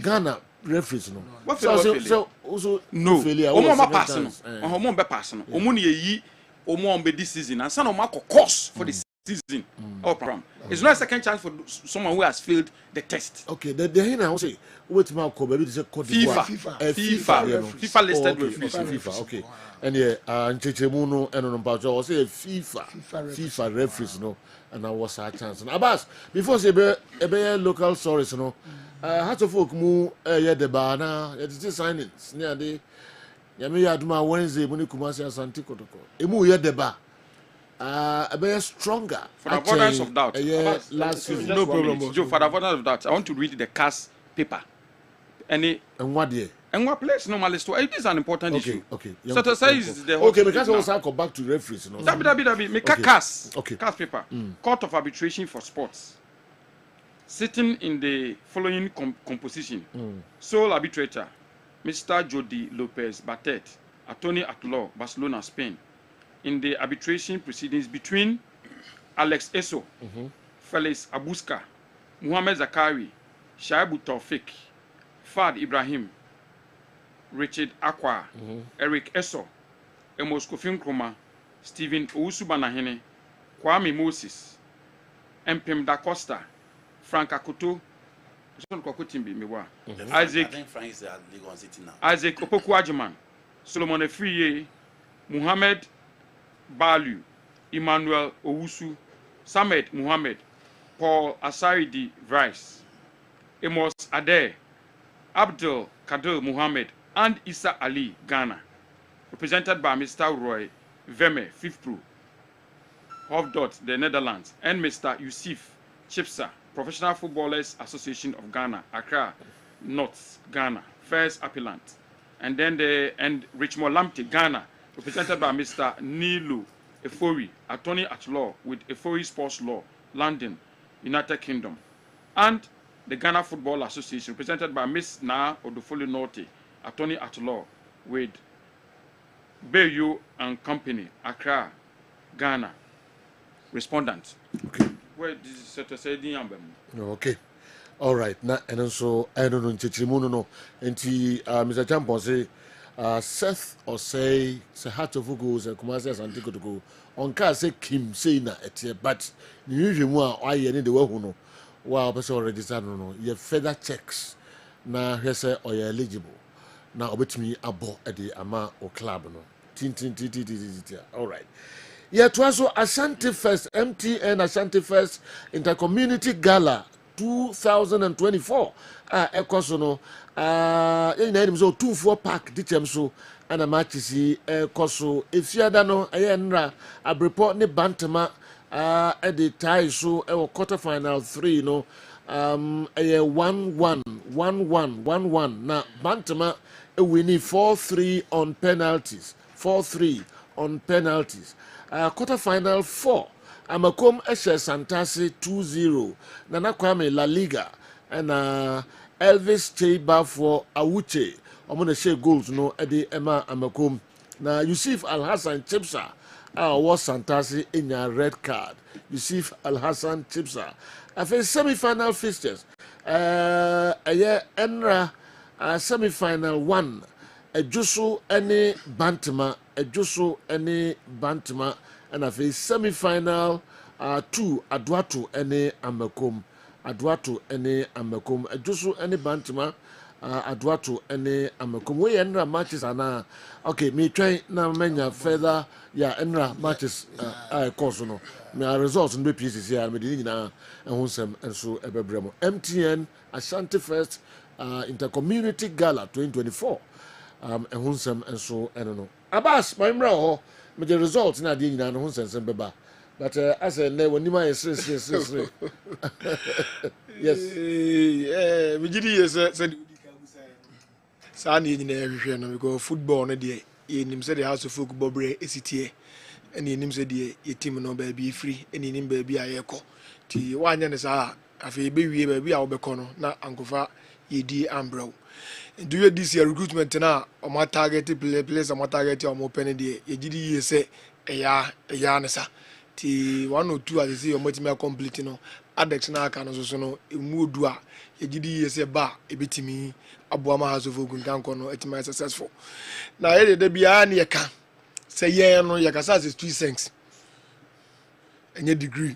Ghana referees no. What failure? So also no failure. Omo pass no. Omo be pass no. Omo ne yi omo on be this season and some of course for this season or program. It's not a second chance for someone who has failed the test. Okay, the here now say wait my call maybe this Cote d'Ivoire. FIFA listed referees. FIFA, okay. And yeah, Nchechemu no eno no say FIFA referees no, and I was a chance. And Abbas, before say be local stories no, hat of folk mu yeah the bana, it is signings near the Yami Aduma Wednesday when you come as Asante Kotoko. Emu yeah the ba. A bit stronger. For the avoidance of doubt, last season. No problem. Joe, for the avoidance of doubt, I want to read the CAS paper. And what day? And what place normally store? It is an important issue. Okay. So to say is the okay, because I also go back to referees. No? Make CAS. Okay. CAS paper. Court of Arbitration for Sports. Sitting in the following composition. Sole arbitrator, Mr. Jody Lopez Batet, attorney at law, Barcelona, Spain. In the arbitration proceedings between Alex Eso, Felix Abuska, Muhammad Zakari, Shaibu Taufik, Fad Ibrahim, Richard Akwa, Eric Eso, Emos Kofin Kroma, Stephen Ousubanahene, Kwame Moses, Mpem Da Costa, Frank Akoto, Isaac Opoku Ajiman, Solomon Efriye, Muhammad Balu, Emmanuel Owusu, Samed Muhammad, Paul Asaridi Rice, Amos Adair, Abdul Kadir Muhammad, and Issa Ali Ghana, represented by Mr. Roy Veme, 5th Pro, Hofdot, the Netherlands, and Mr. Yusuf Chipsa, Professional Footballers Association of Ghana, Accra, North Ghana, first appellant, and then Richmond Lamptey, Ghana, represented by Mr. Nilu Efori, attorney at law with Efori Sports Law, London, United Kingdom, and the Ghana Football Association, represented by Ms. Na Odufoli Norte, attorney at law with Bayu and Company, Accra, Ghana. Respondent. Okay. Where this is say okay. All right. Na and so I don't know Chichimuno no. Enti Mr. Champon say Seth or say Heart of Ugos and Kumasi Asante to go on car say Kim say na etie but usually more why you need the way who know wow person already said no you further checks na he say or you eligible na obetimi abo at the ama or club no tin all right. Yeah, it was Ashanti First, MTN Ashanti First Intercommunity Gala 2024. Ekosono, so 2-4 pack ditemso and a match see Koso. If you no, Ayenra, a report ni Bantama at the tie so quarter final 3 no. 1-1 na Bantama we need 4-3 on penalties. 4-3 on penalties. Quarter final 4. Amakom Eshe Santasi 2-0. Nana Kwame La Liga and Elvis Cheba for Awuche. I'm gonna share goals no Eddie Emma Amakom. Now Yusuf Al Hassan Chipsa was Santasi in your red card. Yusuf Al Hassan Chipsa. I think semi-final fixtures. Enra semi-final 1. Ejusu any Bantama. Ejusu any Bantama. And I face semi-final 2 Adwatu any Amakum. Adwatu any Amakum. Ejusu any Bantama. Adwatu any Amakum. We enra matches ana. Okay, me try na menya further. Yeah, enra matches. Course no. Me results in BPCs here. Me di na ehonsem enso ebebremo. MTN Ashanti First Intercommunity Gala 2024. Ehonsem enso eno. Abbas, my bro. But the results na dey na no sense beba but as a ne woni ma yes yes me gidi yes said sa na nyina ehwehwe no because football no dey enim say the house of football bre esitie and enim say the team no ba bi free and enim ba bi ayeko ti wanya ne sa afi be wie ba bi a wo be kono na ankofa yedi ambro. Do you this year recruitment now? Or my target players or my target or more penny day? You did you say a nessa? T 1 or 2 as you see your multiple complete no. Adex now can also know a mood dua. You did you say bar a bit to me. Abuama has of Gunkankono at my successful. Now, there be any can say, yeah, no, Yakasas is 3 cents. ɛnyɛ degree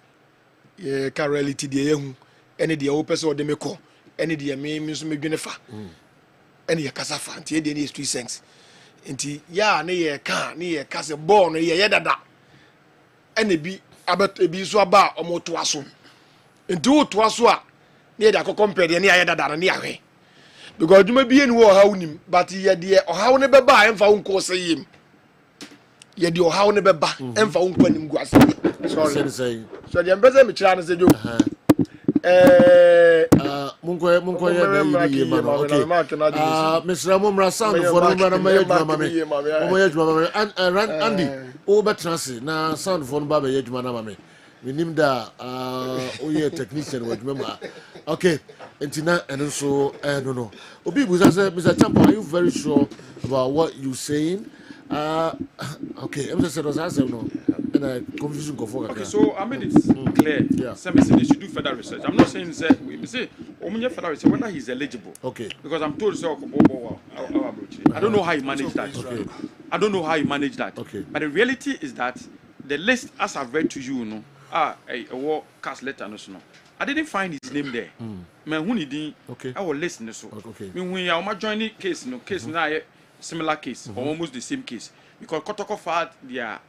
yɛ ka reality deɛ yɛhu ɛne deɛ wopɛ sɛ ɔde me kɔ ɛne deɛ me nso medwene fa ɛne yɛ kasa fa nti ɛdeɛ ne yɛ street sense nti yɛ a ne yɛ ka sɛ bɔɔl no yɛyɛ dada ɛna bi ebi nso aba a ɔmo toa so nti wotoa so a ne yɛde akɔkɔ mpɛ deɛ ne yɛayɛ dada no ne yɛahwɛ because adwuma bie ni wɔ ɔhaw nim but yɛdeɛ ɔhaw ne bɛba a ɛmfa wo nkɔ sɛ yiem yɛde ɔhaw ne bɛba ɛmfa wo nkɔ anim gu ase sorry so deɛ mpɛ sɛ mekyerɛ no sɛ dwo munkɔ yɛ bɛ yie ma no okay mesrɛ mo mmra sound fo no mmra na mayɛ adwuma ma me ɔmayɛ adwuma ma me Andy wobɛtena ase na sound fo no ba bɛyɛ adwuma no ma me menim da woyɛ technician wɔ adwuma mu a okay nti na ɛno nso no obi busa sɛ Mr. Champa, are you very sure about what you saying? Okay, I'm just saying no, and confusion go for. Okay, so I made it clear. Yeah. Some say they should do further research. I'm not saying say we say further research whether he's eligible. Okay. Because I'm told so. I don't know how he managed that. Okay. I don't know how he managed that. Okay. But the reality is that the list, as I've read to you, a war cast letter, no. I didn't find his name there. Man, who did okay. I will listen. So, okay. When we are joining case, case now similar case or almost the same case because Kotoko filed their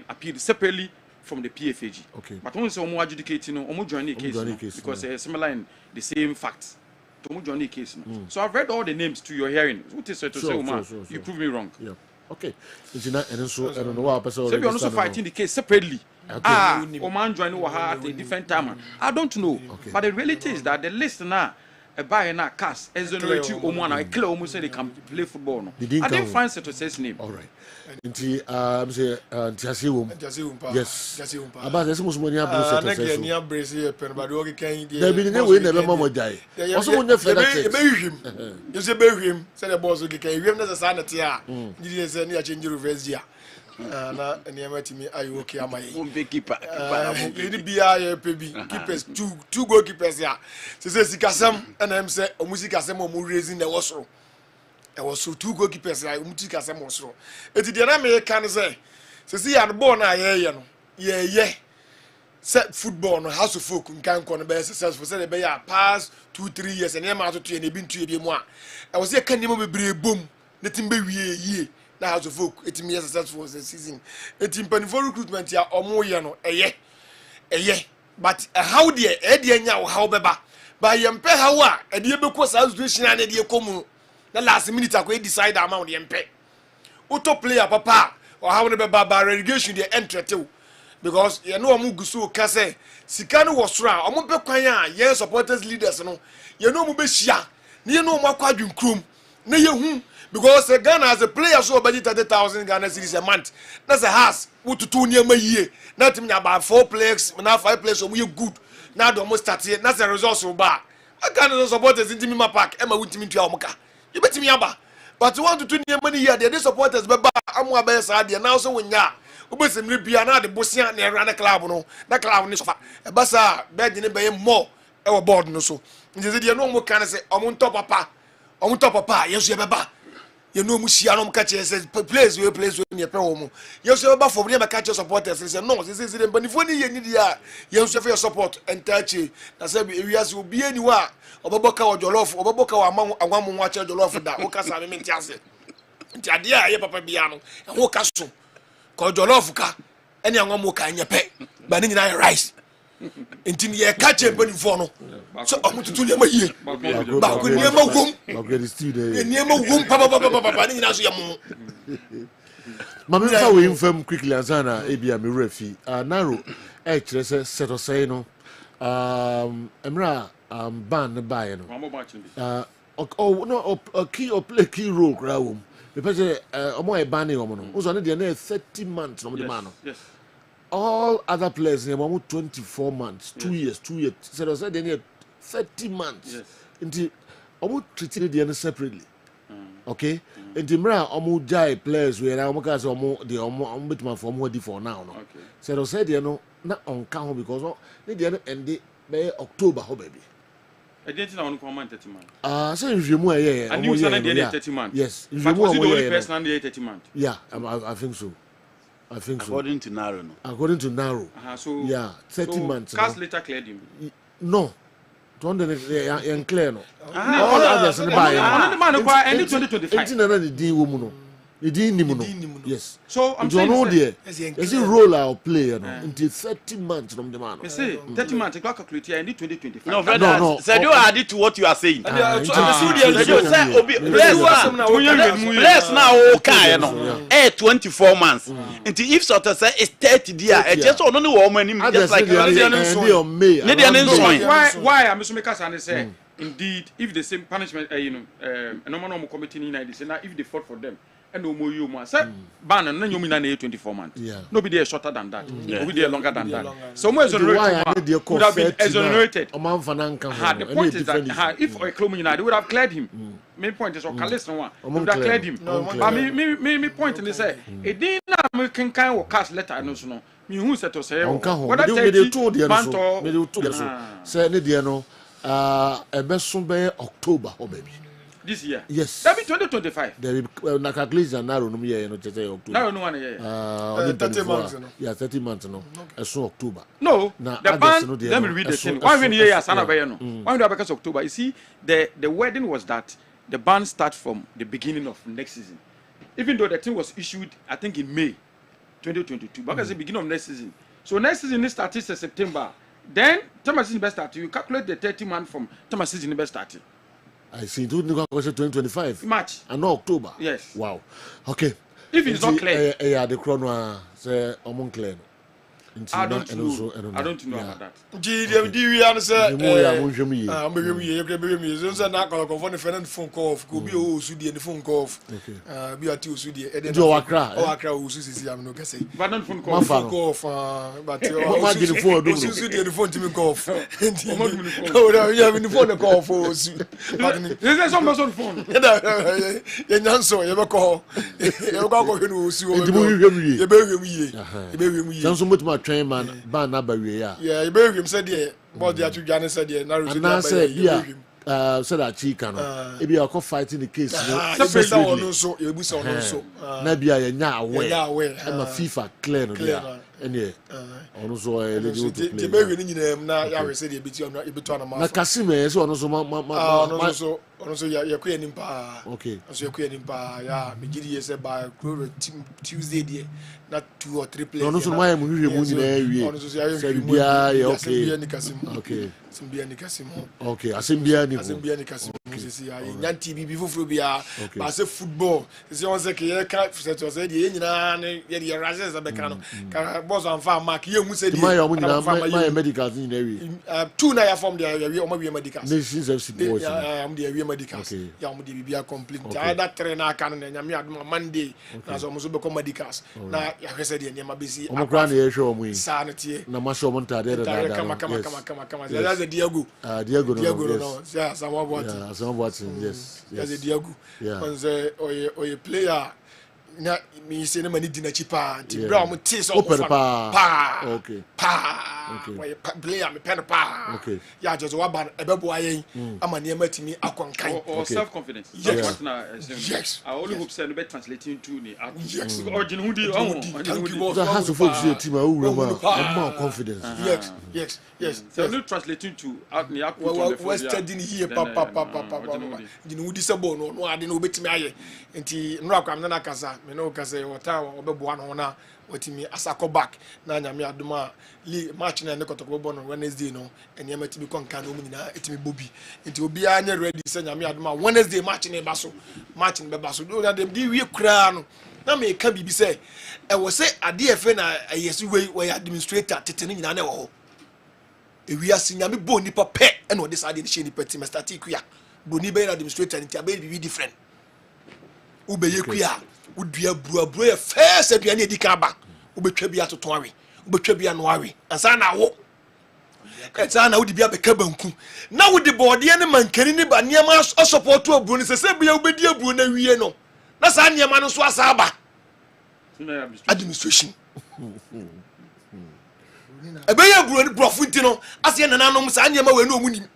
appeal separately from the PFAG. Okay. But once we adjudicating, we join the case because similar in the same facts. To join the case. So I've read all the names to your hearing. What is it to say, Omar? You prove me wrong. Yeah. Okay. And so I don't know what person. So we are also fighting the case separately. Okay. Oman joining Waha at a different time. I don't know. Okay. But the reality is that the list now. A buy and a cast, exonerate you, Omana, I clear almost say they can play football. No. I didn't find such a says name. All right. Yes. About this most money. na enema timi ayo okay amaye keeper edi bia ye pebi keepers two goalkeepers ya se sikasem na em se omusikasem omu raising na wosoro e woso two goalkeepers ya omusikasem wosoro eti de na me kan se ya the ball na ye no ye set football no house of folk nkan ko no be successful say be ya pass 2-3 years enema atoto ye na bi ntu ye bi mu a e wo se kan nemo bebre bom na timbe wie yie na house of folk it me successful the season it in for recruitment ya omo ye no eye but how there e de nya how beba by yempe how a e de beko sa situation na de komu na last minute akwa decide amount yempe auto player papa or how ne beba by relegation de entrete because you know omo gusu ka say sika no was ra omo be kwan a ye supporters leaders no you know omo be hia na you know omo akwa adwunkrom na ye hu because Ghana as a player so budget 30,000 Ghana cedis a month. That's a house. What to do near my year. Not about 4 players, now 5 players, so we good. Now the almost start here. That's a result so bad. I can't support us into my park. Emma with me to Amoka. You bet me about. But you want to do near money here. They supporters, but I'm more best idea now. So when ya, Ubis and Ripiana, the Bossian, and run a club, no, that club is a bassa, bed in a more our board, no so. You know what can I say? I'm on top of papa, yes, you have you know musia no catch says place we place we near home you say about for near catch supporters say no this is the but if only you need you say for your support and touch na say we as will be anywhere oboboka o jollof oboboka wa anwamu nwa che jollof da o kasa me ntiase ntiade a ye papa bia no ho kaso ko jollof ka ene anwamu ka nyepe ba ni nyina rice intini ye catch mpanifo no so omututu ne ma yie ba ko ne ma wom ne ma wom papa ni nyina so ye mo mama fa we infam quickly azana ebia me refi naro e kire se seto sei no emra ban ne bae no no a key or play key role kra wom because omo e ban ne omo no uzo ne de na 30 months no de man no all other players in about 24 months, 2 years. So they said they need 30 months. Into almost treated the other separately. Okay? And the Mra almost jai players where I almost the almost bit my form what for now. So they said they know not on count because they didn't end it by October, oh baby. I didn't know on command 30 months. So if you more, yeah, and you said 30 months. Yes, if you more, the only person under 30 months. Yeah, I think so. I think according to Naro. No. According to Naro. So yeah, 30 months. Cast later cleared him. No. Don't they clear no. All others in the buy. On the man who are ending 2025. Yes. So I'm saying there. Is it role or play until 30 months from the man? You see, 30 months. You calculate here. I need 2025. No. Said you added to what you are saying. Players now okay, no. 24 months. Until if sort of say it's 30 there, just on only woman just like why I'm so make us say indeed if the same punishment no man committing in this now if they fought for them. And no more you must say ban and you mean 24 months. Nobody is shorter than that. Nobody there longer than that. So more exonerated would have been exonerated. The point is that if a club they would have cleared him. Main point is one would have cleared him. But me point in say it didn't American kind of cast letter no so no. Me who said to say what I tell you banter say ne dia no ebeso be October o baby. This year? Yes. That be 2025. There will na calculation Naro no year no tete October. Naro no one year. 30 months no. Yeah, 30 months no. So October. No. The band, let me read the thing. Why when year sana be no. Why do because October? You see the wording was that the ban starts from the beginning of next season. Even though the thing was issued I think in May 2022. Because the beginning of next season. So next season starts in September. Then time season best start. You calculate the 30 months from time season best start. I see. 2025 March and no October. Yes. Wow. Okay. If it's not clear, yeah, the chrono say clear. I don't know about that. We answer. Na call for the phone call. Go be o Sudi and the phone call. Be at you Sudi. Accra o Sudi am no kase. But not phone call. But the phone do. Sudi the phone to me call. Oh, you have the phone call for Sudi. But there's some person phone. You nyanso you be call. You go no Sudi. You be train man ban na ba we ya yeah Ibrahim said there but the atudwane said there na reason na say yeah said that chika no e be a fighting the case no separate one so e busa one so na bia ya nya aware na FIFA clear no dia ene ono so eligible to play the baby ni nyina na ya we said e beti ono e beto na ma na Kasim e so ono so ono so ya kuya nimpa okay so ya kuya nimpa ya me gidi say by Tuesday there not 2 or 3 players ono so ma ya mu hwe mu nyina awie ono so ya bia ya okay okay Simbia ni Kasim okay Asimbia ni Kasim sisi ya nyanti bibi fufuru bia ba say football sisi on say ke ya ka to say de nyina ne ya rases za beka no ka boss am fa mark ye mu say de my medicals ni awie two na ya form de ya o ma we medicals nations FC boys ya am de ya medicals ya am de bibia complete ada trainer aka no nyame adom Monday na so mo so be come medicals na ya hwese de nyama besi o mo kra na ye hwe o mu yi sa na tie na ma show mo ntade da kama Diego no yeah Samuel Watson yes yes Diego on the oye player na mi se na mani dina chipa ti bra mo ti so pa okay oye player me pen pa okay ya just wa ban ebebo ayen amane matimi akonkan or self confidence yes I only hope say no be translating to ni yes origin hu di the has to focus your team more confidence yes so no translating to out ni akwo we studying here pa di no di se bo no ade no betimi aye enti no akwam na kasa me no kasa wota obebo no na watimi asako back na nyame adoma match na ne kotoko bo no Wednesday no ene matimi konka no nyina etimi bobi enti obi anya ready say nyame adoma Wednesday match ne baso do na dem di wie kura no na me ka bibi say e wo say ade efe na yesu we administrator tete ne nyina na wo ewi asinyame bo nipa pe ene o this ade ne she nipa ti Mr. Tikuya bo ni be administrator nti abe bi different ubeye kuya udua buru ye first aduane edika ba ubetwa bia toton awe ubetwa bia no awe ansa na wo etsa na wudi bia beka banku na wudi bode ne mankani ne ba niam support aburu ne sese bia ubedi aburu na wie no na sa niam no so asaba administration ebeye aburu ne profunti no ase na nanom sa niam we no omunim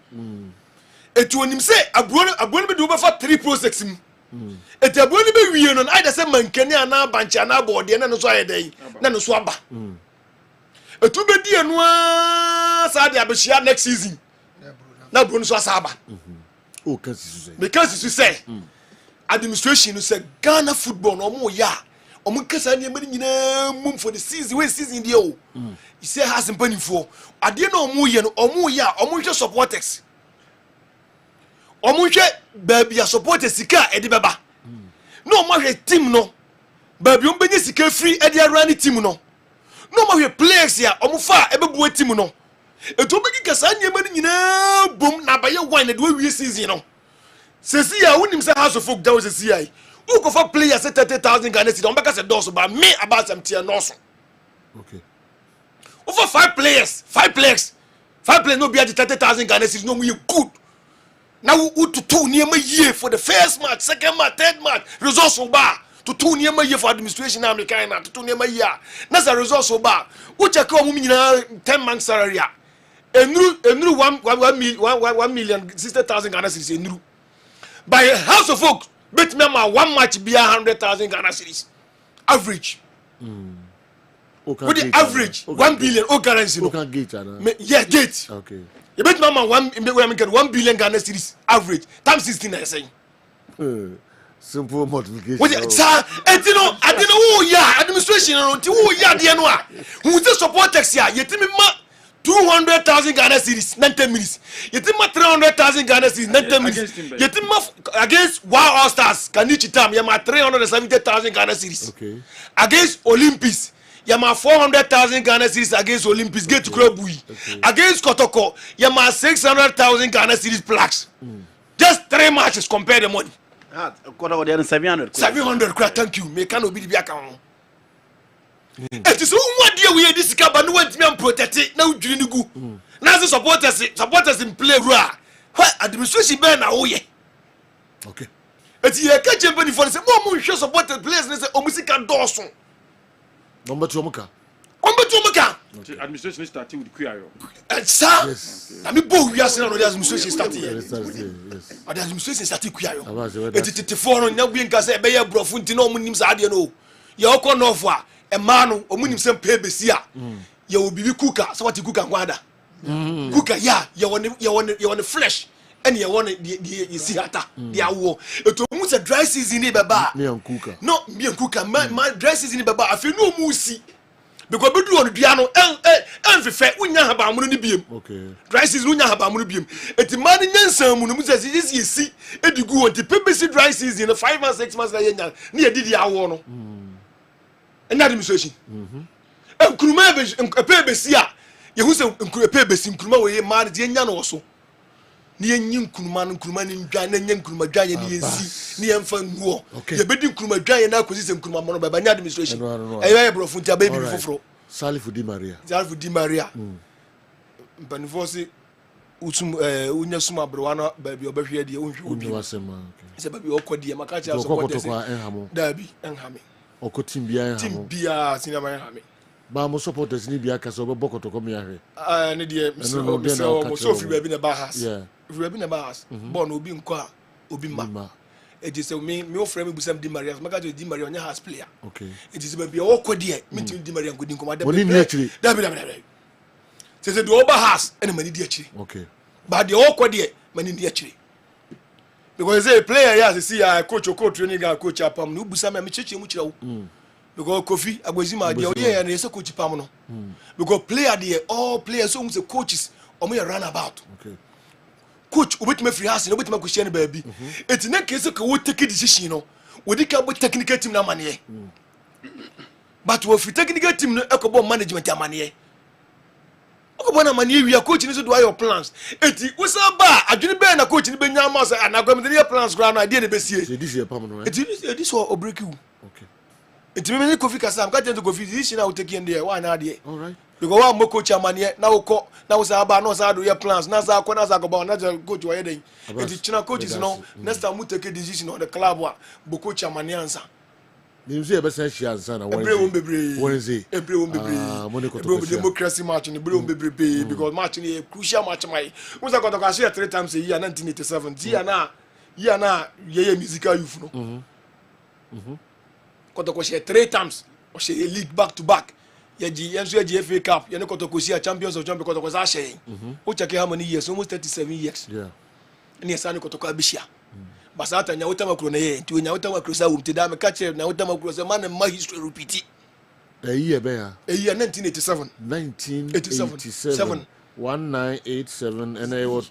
etu onim se aburu bi do be fa 3 process Etabuani be wie no either say mankani ana banche ana board na no so ayedai na no so aba etu be die no sa de abehia next season na bro no so asaba o kan sisu say because you say administration no say Ghana football no mo ya omo kasa ne mani nyina mum for the season we season dey o you say has mpanifo ade na omo ye no omo ya omo hwe supporters omo hwe baby supporters sika e de beba no ma hwe team no baby on benye sika free e de run team no no ma hwe players ya omo fa e bebu team no eto begi kasa ne mani nyina bom na baye wine de we season no sesi ya unim say house of folk down sesi ya who go for players 30,000 Ghana cedis on beka say doors ba me about some tier no so okay over 5 players no be at 30,000 Ghana cedis no we good now who to two near my year for the first match second match third match results ba to two near my year for administration na American to two near my year na the results ba who check on me 10 months salary enru 1 million 60,000 Ghana cedis enru by house of folk bet me ma one match be 100,000 Ghana cedis average with the average 1 billion o currency no can gate ana yeah gate okay you bet me ma 1 billion Ghana cedis average times 16 na saying simple multiplication what sir etino adino wo ya administration no ti wo ya de no a hu se supporters ya yetimi ma 200,000 Ghana cedis 90 minutes yetima 300,000 Ghana cedis 90 minutes yetima against Wow All Stars Kanichi Tam yama 370,000 Ghana cedis okay against Olympics yama 400,000 Ghana cedis against Olympics get to Krabui against Kotoko yama 600,000 Ghana cedis plaques just 3 matches compare the money Kotoko dey 700 kra thank you me can obi di aka ho it is one day we this caba no want me am protect na udwiri ni gu na supporters in play rua why administration be na wo ye okay it ye ka champion for say mo hwe supporters players ne say omusika doso number 2 omuka administration start with Kuyayo sir yes I me bo wi ase na the administration start here yes the administration start Kuyayo it it for no nya bi nka say be ye brofo nti na omunim sa ade no ye okonofu a emano omunim sem pebesi a ye obibi kuka so what kuka kwada kuka ya ye won flesh and ye won ye si hata dia wo eto mu se dry season ni beba me and kuka no me and kuka my dry season ni beba afi no mu si because bedu on dua no enfefe unya haba amuno ni biem okay dry season unya haba amuno biem eti man nyansan mu no mu se si edigu on ti pebesi dry season 5 months 6 months na ye nya na ye didi awo no and administration nkruma pebesi a yehu se pebesi nkruma we man de nya no so ni enyi nkruma ni ndwa na nya nkruma dwa ye ni yensi ni emfa nguo ye bedi nkruma dwa ye na akosi se nkruma mo no baba ni administration eya brofo ntia baby foforo Salifu Di Maria mpanifo se utum unya suma bro na baby obehwe de unhwe obi wasema okay se baby okodi maka cha support dabi enhame oko team bia sinama enhame ba mo supporters ni bia ka so be bokotoko me ahwe ne de so free baby na bahas yeah free baby na bahas born obi nko a obi ma it is me offer me busam Di Maria maka Di Maria onya has player okay it is baby okodi me team Di Maria ngodi nko dabi se do oba has ene mani di akiri okay but the okodi mani di akiri because a player here see a coach training guy coach apam no busam me cheche mu kira wo because Kofi Agbozima dey here na say coach pam no because player there all players so say coaches omo ya run about okay coach obetime free house no obetime question baby it na case ka wo take decision no we dey ka technical team na mane but we free technical team no ekobo management amane okobo na mane wi coach ni so do your plans eti we say ba adwene be na coach ni be nya ma say anagwam the plans gra na idea na be sie this year pam no eti this o break you okay eti me Kofi kasa am ka tell Kofi this na we take in there why na there all right because one more coach amane na uko na we say aba no say do your plans na say akọ na say go ba na coach wa yeden eti china coaches no next time we take decision on the club wa bo coach amane ansa ni mse be say shia ansa na Wednesday democracy match ni bre bebre because match ni crucial match mai we say go to share 3 times a year 1987 year na year na ye musical youth no kotoko share 3 times o share a league back to back yenso ye FA Cup ye ne kotoko share champions of champions kotoko za share o check how many years almost 37 years yeah ni esane kotoko abishia basa ata nya wota makro na ye nti nya wota makro sa wumti da me catch na wota makro sa man ma history repeat a year be ya a year 1987 1987 and I was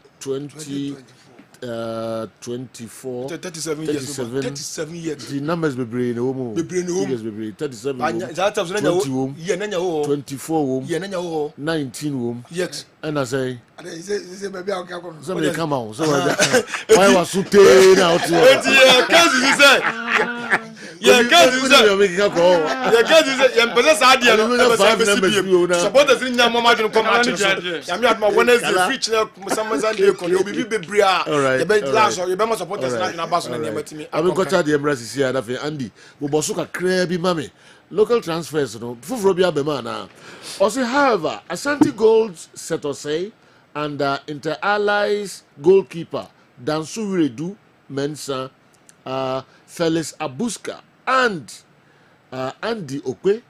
24 37 years the numbers be brain no figures be brain 37 24 19 yes and I say baby I can somebody come out so why was so taken out here yeah can't you say supporters in your mama to come out I'm not my Wednesday preach na some Sunday ko you be bebria you be last you be my supporters national bass na me timi I'm going to the embrace here na fe Andy we boso kakra bi mame local transfers no fufuro bi abema na also however Ashanti Gold's Setosei and Inter Allies goalkeeper Dansu Wiredu Mensa Felix Abuska and Andy Okwe,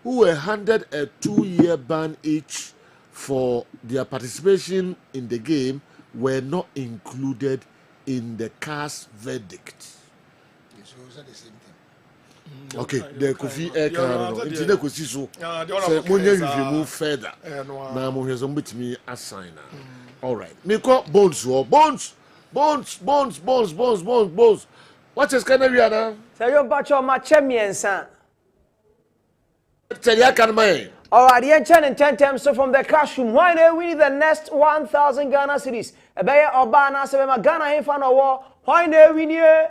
who were handed a 2-year ban each for their participation in the game, were not included in the CAS verdict. So is that the same thing? Okay, the Kofi Eka, it's the Kosi so. So, when you move further, now I'm going to me assign. All right, me call Bones. What is Canary now? Say you batch on my champions. Tell you can man. All right, the 10 and 10 times so from the classroom. Why don't we need the next 1,000 Ghana cedis? A bear or banana, so my Ghana in fan of war. Why don't we near?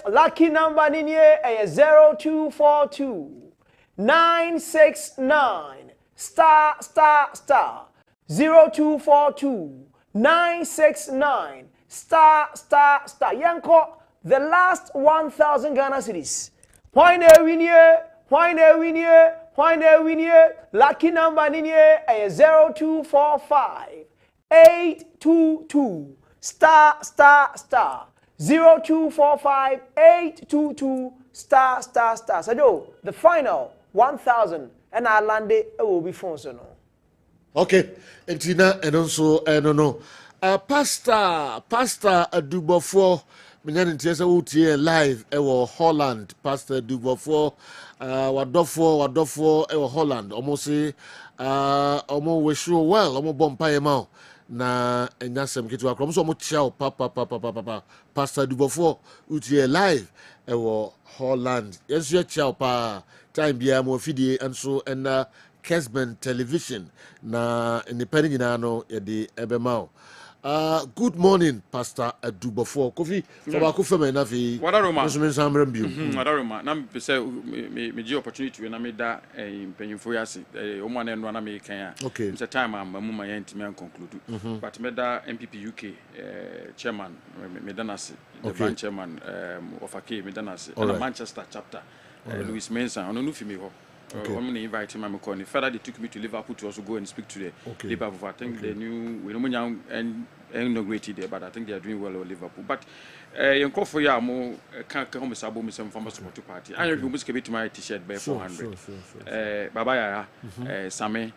Lucky number in here, 0242 969 star 0242 969 star. Yanko, the last 1,000 Ghana cedis. Why don't we near? Lucky number in here, 0245 822 star 0245 822 star. So the final 1,000 and I landed will be phone so no. Okay, Entina and also I don't know. Pastor Adubofo Minyan Tiesa Utie live ewo Holland. Pastor Adubofo wadofo ewo Holland. Almost say almost we sure well almost bompa mao na enyasem kitu akrom so mo chiao papa Pastor Adubofo Utie live ewo Holland. Yes you chiao pa time bia mo fidie enso en Kessben television na independent no yede ebemao. Good morning, Pastor Adubofo. Kofi, for our coffee, na fi. Wadaroma. Wadaroma. Na me say me give opportunity we na me da mpanyimfo yase. O mo na eno na me kan ya. Okay. It's a time am ma yenti me conclude. But me da MPP UK chairman me da nase. The branch chairman of AK me da nase. And Manchester chapter Louis Mensah ono no fi me ho. I'm invite him. I'm calling. Further, they took me to Liverpool to also go and speak to the Liverpool. I think they knew we don't inaugurated there, but I think they are doing well with Liverpool. But you call for ya more can't come with Sabo Miss from support party. I know you must give it to my T-shirt by 400. Baba Same,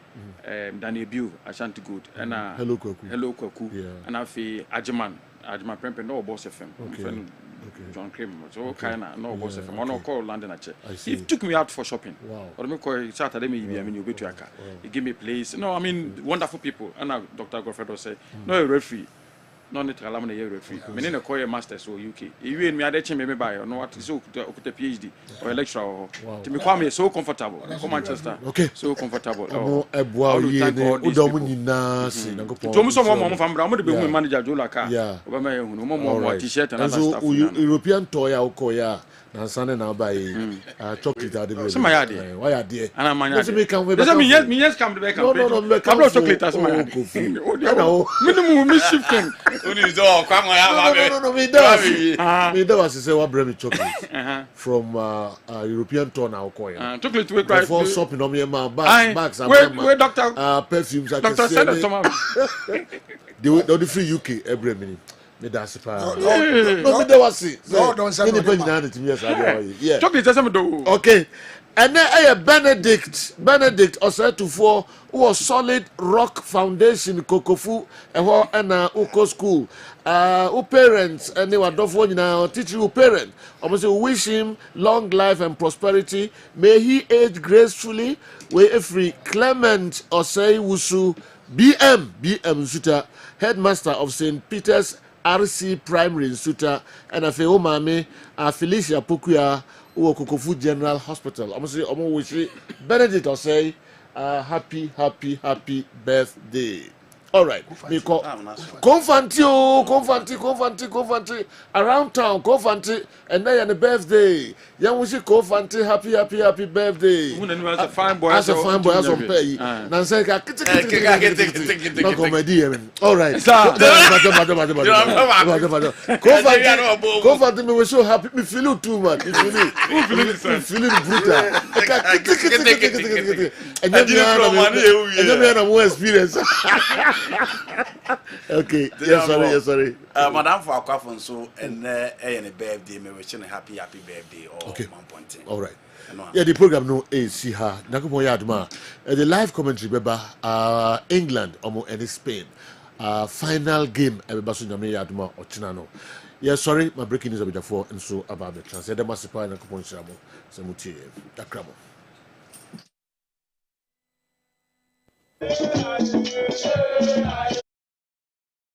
Daniel Bew, Ashanti Good, and Hello Kwaku, and I feel Ajaman Prempe no boss FM. John Cream, so kind of no boss FM. One call London at he took me out for shopping. Wow. Or me call Saturday maybe I mean you go to Aka. He give me place. No, I mean wonderful people. And Dr. Godfrey say no referee. No need to allow me a referee. Me need to call a master so UK. You and me are the me buy or no what so a PhD or a lecturer. To me come so comfortable. Come Manchester. Okay. So comfortable. Oh, eboa ye udomu nyina se na go pon. To me so mo from bra mo de be hu manager Laka. Obama ye hu no mo T-shirt and other stuff. European toy ukoya na sane na buy chocolate ade be. Some ya dey. Why ya dey? And am Let me come. Me yes come to back. No, come chocolate as my. Minimum shifting. No, me was say what bring me chocolate from European tour now ukoya. Chocolate we cry. For shopping on me bags and Doctor perfumes. Doctor send it to me. They free UK every minute. Me that's pa. No, Me that was it. No, don't say no. Yeah. Chocolate just me do. Okay. And then Benedict Osetufo who was solid rock foundation Kokofu and Uko school. Who parents and they were done now teach you parent. Almost wish him long life and prosperity. May he age gracefully. We free Clement Osei Wusu BM Suta, headmaster of St. Peter's RC Primary in Suta, and a Feomame, Felicia Pukuya, who Kokofu General Hospital. I'm say, I'm wish Benedict or say, happy birthday. All right, me call Confanti, around town, Confanti, and then the birthday. Young wish Confanti, happy birthday. As a fine boy, as on pay. Nancy, no comedy. All right, Confanti, me was so happy, me feel too much. Me feeling brutal. And then I'm more experience. Okay, yes, sorry. Madam for Aquafon so and a birthday, me wishing a happy birthday or okay. 1 point. All right. Yeah, the program no see her. Nakumo Yadma. The live commentary beba England and Spain. Final game everybody nyame Yadma or Chinano. Yeah, sorry, my breaking news before and so about the translate the masipa na kupon shamo. Semuti akramo.